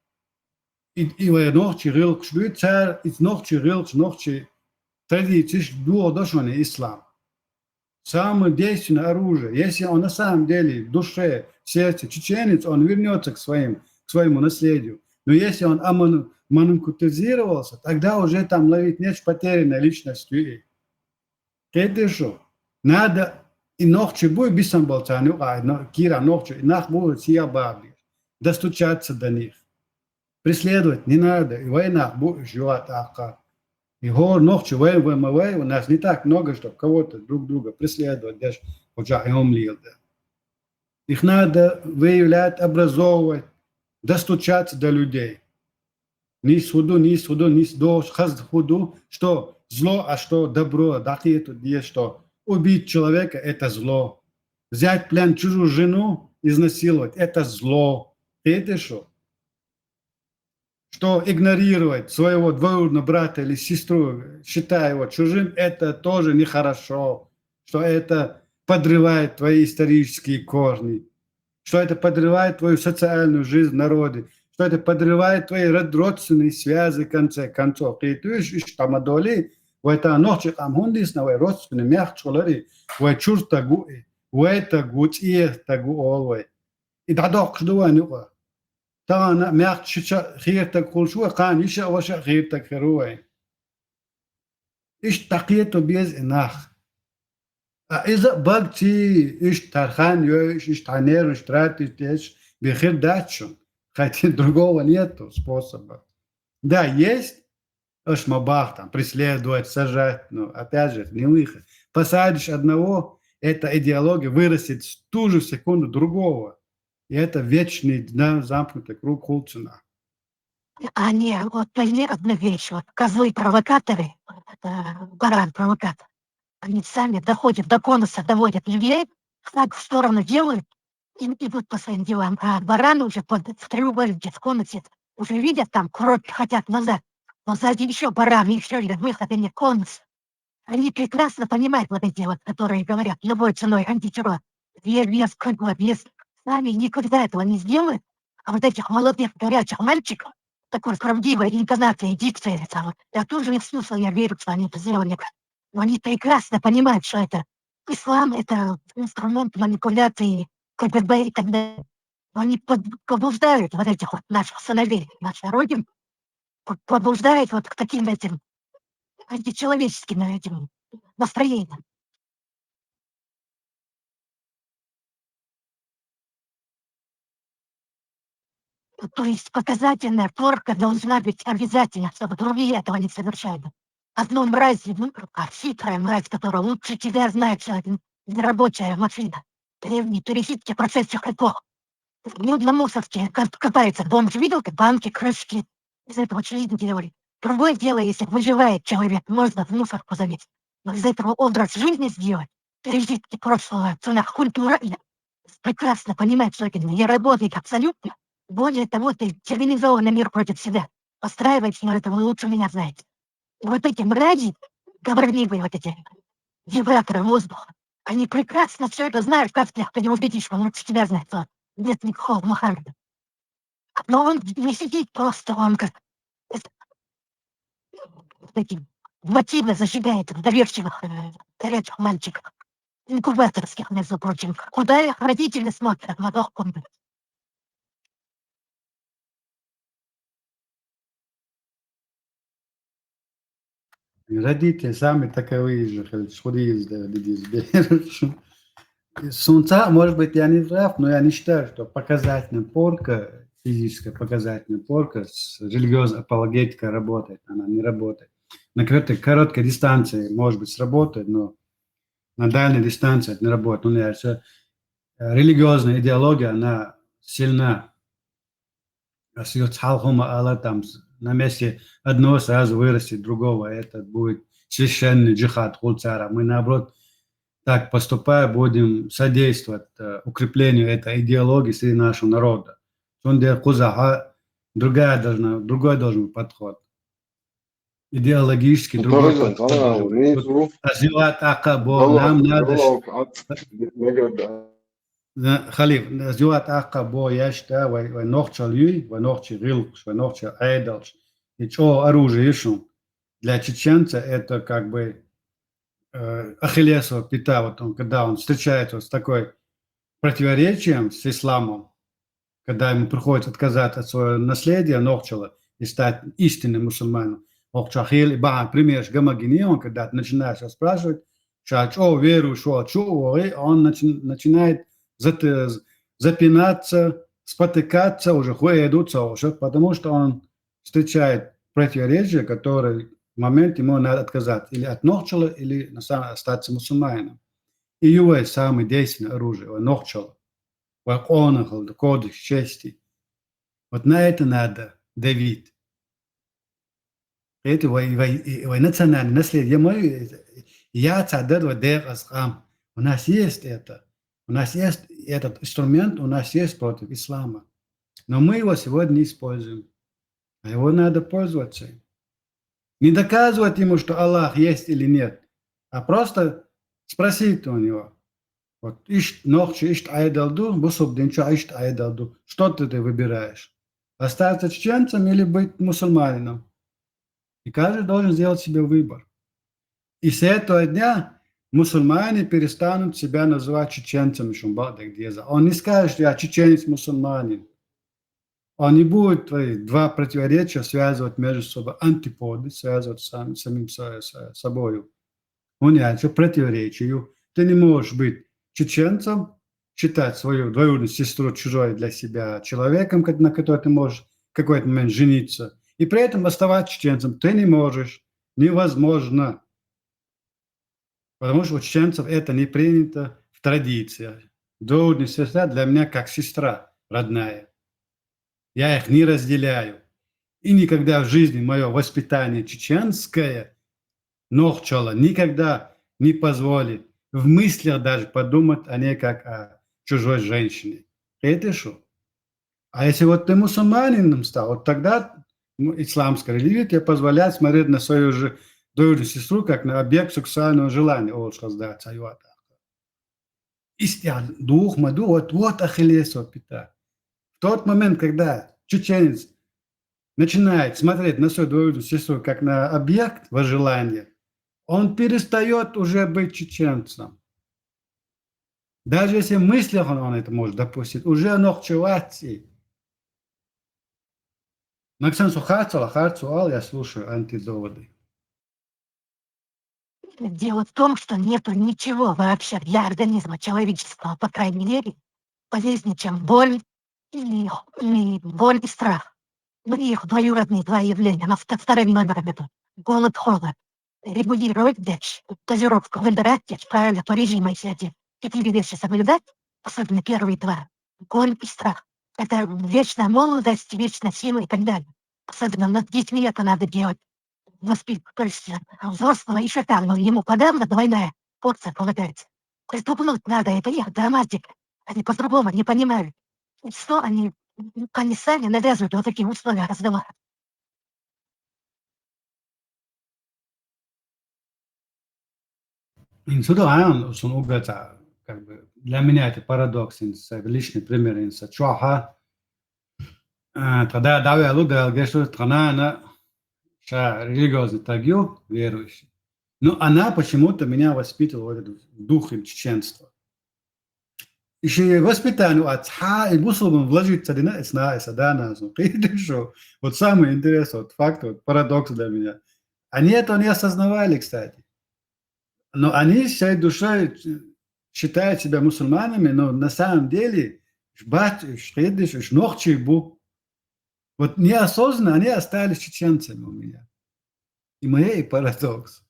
И ногчи рылкш, царь, и ногчи рылкш, ногчи традиции, дуо дошванный ислам. Самое действенное оружие. Если он на самом деле в душе, в сердце чеченец, он вернется к своему наследию. Но если он манукутизировался, тогда уже там ловить нет потерянной личностью. Это что? Надо и ногчи будет бисамбалцану, кира ногчи, и нах будет сиябабли. Достучаться до них. Преследовать не надо. И война будет живать ака. И гор ногчи, у нас не так много, чтобы кого-то друг друга преследовать. Даже их надо выявлять, образовывать. Достучаться до людей. Ни суду, ни до худу, что зло, а что добро. Что убить человека – это зло. Взять плен чужую жену, изнасиловать – это зло. Это что? Что игнорировать своего двоюродного брата или сестру, считая его чужим, это тоже нехорошо. Что это подрывает твои исторические корни. Что это подрывает твою социальную жизнь в народе, что это подрывает твои родственные связи в конце концов. И ты ищешь там адоли, в это ночи там хундис на родственные мягчолари, в чурта гуи, в это гуц и это гуолвай. И дадок ждуануа. Та мягчича хирта кулшуа, кан иша ваша хирта херуай. Иш такието без инах. А إذا بقتي إيش ترخان إيش تانير إيش тратить إيش بخير дачу, хотя другого нету способа. Да, есть ашмабах, там, преследовать, сажать, но опять же, не выход. Посадишь одного, эта идеология вырастет в ту же секунду другого. И это вечный замкнутый круг Хулцина. А не, вот пойми одну вещь, вот козлы-провокаторы, это баран-провокатор. Они сами доходят до конуса, доводят людей, шаг в сторону делают, и идут по своим делам. А бараны уже в треугольнике в конусе уже видят там кровь, хотят назад. Но сзади еще баран, еще выхода нет конуса. Они прекрасно понимают вот эти вот, которые говорят, любой ценой антитеррор. Если сами никогда этого не сделают, а вот этих молодых горячих мальчиков, такой правдивой интонацией, дикцией, я тоже не смысл, я верю, что они это сделали. Но они прекрасно понимают, что это ислам, это инструмент манипуляции КГБ и так далее. Но они побуждают вот этих вот наших сыновей, наших родин, побуждают вот к таким этим античеловеческим этим настроениям. То есть показательная порка должна быть обязательно, чтобы другие этого не совершали. Одну мразь, хитрая мразь, которая лучше тебя знает, что это нерабочая машина. Древний туристический процессор эпох. На мусорке копается. Бомж видел, как банки, крышки. Из этого жизнь делали. Другое дело, если выживает человек, можно в мусорку залезть. Но из этого образ жизни сделать, пережитки прошлого, цена культура, прекрасно понимать, что это не работает абсолютно. Более того, ты цивилизованный мир против себя постраиваешь, но это вы лучше меня знаете. И вот эти мрази, говорливые вот эти вибраторы воздуха, они прекрасно все это знают, как ты не убедишь, он лучше тебя знает. Нет никакого Мухаммеда. Но он не сидит просто, он как таким мотивно зажигает в доверчивых горячих мальчиков, инкубаторских, между прочим, куда их родители смотрят в одном комнате. Родители сами таковые же, Сунца, может быть, я не прав, но я не считаю, что показательная порка, физическая показательная порка с религиозной апологетикой работает. Она не работает. На короткой дистанции, может быть, сработает, но на дальней дистанции это не работает. Ну, религиозная идеология, она сильна. Там на месте одного сразу вырастет другого. Это будет священный джихад хулцара. Мы, наоборот, так поступая, будем содействовать укреплению этой идеологии среди нашего народа. Другой должен быть подход. Идеологически другой подход. Развивать Акабо. Нам надо... Халиф, развивать Акабо, я считаю, вы ногчал юй, вы ногчал рилкш, вы ногчал айдалш. И что оружие еще для чеченца, это как бы Ахиллесова пята, вот он, когда он встречается с такой противоречием с исламом, когда ему приходится отказаться от своего наследия, ногчала, и стать истинным мусульманом. Охчахил, и пример, гамагини, он когда начинаешь спрашивать, что веру, что, он начинает запинаться, спотыкаться, уже идутся уже, потому что он встречает противоречия, которые в момент ему надо отказаться или от ногчала, или остаться мусульманином. И его самое действенное оружие, ногчала, кодекс чести. Вот на это надо давить. Это национальное наследие. У нас есть это. У нас есть этот инструмент, у нас есть против ислама. Но мы его сегодня не используем. А его надо пользоваться. Не доказывать ему, что Аллах есть или нет, а просто спросить у него. Вот, что ты выбираешь? Остаться чеченцем или быть мусульманином? И каждый должен сделать себе выбор. И с этого дня мусульмане перестанут себя называть чеченцами. Он не скажет, что я чеченец-мусульманин. Он не будет твои два противоречия связывать между собой, антиподы связывать самим собой. Он нет, что противоречию. Ты не можешь быть чеченцем, считать свою двоюродную сестру чужой для себя человеком, на который ты можешь в какой-то момент жениться, и при этом оставаться чеченцем. Ты не можешь, невозможно. Потому что у чеченцев это не принято в традициях. Двоюродная сестра для меня как сестра родная. Я их не разделяю. И никогда в жизни мое воспитание чеченское, ногчало, никогда не позволит в мыслях даже подумать о ней как о чужой женщине. Это что? А если вот ты мусульманином стал, вот тогда исламская религия тебе позволяет смотреть на свою же двоюродную сестру как на объект сексуального желания. Истян, дух, маду, вот Ахиллесова пята. В тот момент, когда чеченец начинает смотреть на свою двоюродную сестру как на объект вожелания, он перестает уже быть чеченцем. Даже если в мыслях он это может допустить, уже нохчеваться. Максим Сухацал, я слушаю антидоводы. Дело в том, что нету ничего вообще для организма человеческого, по крайней мере, полезнее, чем боль боль и страх. Их двоюродные два явления. На вторым номером это голод, холод. Регулировать дозировку, выбирать правильно по режиму, если эти 4 вещи соблюдать, особенно первые два, боль и страх. Это вечная молодость, вечная сила и так далее. Особенно над детьми это надо делать. То есть взрослого еще там, но ему подавно двойная порция полагается. Приступнуть надо, это их грамматика. Они по-другому не понимают. И что они сами навязывают вот такие условия разговора. Инсуда он угадал, как бы для меня это парадокс, личный пример инса чуаха. Тогда давай луда гешу страна религиозный тагил верующий. Но она почему-то меня воспитывала в духе чеченства. Еще воспитание отца и способом вложиться в это, вот самый интересный факт, парадокс для меня. Они это не осознавали, кстати. Но они всей душой считают себя мусульманами, но на самом деле вот неосознанно они остались чеченцами у меня. И мой парадокс.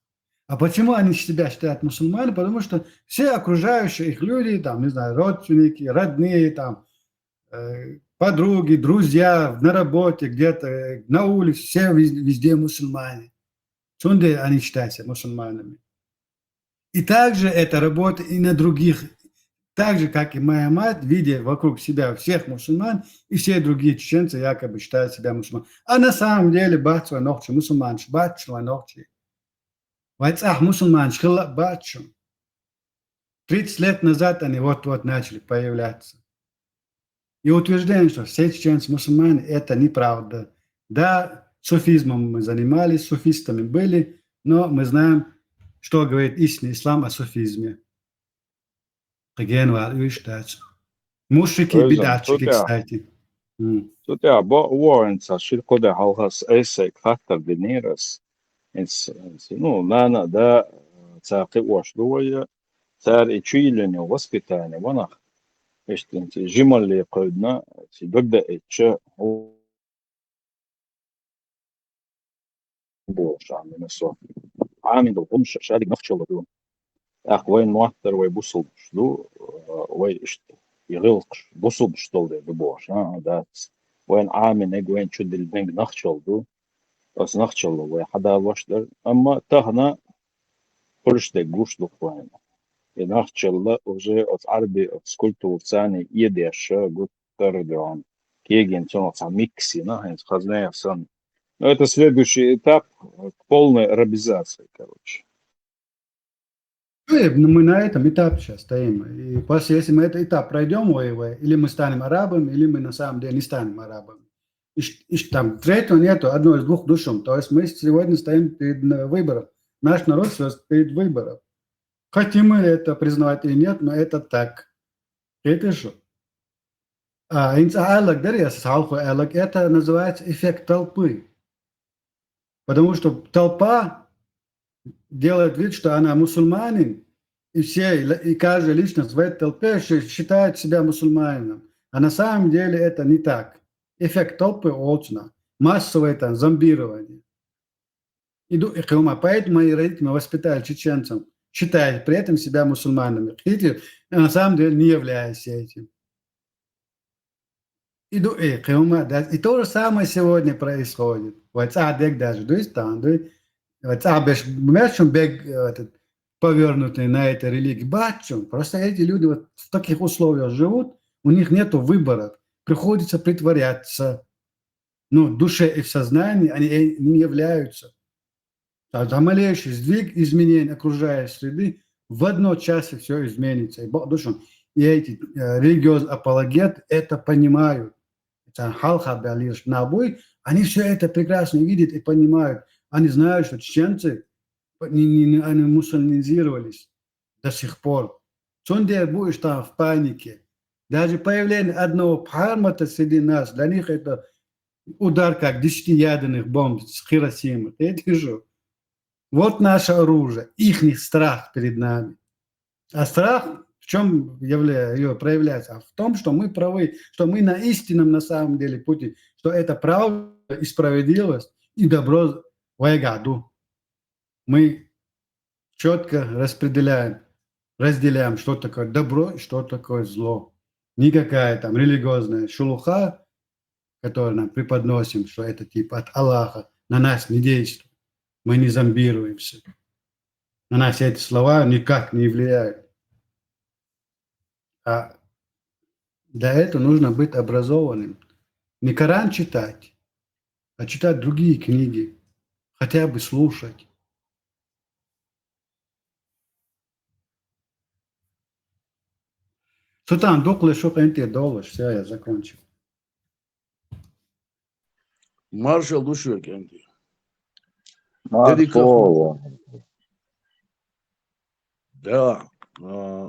А почему они себя считают мусульманами? Потому что все окружающие их люди, там, не знаю, родственники, родные, там, подруги, друзья, на работе, где-то, на улице, все везде мусульмане. Чунде они считаются мусульманами. И также это работает и на других. Так же, как и моя мать, видя вокруг себя всех мусульман, и все другие чеченцы якобы считают себя мусульманами. А на самом деле, батчуа нохчи, мусульман, батчуа нохчи. Вайцах мусульман, шхилла батчу. 30 лет назад они вот-вот начали появляться. И утверждение, что все чеченцы мусульмане, это неправда. Да, суфизмом мы занимались, суфистами были, но мы знаем, что говорит истинный ислам о суфизме. Мушрики, бедатчики, кстати. Тут я уорренца ширкода халхас эсэй хаттар денерас. Ну, нана да цаки уашлуя, цар и чуилене воспитание, ванах. Эштенти жималли койдна, сидогда этче болшан менесо. عامل القمش شارك نخشى لدون أخ وين موتر ويبصل شدو ويشت يغلقش بصل شتول ده ببوش دات وين عامل نج وين شد البنك نخشى لدو بس نخشى له وحدا وشدر أما تهنا قرش ده جوش لو وين نخشى له وجه عربي سكولتور ثاني يديش قلت تردون كيجين تنو ميكسي نحن خزناه سن. Но это следующий этап полной арабизации, короче. Мы на этом этапе сейчас стоим. И после, если мы этот этап пройдем, или мы станем арабами, или мы на самом деле не станем арабами. И там третьего нету, одно из двух душом. То есть мы сегодня стоим перед выбором. Наш народ сейчас перед выбором. Хотим мы это признавать или нет, но это так. Это что? Это называется эффект толпы. Потому что толпа делает вид, что она мусульманин, и каждая личность в этой толпе считает себя мусульманином. А на самом деле это не так. Эффект толпы очень. Массовое там зомбирование. Поэтому мои родители воспитали чеченцев, считая при этом себя мусульманами. Видите, на самом деле не являясь этим. И то же самое сегодня происходит. Даже повернутый на этой религии. Бачу. Просто эти люди вот в таких условиях живут, у них нет выбора. Приходится притворяться. Ну, в душе и в сознании они не являются. За малейший сдвиг изменения окружающей среды в одночасье все изменится. И эти религиозные апологеты это понимают. Они все это прекрасно видят и понимают. Они знают, что чеченцы они мусульманизировались до сих пор. Сонде будешь там в панике. Даже появление одного Пхармата среди нас, для них это удар как 10 ядерных бомб с Хиросимы. Это же. Вот наше оружие, их страх перед нами. А страх в чем проявляется? А в том, что мы правы, что мы на истинном на самом деле пути, что это правда и справедливость и добро в году. Мы четко разделяем, что такое добро и что такое зло. Никакая там религиозная шелуха, которую нам преподносим, что это типа от Аллаха, на нас не действует. Мы не зомбируемся. На нас эти слова никак не влияют. А для этого нужно быть образованным. Не Коран читать, а читать другие книги. Хотя бы слушать. Султан, докле шок энте доллар. Все, я закончил. Маршал Душек энте. Маршал. Да.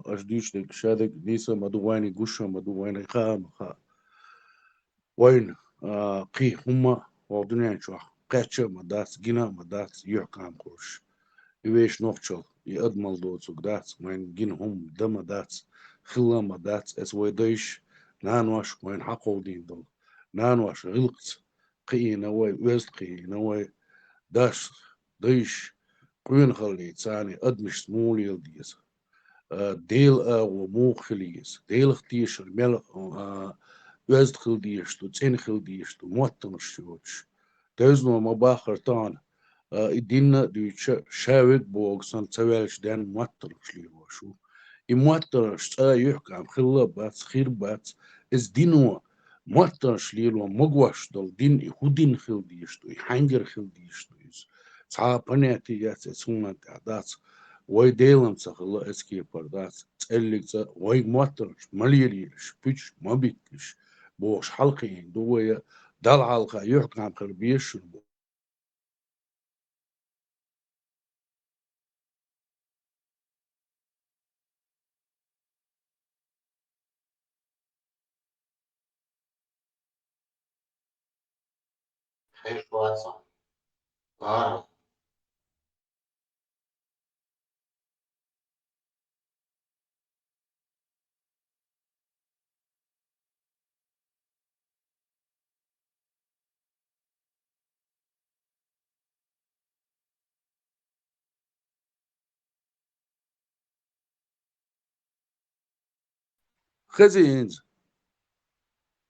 Аждишник, шадик, ниса, мадувайни, гуша, мадувайни, хаха. Вайн, قي هم وردنيان شو قاتشة مدات جنا مدات يحكم خوش يويش نوخشل يأدمل دوت وقدات وين جن هم دم دات خلا مدات اس ويديش نانواش وين حقو دين دول نانواش غلقت قي نوي ويست قي نوي داش ديش قوين خلي تاني أدمش سمولي الديس ديل ومو خليس ديل اختيش الملك ويزد خلديش تين خلديش موتن الشوش تزنو مباخر تان الدين دي شاوك بوغ سان تسوالش دان موتن شليو شو موتن شتا يحكم خلا بات خير بات از دينو موتن شليو مغواش دل دين يهودين خلديش تو يحنجر خلديش تو صعب بناتي يات سونان تعدات وي ديلم تخلا اسكي بردات تقلق وي موتن مليريش بيش ما بيتش بوش حلقين دوية دال حلقة يحكم خربيش خير واتساب خزينز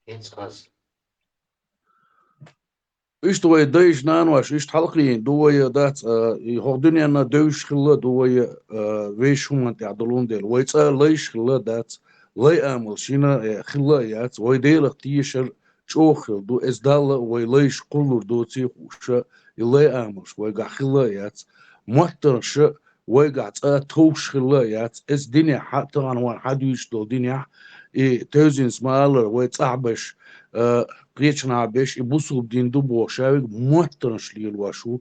Инсказ. إيش دوية دايش نانواش إيش حلقين دوية دات يهودني أنا دويش خلا دوية ويش هم أنت عدلون ديل ويتسا ليش خلا دات لي أمل شينا خلا يات ويديل اختيشر شوخل دو إزدال ويليش قلور دو تيخوشا يلي أملش ويقع خلا يات موترش ويقع توش خلا يات إز دنيا حتى عنوان حدوش دول دنيا توزين سمالر ويتصعبش قيتشنا بيش يبوسوا بدين دبو شاوي موترش ليل واشو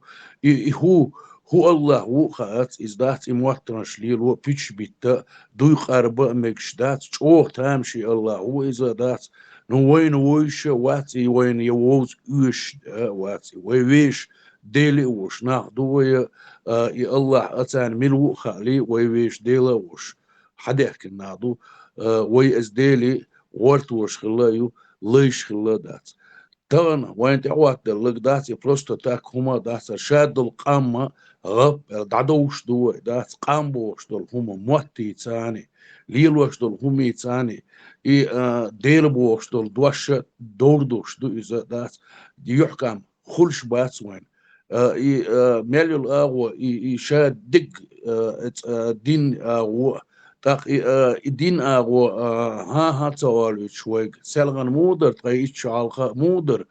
هو الله هو خات إزدات موترش ليل و بيش بيتا دويق أربع مكشدات شوه تامشي الله هو إذا دات نوين ويش واتي وين يووز ويش واتي ويش ديلي وش ناخدوية يا الله أتان ملو خالي ويش ديلا وش حديك كنادو وي از ديلي ورتوش خلايو ليش خلا دات تانا وين تعوات دلق دات يبروستو تاك هما دات شاد القامة غب دعدوش دو دات قامبوش دول هما موتي تاني ليلوش دول همي تاني ديلبوش دول دوش دوردوش دو إذا دات يحكم خلش بات وين مليو الأغوى شاد دق دين أغوى تاق دين أغو ها توالي شويق سلغن مودر تغيش شعالخا مودر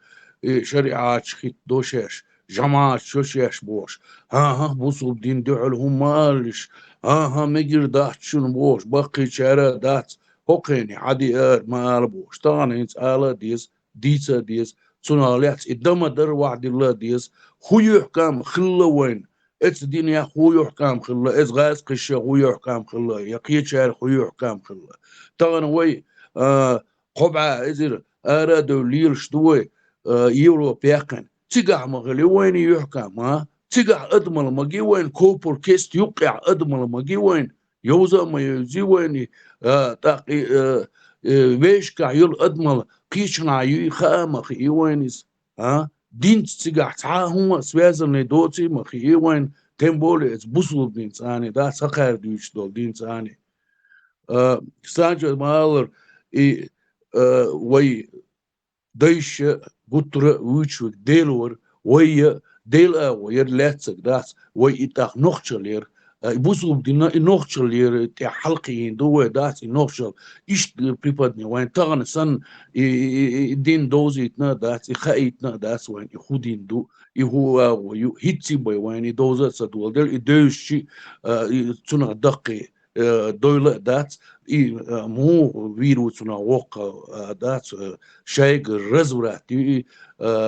شريعات شخيت دوشاش جماعة شوشيش بوش ها بوصل دين دعلهم مالش ها مجر دات شن بوش بقي شارع دات هوكيني عادي مال بوش تاني على ديسا ديس سنالات إدما در وعد الله ديس هو يحكم خلا وين اتس دنيا هو يحكم خلا اتس غاز قشة هو يحكم خلا يقيت شارع هو يحكم خلا تاني وي قبعة إزر أرادوا ليل شدوي يورو بيقن تيجع مغلي وين يحكم ها تيجع أدمل مجي وين كوبر كيست يقع أدمل مجي وين يوزا ما يجي وين تاقي ويش كعيل أدمل كيشنا يخا مخي وينس ها دين تيجع تعاهم سوازن دوتي مخي وين تمبول بوصل دين ثاني ده سخر ديش دول دين ثاني سانجا مالر وي ديش قطر ويشوك ديلور وي ديل وير لاتسك داس وي إتاخ نوخشلير بوصل بدنا نوخشلير تي حلقين دو داس نوخشل إيش بريبادني وين تغن سن دين دوزي إتنا داس إخايتنا داس وين يخودين دو يهو ويو هيتسي باي وين دوزا سدول دل إدوشي تنا دقي دولة دات مو فيروسنا وقع دات شيء رزورات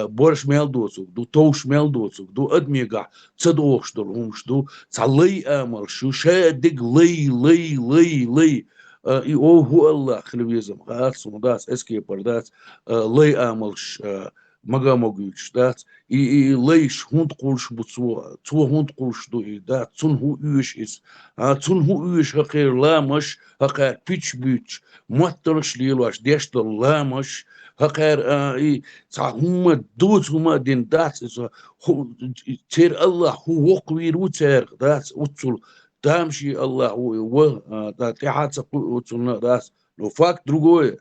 بورش ميل دوسك دو توش ميل دوسك دو أدميجا تصدوش دلهمش دو تعلي أمل شو شيء دق لي هو الله خلويزم خاص مداس اسكي بردات لي أملش مجا موجودش دات ليش هند قولش بتصو هند قولش دو دات تون هو يوش إس تون هو يوش هقير لا مش هقير بيتش بيتش موترش ليلواش ديش دل لا مش هقير هم دوت هم دين دات تير الله هو وقوير وتير دات وتصل تامشي الله هو دات تحت وتصلنا دات لو فاك دروغوي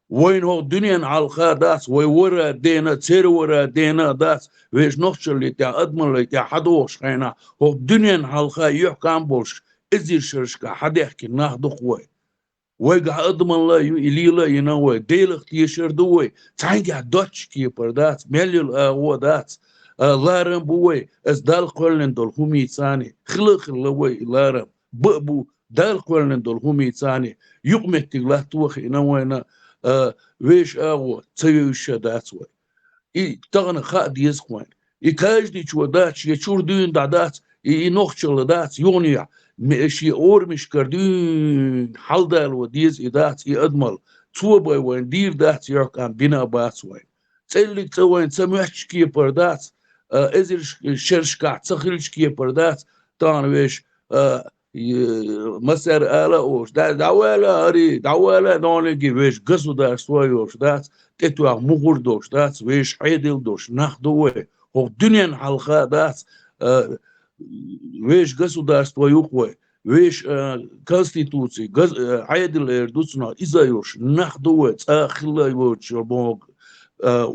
وين هو الدنيا على الخاداس ويورا دينا تسير ورا دينا داس ويش نخش اللي تاع أدمن اللي تاع حدوش خينا هو الدنيا على الخا يحكم بولش إزير شرشكا حد يحكي ناخدو خوي ويقع أدمن لا يلي لا ينوي ديل اختيشر دوي تانجع دوتش كيبر دات مليل هو دات لارم بوي از دال قولن دول همي ثاني خلق لوي لارم بأبو دال قولن دول همي ثاني يقمت تغلاه توخ ينوينا ويش تسويش داتوي تغنى خاد يزقوين كاجدي شو داتش يشور دين دات نوخشل دات يونيا شي اور مش كردين حلدال وديز دات ادمل توبا وين دير دات يركان بنا باسوين تسلك توين سمعش كي بردات ازر شرشكا تسخلش كي بردات تان ويش مسار آلا اوش دعوالا هري دعوالا نونجي ويش قصو دار سويوش دات تتوى مغور دوش دات ويش عيدل دوش نخدوه هو دنيا حلقة دات ويش قصو دار سويوخوه ويش كونستيتوسي عيدل اردوسنا إزايوش نخدوه تاخلا يوش بوغ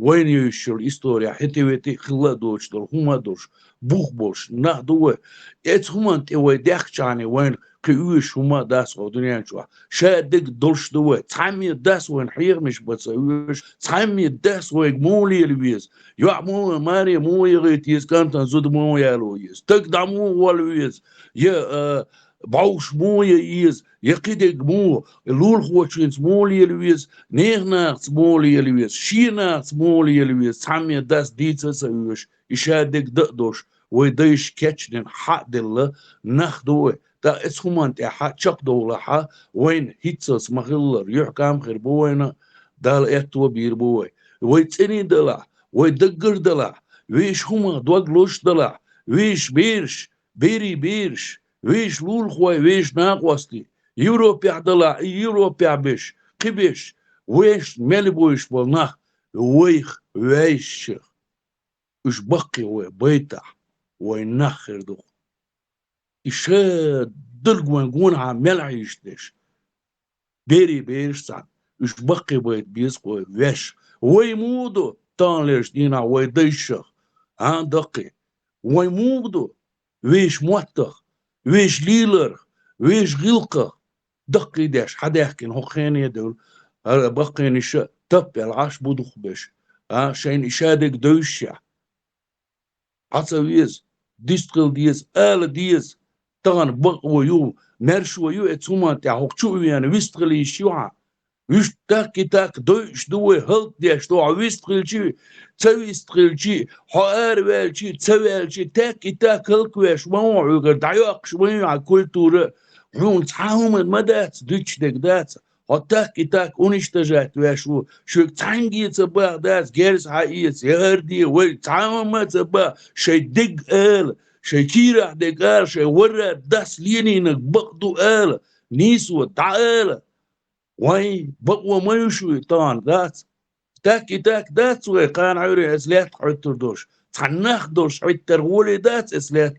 وين يشل إستوريا حتى ويتي خلا دوش دول هما دوش بوخ بوش نخدوه ات هما تيوي داخشاني وين كيوش هما داس او دنيا شو شادك دولش دوه تعمي داس وين حير مش بتسويش تعمي داس وين مولي الويز يعمو ماري مو يغيتيز كانت زود مو يالويز تقدمو والويز يا باوش مو ييز يقيدك مو لول خوشينس مولي الويز نيغناس مولي الويز شيناس مولي الويز تعمي داس ديتسويش يشادك دقدوش ويديش كاتشن حق دل نخدوه تا اسخمان تا حق شق دولها وين هيتسس مخلر يحكم خير بوينا دال اكتو بير بوي ويتسني دلا ويدقر دلا ويش هما دوغلوش دلا ويش بيرش بيري بيرش ويش لول خوي ويش ناقوستي يوروبيا دلا يوروبيا بيش قبيش ويش ملبويش بالنخ ويخ ويش اش بقي وي بيتا وينخر دو إشاد دلقوان قون عمال عيشتش بيري بيرسان إش بقي بيت بيسقو ويش ويمودو تان ليش دينا ويديشخ عن دقي ويمودو ويش موتخ ويش ليلر ويش غلقه دقي داش حدا يحكي هو خيني دول بقي نشا تب العاش بودخ بش شين إشادك دوشة عصويز ديستقل ديز آل ديز طغن بق ويو مرش ويو اتسوما تاع حقشو يعني ويستقل يشيوعا ويش تاكي تاك دوش دوي هلت ديش دو ويستقل شي تسوي استقل شي حوار ويل شي تسوي شي تاكي تاك هلك ويش موعو دعيوك شوية على كولتورة عون تحاهم المدات دوش دك دات هتاك تاك اونشتجات ويشو شو تانجي تبا دات جيرس حقيقة يهردي وي تعاهم ما تبا شي دق آل شي كيرا دق آل شي ورا داس ليني نقبقدو آل نيسو تعال وي بقوة ما يشوي طان دات تاكي تاك دات وي قان عوري اسلات حتر دوش تحناخ دوش حتر ولي دات اسلات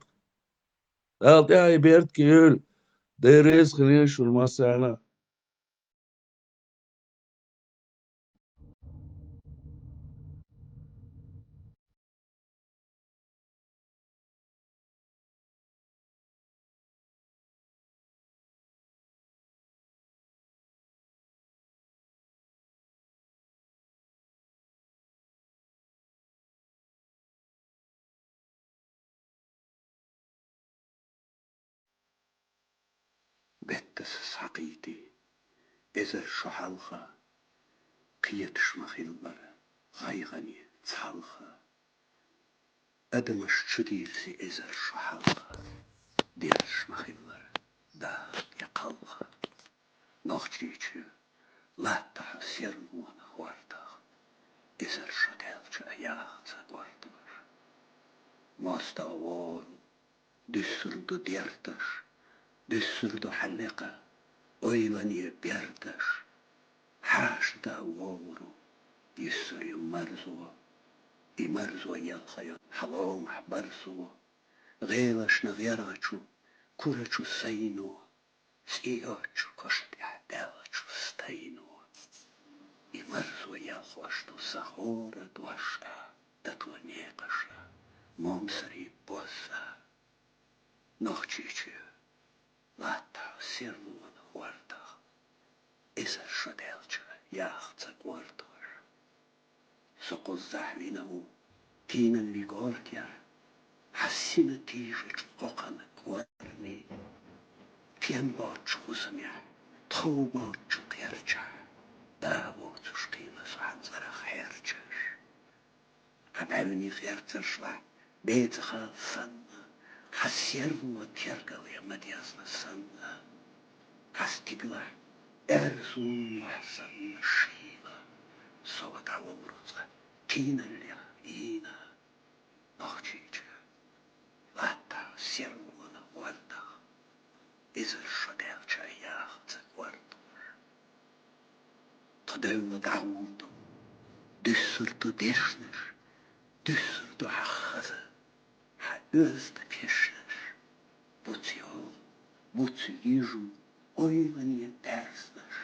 قال يا بيرت كيل ديريس خليش والمسانا بتس حقيتي إذا شحلخة قيتش مخيلبر غيغني تحلخة أدمش شديسي إذا شحلخة ديرش مخيلبر دا يقلخة نوختيتش لا تحسيرنو نخوارتخ إذا شدالش أياخ تقوارتخ مستوون دسردو ديرتش دسردو حلقة أيواني بيرتش حاش دا وورو يسري مرزو يمرزو يلخيو حلوم حبرسو غيلش نغيراتشو كوراتشو سينو سيوتشو كشت يحدالتشو ستينو يمرزو يلخوشتو سخورة دوشتا دتو نيقشا مومسري بوسا نوخشيشو لاتا سيرنو ونخورتا إذا شدالشو ياختا قورتوش سقو الزحوينه تينا اللي قورتيا حسينا تيجك قوقنا قوارني تين باتش خسميا تو باتش قيرجا دا باتش قيمة صحن زرا خيرجش أبعوني خيرجش لا بيت خالصن حسيرو تيرقل يا مدياسنا سن حستيقلا أرسون وحسن شيلا صوت عورتها تينا اللي إينا نوختيتش لاتا سيرمونا وردا إذا شدالش أياخ تقورد تدوم دعوتو دسرتو ديشنش دسرتو حخزة حدوزت بيشنش بوتيو بوتيجو أيماني دارسنش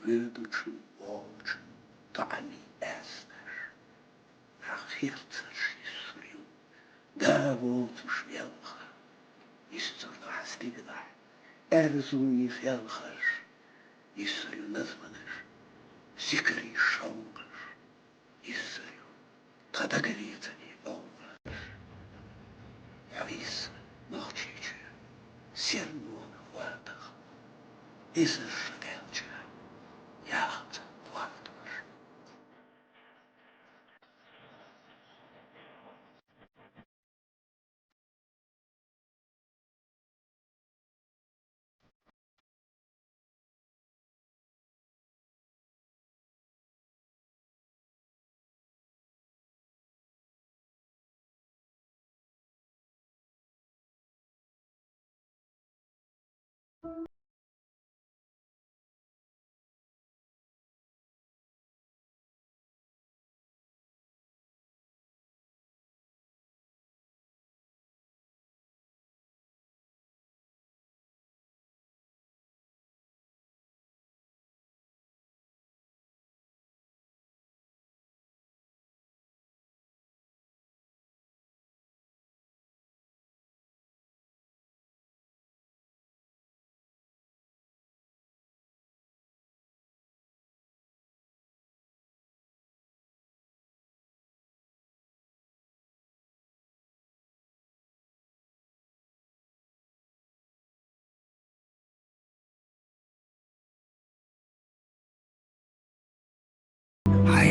ويدوشو ووش تعني أسنش حخيرتش يسريو دابوتوش يلخ يستردو حستيقضع أرزوني في الخر يسريو نظمنش سكري شوقش يسريو تدقريتني بوغش عويس نوختيش سيرنون وادخ إذا شدالش ياخد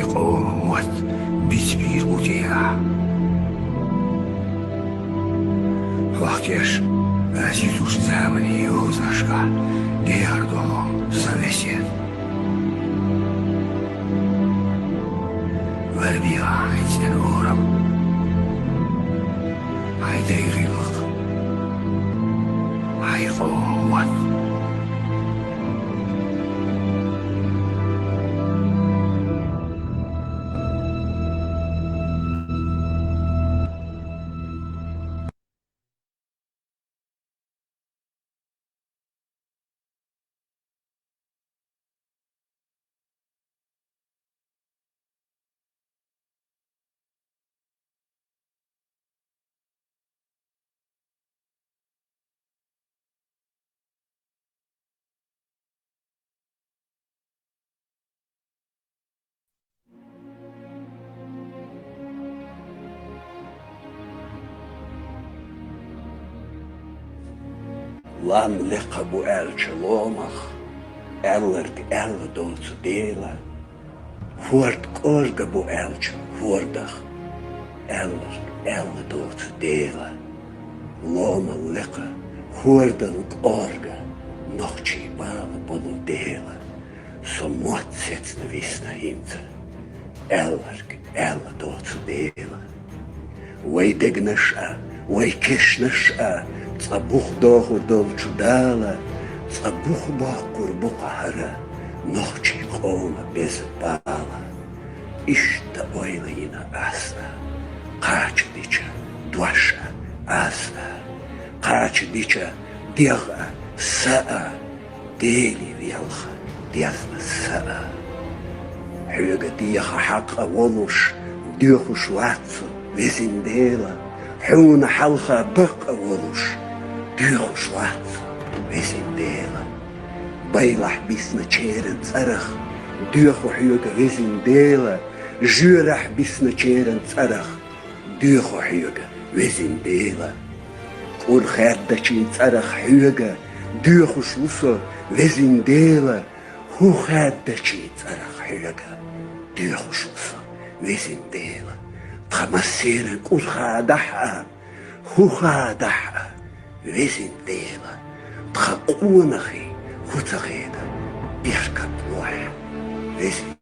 قوت بیسپیر بودیا وقتیش عزیزوش زمانی اوزاشکا گردو سویسید والبيع عيسى الأورم عيدير الأرض عيقوت Lan leqa bu elçi lomaq, ellerg elle doodse delen. Voort orga bu elçi, voordag, ellerg elle doodse delen. Loma leqa, voordank orga, nog tjibale bolu delen. Så mot setsne visna hinte, ellerg elle doodse delen. Wei degnesha, wei kishnesha, صبوخ داخل دل چوداله صبوخ با قربو قهره نخچی قوم بز باله اشتا اویلین اسنا قاچ دیچه دوشه اسنا قاچ دیچه دیغه ساعه دیلی ویلخه دیزن ساعه حیوگه دیخه حق اولوش دیخوش واتسو ویزین دیله حون حلقه بق اولوش Duur zwart, wij zijn delen. Bijlach bisne tjeren tsarach. Duur huige, wij zijn delen. Jurach bisne tjeren tsarach. Duur huige, wij zijn delen. Kur gaat je tsarach huige. Duur slusse, wij zijn delen. Hoe gaat je tsarach huige? Duur slusse, wij zijn delen. Tamasseren kur gaat daha. Hoe gaat daha? Wij zijn delen. Tchakoenachie, goedzaghede, birkat loe. Wij zijn